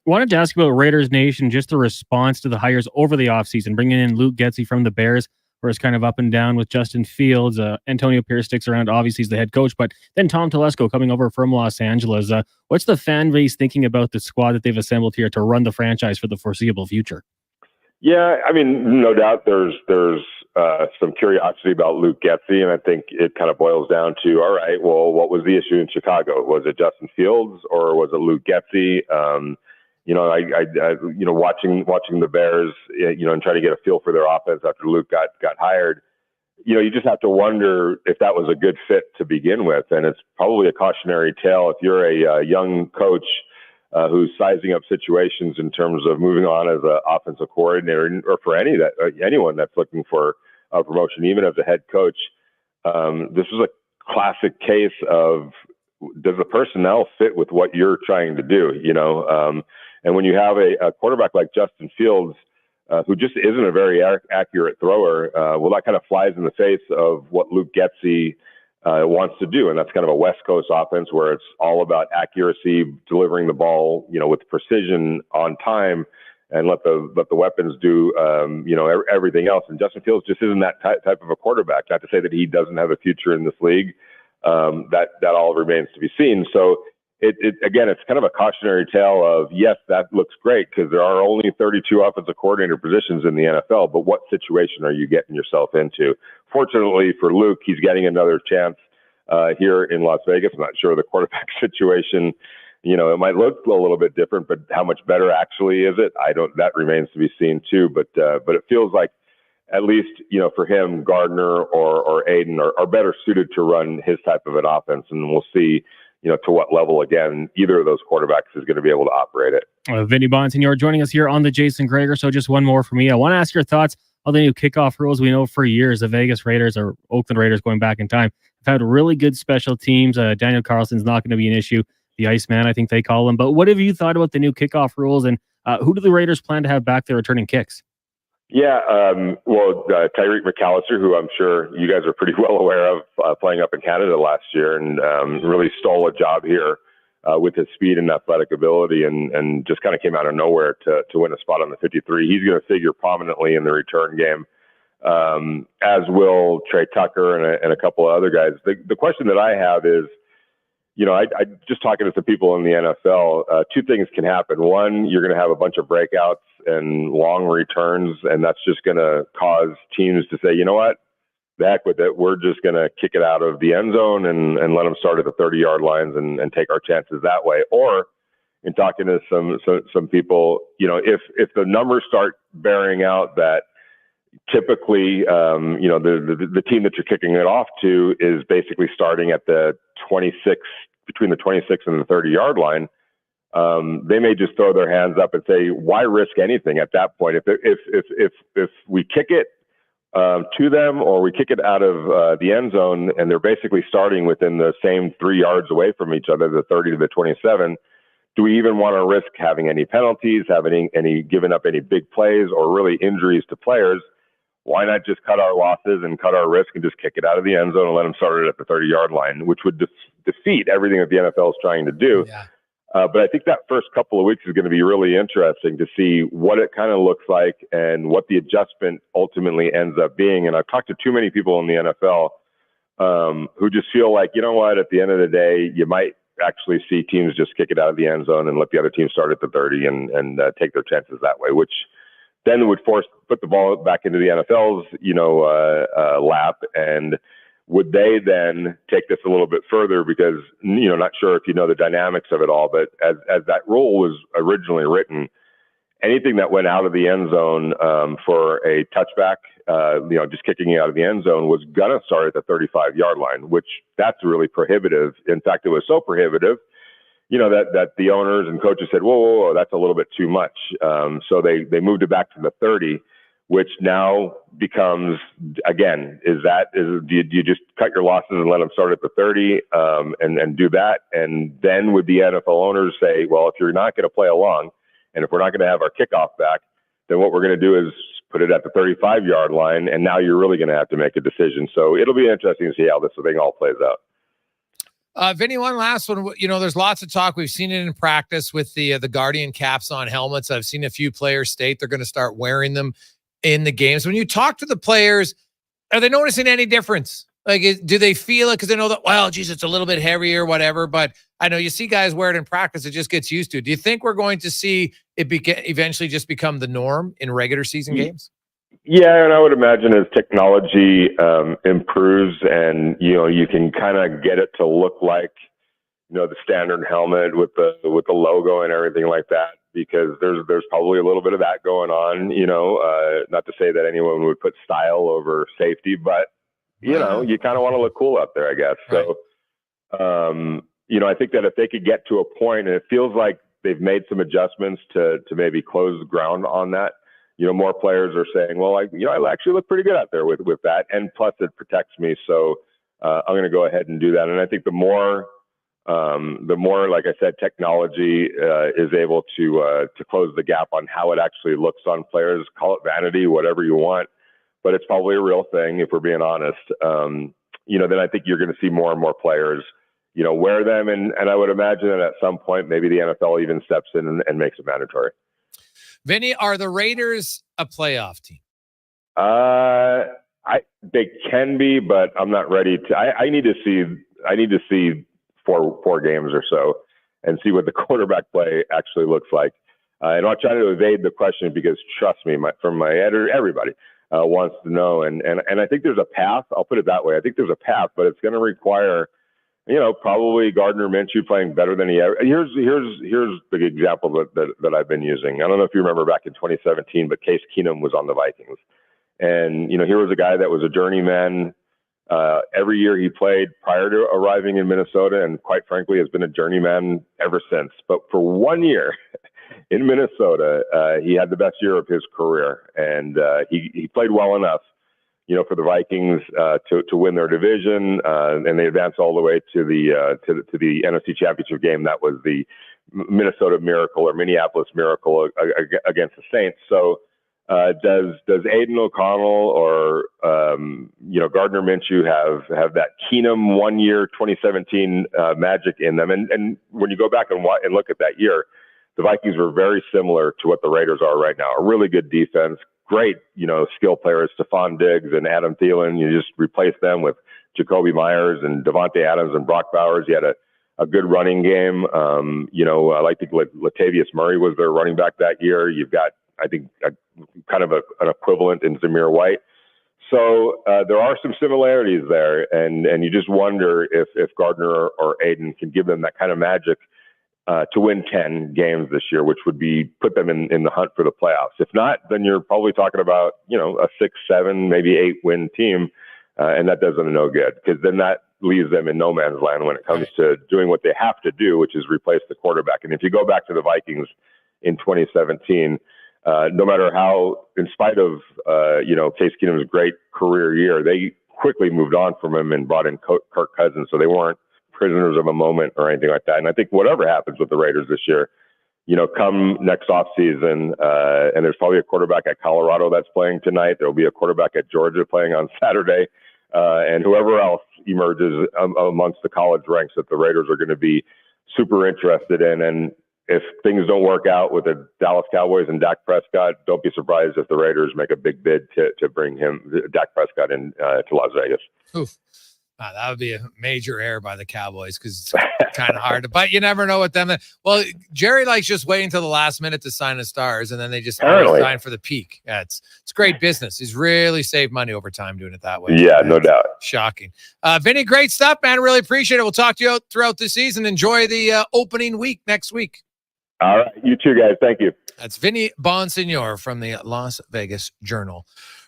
S9: Wanted to ask you about Raiders Nation, just the response to the hires over the offseason, bringing in Luke Getsy from the Bears, where it's kind of up and down with Justin Fields. Antonio Pierce sticks around, obviously he's the head coach, but then Tom Telesco coming over from Los Angeles. What's the fan base thinking about the squad that they've assembled here to run the franchise for the foreseeable future?
S6: Yeah, I mean, no doubt there's some curiosity about Luke Getsy, and I think it kind of boils down to, all right, well, what was the issue in Chicago? Was it Justin Fields or was it Luke Getsy? Watching the Bears, and trying to get a feel for their offense after Luke got hired, you just have to wonder if that was a good fit to begin with. And it's probably a cautionary tale if you're a young coach who's sizing up situations in terms of moving on as an offensive coordinator, or for anyone that's looking for a promotion, even as a head coach. This is a classic case of, does the personnel fit with what you're trying to do? And when you have a quarterback like Justin Fields, who just isn't a very accurate thrower, well, that kind of flies in the face of what Luke Getsy wants to do. And that's kind of a West Coast offense where it's all about accuracy, delivering the ball, with precision on time, and let the weapons do, everything else. And Justin Fields just isn't that type of a quarterback. Not to say that he doesn't have a future in this league. That all remains to be seen. So again, it's kind of a cautionary tale of, yes, that looks great because there are only 32 offensive coordinator positions in the NFL, but what situation are you getting yourself into? Fortunately for Luke, he's getting another chance here in Las Vegas. I'm not sure the quarterback situation, it might look a little bit different, but how much better actually is it? That remains to be seen too. But it feels like at least, for him, Gardner or Aiden are better suited to run his type of an offense. And we'll see, to what level, again, either of those quarterbacks is going to be able to operate it.
S9: Vinnie Bonsignore joining us here on the Jason Gregor Show. Just one more for me. I want to ask your thoughts on the new kickoff rules. We know for years the Vegas Raiders or Oakland Raiders going back in time have had really good special teams. Daniel Carlson's not going to be an issue. The Iceman, I think they call him. But what have you thought about the new kickoff rules, and who do the Raiders plan to have back there returning kicks?
S6: Yeah, Tyreek McAllister, who I'm sure you guys are pretty well aware of, playing up in Canada last year, and really stole a job here with his speed and athletic ability, and just kind of came out of nowhere to win a spot on the 53. He's going to figure prominently in the return game, as will Trey Tucker and a couple of other guys. The question that I have is, I just talking to some people in the NFL, two things can happen. One, you're going to have a bunch of breakouts and long returns, and that's just going to cause teams to say, you know what, the heck with it. We're just going to kick it out of the end zone and let them start at the 30-yard lines and take our chances that way. Or in talking to some people, if the numbers start bearing out that typically, the team that you're kicking it off to is basically starting at the 26, between the 26 and the 30-yard line. They may just throw their hands up and say, "Why risk anything at that point? If we kick it to them, or we kick it out of the end zone, and they're basically starting within the same 3 yards away from each other, the 30 to the 27." Do we even want to risk having any penalties, having any giving up any big plays, or really injuries to players? Why not just cut our losses and cut our risk and just kick it out of the end zone and let them start it at the 30-yard line, which would defeat everything that the NFL is trying to do.
S1: Yeah.
S6: But I think that first couple of weeks is going to be really interesting to see what it kind of looks like and what the adjustment ultimately ends up being. And I've talked to too many people in the NFL who just feel like, you know what, at the end of the day, you might actually see teams just kick it out of the end zone and let the other team start at the 30 and take their chances that way, which then would put the ball back into the NFL's, lap. And would they then take this a little bit further? Because, not sure if you know the dynamics of it all, but as that rule was originally written, anything that went out of the end zone for a touchback, just kicking it out of the end zone, was going to start at the 35-yard line, which that's really prohibitive. In fact, it was so prohibitive, that the owners and coaches said, whoa, that's a little bit too much. So they moved it back to the 30, which now becomes, again, do you just cut your losses and let them start at the 30 and do that? And then would the NFL owners say, well, if you're not going to play along, and if we're not going to have our kickoff back, then what we're going to do is put it at the 35-yard line, and now you're really going to have to make a decision. So it'll be interesting to see how this thing all plays out.
S1: Vinny, one last one. There's lots of talk. We've seen it in practice with the Guardian caps on helmets. I've seen a few players state they're going to start wearing them in the games. When you talk to the players, are they noticing any difference? Like, do they feel it? Because they know that, well, geez, it's a little bit heavier, whatever. But I know you see guys wear it in practice. It just gets used to. Do you think we're going to see it eventually just become the norm in regular season games?
S6: Yeah, and I would imagine as technology improves and, you can kind of get it to look like, the standard helmet with the logo and everything like that, because there's probably a little bit of that going on, not to say that anyone would put style over safety, but, you kind of want to look cool out there, I guess.
S1: Right.
S6: So, I think that if they could get to a point, and it feels like they've made some adjustments to maybe close the ground on that, more players are saying, well, I actually look pretty good out there with that. And plus it protects me. So I'm going to go ahead and do that. And I think the more, like I said, technology is able to close the gap on how it actually looks on players, call it vanity, whatever you want, but it's probably a real thing if we're being honest. Then I think you're going to see more and more players, wear them. And I would imagine that at some point, maybe the NFL even steps in and makes it mandatory.
S1: Vinny, are the Raiders a playoff team?
S6: They can be, but I'm not ready to. I need to see four games or so and see what the quarterback play actually looks like. And I'll try to evade the question because trust me, from my editor, everybody wants to know. And I think there's a path. I'll put it that way. I think there's a path, but it's going to require, probably Gardner Minshew playing better than he ever. Here's the example that I've been using. I don't know if you remember back in 2017, but Case Keenum was on the Vikings. And, here was a guy that was a journeyman. Every year he played prior to arriving in Minnesota, and quite frankly has been a journeyman ever since. But for 1 year in Minnesota, he had the best year of his career, and he played well enough, for the Vikings to win their division, and they advanced all the way to the NFC Championship game. That was the Minnesota Miracle or Minneapolis Miracle against the Saints. So does Aidan O'Connell or Gardner Minshew have that Keenum 1 year 2017 magic in them? And when you go back and look at that year, the Vikings were very similar to what the Raiders are right now. A really good defense, great skill players, Stephon Diggs and Adam Thielen. You just replace them with Jacoby Myers and Devontae Adams and Brock Bowers. You had a good running game. I like to Latavius Murray was their running back that year. You've got, I think, kind of an equivalent in Zamir White. So there are some similarities there, and you just wonder if Gardner or Aidan can give them that kind of magic to win 10 games this year, which would put them in the hunt for the playoffs. If not, then you're probably talking about a 6, 7, maybe 8 win team, and that does them no good, because then that leaves them in no man's land when it comes to doing what they have to do, which is replace the quarterback. And if you go back to the Vikings in 2017, no matter how, in spite of, Case Keenum's great career year, they quickly moved on from him and brought in Kirk Cousins. So they weren't prisoners of a moment or anything like that. And I think whatever happens with the Raiders this year, come next offseason, and there's probably a quarterback at Colorado that's playing tonight. There'll be a quarterback at Georgia playing on Saturday. And whoever else emerges amongst the college ranks that the Raiders are going to be super interested in. And if things don't work out with the Dallas Cowboys and Dak Prescott, don't be surprised if the Raiders make a big bid to bring Dak Prescott in to Las Vegas.
S1: Oof. That would be a major error by the Cowboys, because it's kind of hard. But you never know with them. Well, Jerry likes just waiting until the last minute to sign the stars, and then they just always sign for the peak. Yeah, it's great business. He's really saved money over time doing it that way.
S6: Yeah, no doubt.
S1: Shocking. Vinny, great stuff, man. Really appreciate it. We'll talk to you throughout the season. Enjoy the opening week next week.
S6: All right. You too, guys. Thank you.
S1: That's Vinnie Bonsignore from the Las Vegas Journal.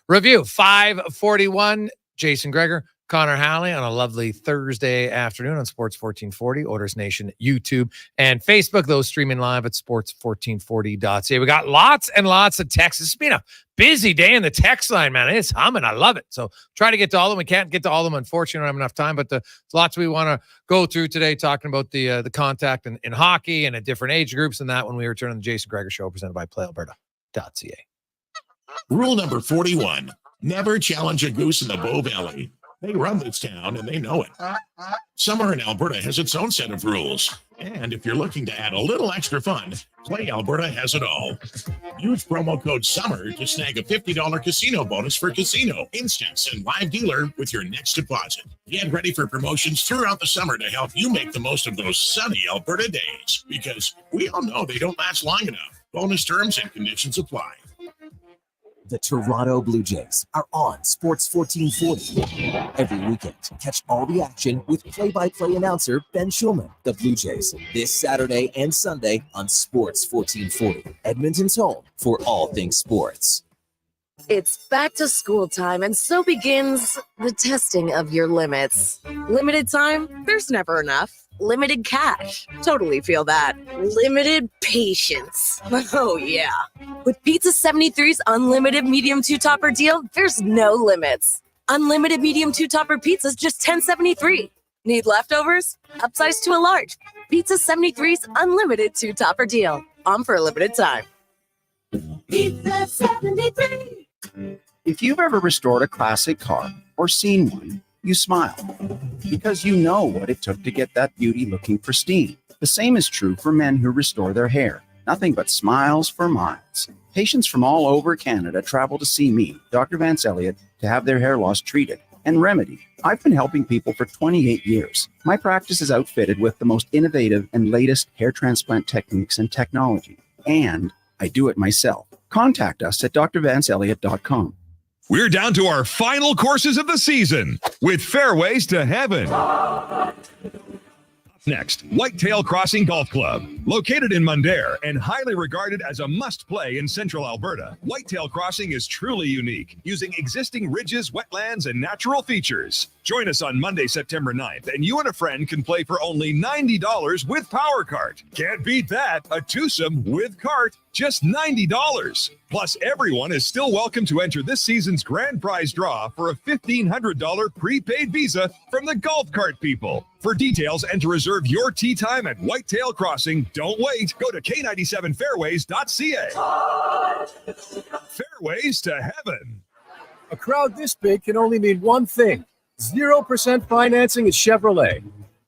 S1: Review 541. Jason Gregor, Connor Halley on a lovely Thursday afternoon on Sports 1440, Oilers Nation, YouTube, and Facebook. Those streaming live at sports1440.ca. We got lots and lots of texts. It's been a busy day in the text line, man. It's humming. I love it. So try to get to all of them. We can't get to all of them, unfortunately. I don't have enough time, but there's lots we want to go through today, talking about the contact in hockey and at different age groups and that when we return on the Jason Gregor Show, presented by PlayAlberta.ca.
S12: Rule number 41, never challenge a goose in the Bow Valley. They run this town, and they know it. Summer in Alberta has its own set of rules. And if you're looking to add a little extra fun, Play Alberta has it all. Use promo code SUMMER to snag a $50 casino bonus for casino, instants, and live dealer with your next deposit. Get ready for promotions throughout the summer to help you make the most of those sunny Alberta days, because we all know they don't last long enough. Bonus terms and conditions apply.
S20: The Toronto Blue Jays are on Sports 1440. Every weekend, catch all the action with play-by-play announcer Ben Schulman. The Blue Jays, this Saturday and Sunday on Sports 1440. Edmonton's home for all things sports.
S2: It's back to school time, and so begins the testing of your limits. Limited time? There's never enough. Limited cash. Totally feel that. Limited patience. Oh, yeah. With Pizza 73's unlimited medium two-topper deal, there's no limits. Unlimited medium two-topper pizzas, just $10.73. Need leftovers? Upsize to a large. Pizza 73's unlimited two-topper deal. On for a limited time.
S10: Pizza 73. If you've ever restored a classic car or seen one, you smile because you know what it took to get that beauty looking pristine. The same is true for men who restore their hair. Nothing but smiles for miles. Patients from all over Canada travel to see me, Dr. Vance Elliott, to have their hair loss treated and remedied. I've been helping people for 28 years. My practice is outfitted with the most innovative and latest hair transplant techniques and technology. And I do it myself. Contact us at drvanceelliott.com.
S11: We're down to our final courses of the season with Fairways to Heaven. Next, Whitetail Crossing Golf Club. Located in Mundare and highly regarded as a must-play in central Alberta, Whitetail Crossing is truly unique, using existing ridges, wetlands, and natural features. Join us on Monday, September 9th, and you and a friend can play for only $90 with Power Cart. Can't beat that. A twosome with cart, just $90. Plus, everyone is still welcome to enter this season's grand prize draw for a $1,500 prepaid visa from the Golf Cart people. For details and to reserve your tee time at Whitetail Crossing, don't wait. Go to K97fairways.ca. Fairways to heaven.
S17: A crowd this big can only mean one thing. 0% financing at Chevrolet.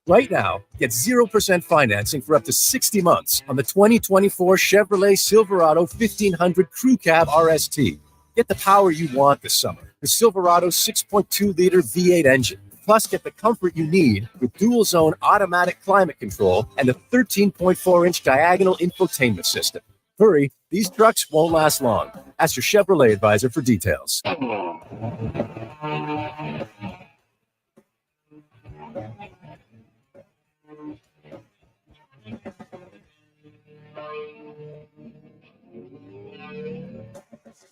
S17: Right now, get 0% financing for up to 60 months on the 2024 Chevrolet Silverado 1500 Crew Cab RST. Get the power you want this summer. The Silverado's 6.2-liter V8 engine. Plus, get the comfort you need with dual-zone automatic climate control and a 13.4-inch diagonal infotainment system. Hurry, these trucks won't last long. Ask your Chevrolet advisor for details.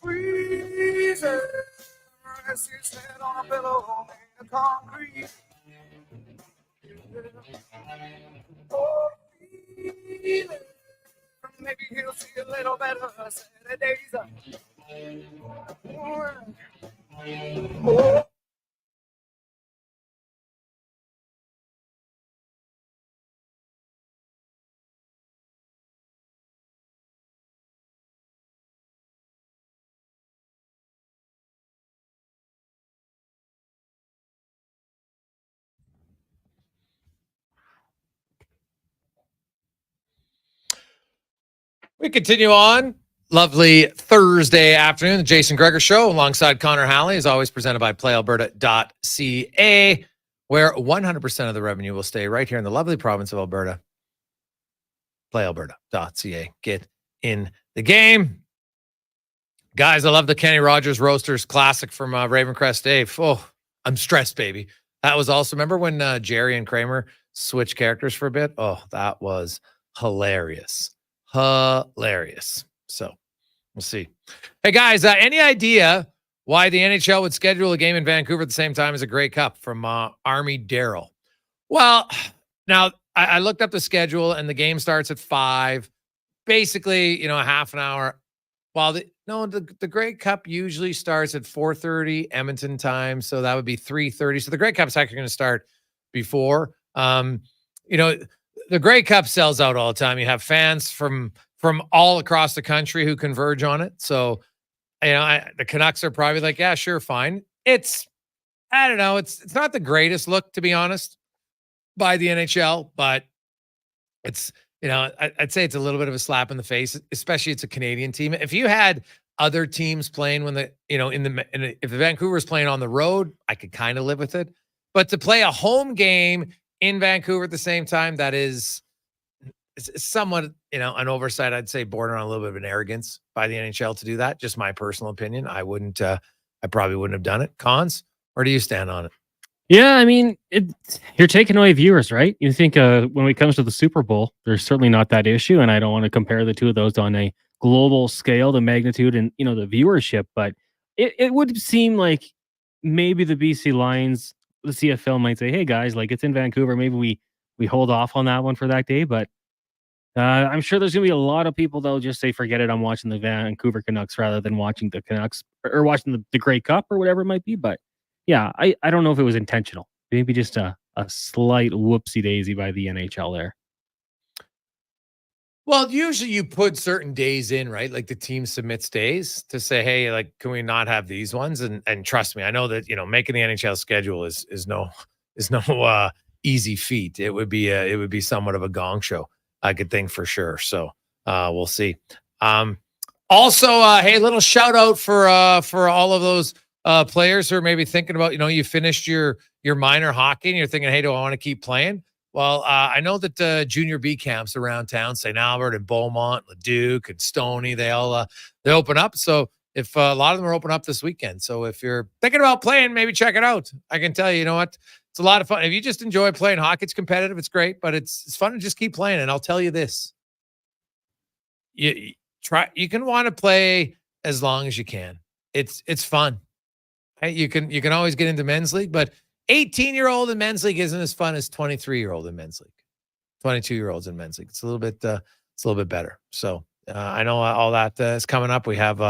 S7: Freezer, as you stand on a pillow in the concrete. Oh, feel it. Maybe he'll see a little better Saturdays. Oh.
S1: We continue on. Lovely Thursday afternoon. The Jason Gregor Show alongside Connor Halley is always presented by PlayAlberta.ca, where 100% of the revenue will stay right here in the lovely province of Alberta. PlayAlberta.ca. Get in the game. Guys, I love the Kenny Rogers Roasters classic from Ravencrest Dave. Oh, I'm stressed, baby. That was also, remember when Jerry and Kramer switched characters for a bit? Oh, that was hilarious. Hilarious. So we'll see. Hey guys, any idea why the NHL would schedule a game in Vancouver at the same time as a Grey Cup? From Army Daryl. Well, now I looked up the schedule and the game starts at 5. Basically, a half an hour. While the Grey Cup usually starts at 4:30 Edmonton time, so that would be 3:30. So the Grey Cup's actually going to start before. The Grey Cup sells out all the time. You have fans from all across the country who converge on it. So, the Canucks are probably like, yeah, sure, fine. I don't know. It's not the greatest look, to be honest, by the NHL, but it's, I'd say it's a little bit of a slap in the face, especially it's a Canadian team. If you had other teams playing when if the Vancouver's playing on the road, I could kind of live with it. But to play a home game in Vancouver at the same time, that is somewhat, an oversight. I'd say bordering on a little bit of an arrogance by the NHL to do that. Just my personal opinion. I probably wouldn't have done it. Cons, or do you stand on it?
S9: Yeah, I mean, you're taking away viewers, right? You think when it comes to the Super Bowl, there's certainly not that issue, and I don't want to compare the two of those on a global scale, the magnitude and the viewership, but it would seem like maybe the BC Lions, the CFL might say, hey guys, like it's in Vancouver, maybe we hold off on that one for that day, but I'm sure there's gonna be a lot of people that'll just say, forget it, I'm watching the Vancouver Canucks rather than watching the Canucks or watching the Grey Cup or whatever it might be. But yeah, I don't know if it was intentional, maybe just a slight whoopsie daisy by the NHL there.
S1: Well, usually you put certain days in, right? Like the team submits days to say, hey, like, can we not have these ones? And trust me, I know that, making the NHL schedule is no easy feat. It would be somewhat of a gong show, I could think, for sure. So we'll see. Also, hey, little shout out for all of those players who are maybe thinking about, you finished your minor hockey and you're thinking, hey, do I want to keep playing? Well, I know that junior B camps around town, St. Albert and Beaumont, Leduc and Stoney, they open up. So if a lot of them are open up this weekend. So if you're thinking about playing, maybe check it out. I can tell you, what? It's a lot of fun. If you just enjoy playing hockey, it's competitive. It's great, but it's fun to just keep playing. And I'll tell you this, you can want to play as long as you can. It's fun. Right? You can always get into men's league, but 18-year-old in men's league isn't as fun as 23-year-old in men's league. 22-year-olds in men's league. It's a little bit better. So I know all that is coming up. We have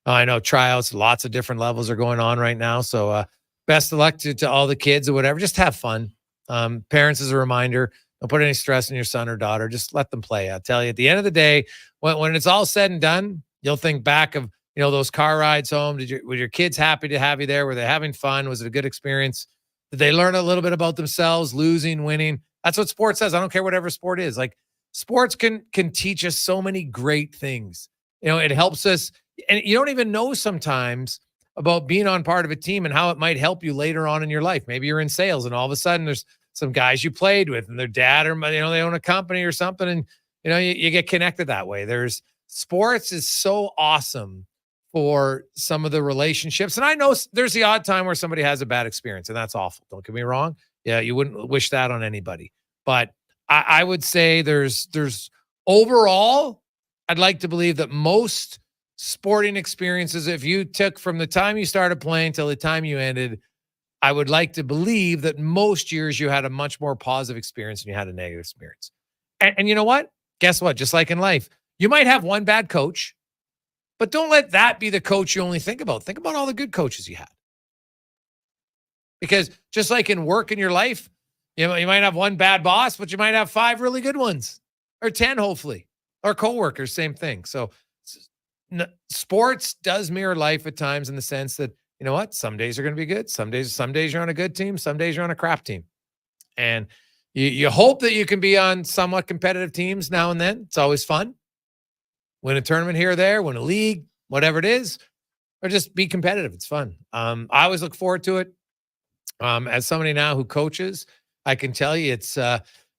S1: I know tryouts, lots of different levels are going on right now. So best of luck to all the kids or whatever. Just have fun. Parents, as a reminder, don't put any stress on your son or daughter. Just let them play. I tell you, at the end of the day, when it's all said and done, you'll think back of those car rides home. Were your kids happy to have you there? Were they having fun? Was it a good experience? Did they learn a little bit about themselves, losing, winning? That's what sports says. I don't care whatever sport is. Like, sports can teach us so many great things. It helps us, and you don't even know sometimes about being on part of a team and how it might help you later on in your life. Maybe you're in sales and all of a sudden there's some guys you played with and their dad or they own a company or something, and you get connected that way. Sports is so awesome for some of the relationships. And I know there's the odd time where somebody has a bad experience, and that's awful. Don't get me wrong. Yeah, you wouldn't wish that on anybody. But I would say there's overall, I'd like to believe that most sporting experiences, if you took from the time you started playing till the time you ended, I would like to believe that most years you had a much more positive experience than you had a negative experience. And you know what? Guess what? Just like in life, you might have one bad coach, but don't let that be the coach you only think about. Think about all the good coaches you had. Because just like in work in your life, you might have one bad boss, but you might have 5 really good ones, or 10, hopefully, or coworkers, same thing. So sports does mirror life at times in the sense that, you know what? Some days are going to be good. Some days you're on a good team. Some days you're on a crap team. And you hope that you can be on somewhat competitive teams now and then. It's always fun. Win a tournament here or there, win a league, whatever it is, or just be competitive. It's fun. I always look forward to it. As somebody now who coaches, I can tell you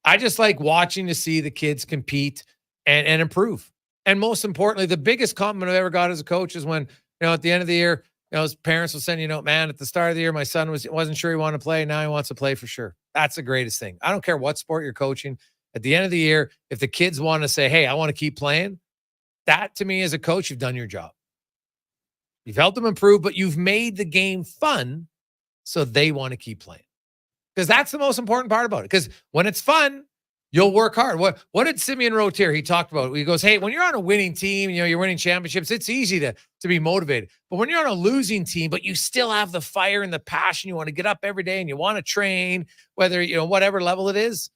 S1: I just like watching to see the kids compete and improve. And most importantly, the biggest compliment I've ever got as a coach is when, at the end of the year, his parents will send, man, at the start of the year, my son wasn't sure he wanted to play. Now he wants to play for sure. That's the greatest thing. I don't care what sport you're coaching. At the end of the year, if the kids want to say, hey, I want to keep playing, that to me as a coach, you've done your job. You've helped them improve, but you've made the game fun so they want to keep playing. Because that's the most important part about it. Because when it's fun, you'll work hard. What did Simeon Rotier, he talked about? He goes, hey, when you're on a winning team, you're winning championships, it's easy to be motivated. But when you're on a losing team, but you still have the fire and the passion, you want to get up every day and you want to train, whether, whatever level it is,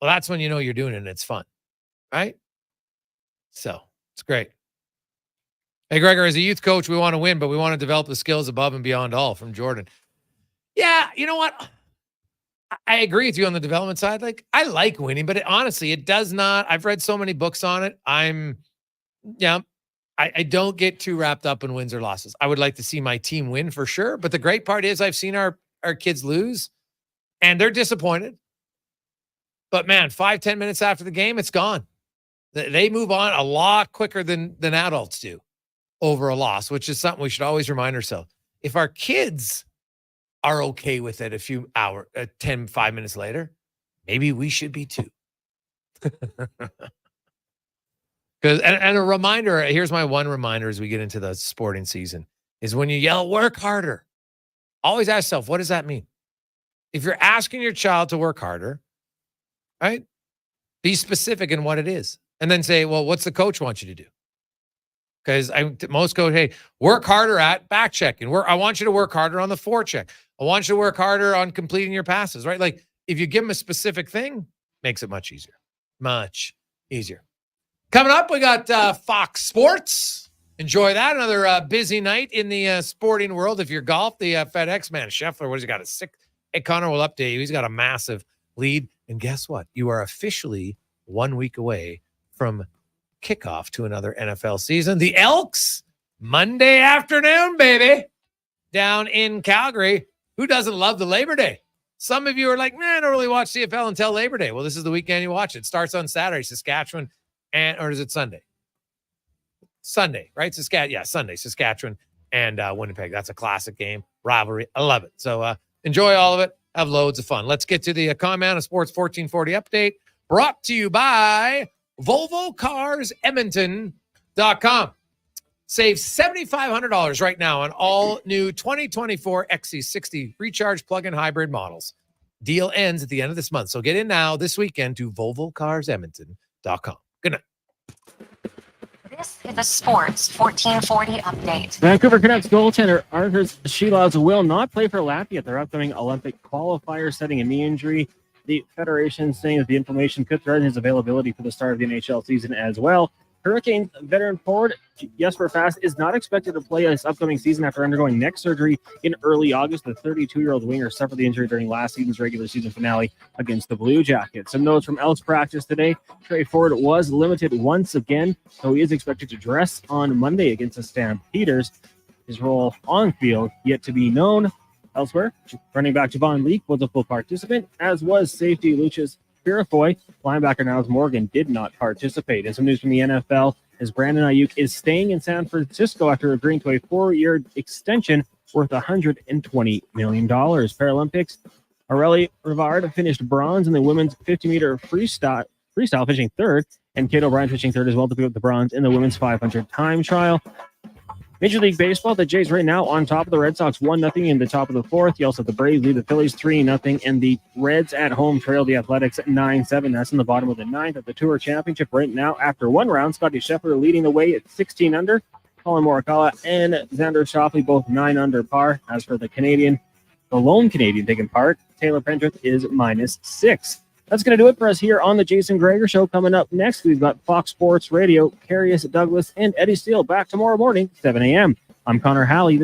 S1: well, that's when you're doing it and it's fun, right? So it's great. Hey, Gregor, as a youth coach, we want to win, but we want to develop the skills above and beyond all, from Jordan. Yeah, you know what? I agree with you on the development side. Like, I like winning, but honestly, it does not. I've read so many books on it. I don't get too wrapped up in wins or losses. I would like to see my team win for sure. But the great part is I've seen our kids lose and they're disappointed. But man, 5-10 minutes after the game, it's gone. They move on a lot quicker than adults do over a loss, which is something we should always remind ourselves. If our kids are okay with it 5 minutes later, maybe we should be too. Because and a reminder, here's my one reminder as we get into the sporting season, is when you yell, work harder, always ask yourself, what does that mean? If you're asking your child to work harder, right, be specific in what it is. And then say, well, what's the coach want you to do? Because most coach, hey, work harder at back checking. I want you to work harder on the forecheck. I want you to work harder on completing your passes, right? Like, if you give them a specific thing, makes it much easier. Much easier. Coming up, we got Fox Sports. Enjoy that. Another busy night in the sporting world. If you're golf, the FedEx man, Scheffler, what has he got? Hey, Connor will update you. He's got a massive lead. And guess what? You are officially 1 week away from kickoff to another NFL season. The Elks, Monday afternoon, baby, down in Calgary. Who doesn't love the Labor Day? Some of you are like, man, I don't really watch CFL until Labor Day. Well, this is the weekend you watch it. It starts on Saturday, Saskatchewan, or is it Sunday? Sunday, right? Sunday, Saskatchewan and Winnipeg. That's a classic game, rivalry. I love it. So enjoy all of it. Have loads of fun. Let's get to the Common Man of Sports 1440 update, brought to you by VolvoCarsEdmonton.com. Save $7,500 right now on all new 2024 XC60 Recharge plug-in hybrid models. Deal ends at the end of this month. So get in now this weekend to VolvoCarsEdmonton.com. Good night.
S3: This is a Sports 1440 update.
S9: Vancouver Canucks goaltender Arturs Silovs will not play for Latvia at their upcoming Olympic qualifier, citing a knee injury. The Federation saying that the inflammation could threaten his availability for the start of the NHL season as well. Hurricanes veteran forward Jesper Fast is not expected to play this upcoming season after undergoing neck surgery in early August. The 32-year-old winger suffered the injury during last season's regular season finale against the Blue Jackets. Some notes from Elks practice today. Trey Ford was limited once again, so he is expected to dress on Monday against the Stampeders. His role on field yet to be known. Elsewhere, running back Javon Leake was a full participant, as was safety Lucius Purifoy. Linebacker Niles Morgan did not participate. And some news from the NFL is Brandon Ayuk is staying in San Francisco after agreeing to a 4-year extension worth $120 million. Paralympics, Aurelie Rivard finished bronze in the women's 50-meter freestyle, finishing third, and Kate O'Brien finishing third as well to pick up the bronze in the women's 500 time trial. Major League Baseball, the Jays right now on top of the Red Sox 1-0 in the top of the fourth. You also have the Braves lead the Phillies 3-0, and the Reds at home trail the Athletics at 9-7. That's in the bottom of the ninth of the Tour Championship right now. After one round, Scotty Scheffler leading the way at 16 under. Colin Morikawa and Xander Schauffele both 9 under par. As for the lone Canadian taking part, Taylor Pendrith is -6. That's going to do it for us here on the Jason Gregor Show. Coming up next, we've got Fox Sports Radio, Carius Douglas, and Eddie Steele back tomorrow morning, 7 a.m. I'm Connor Halley.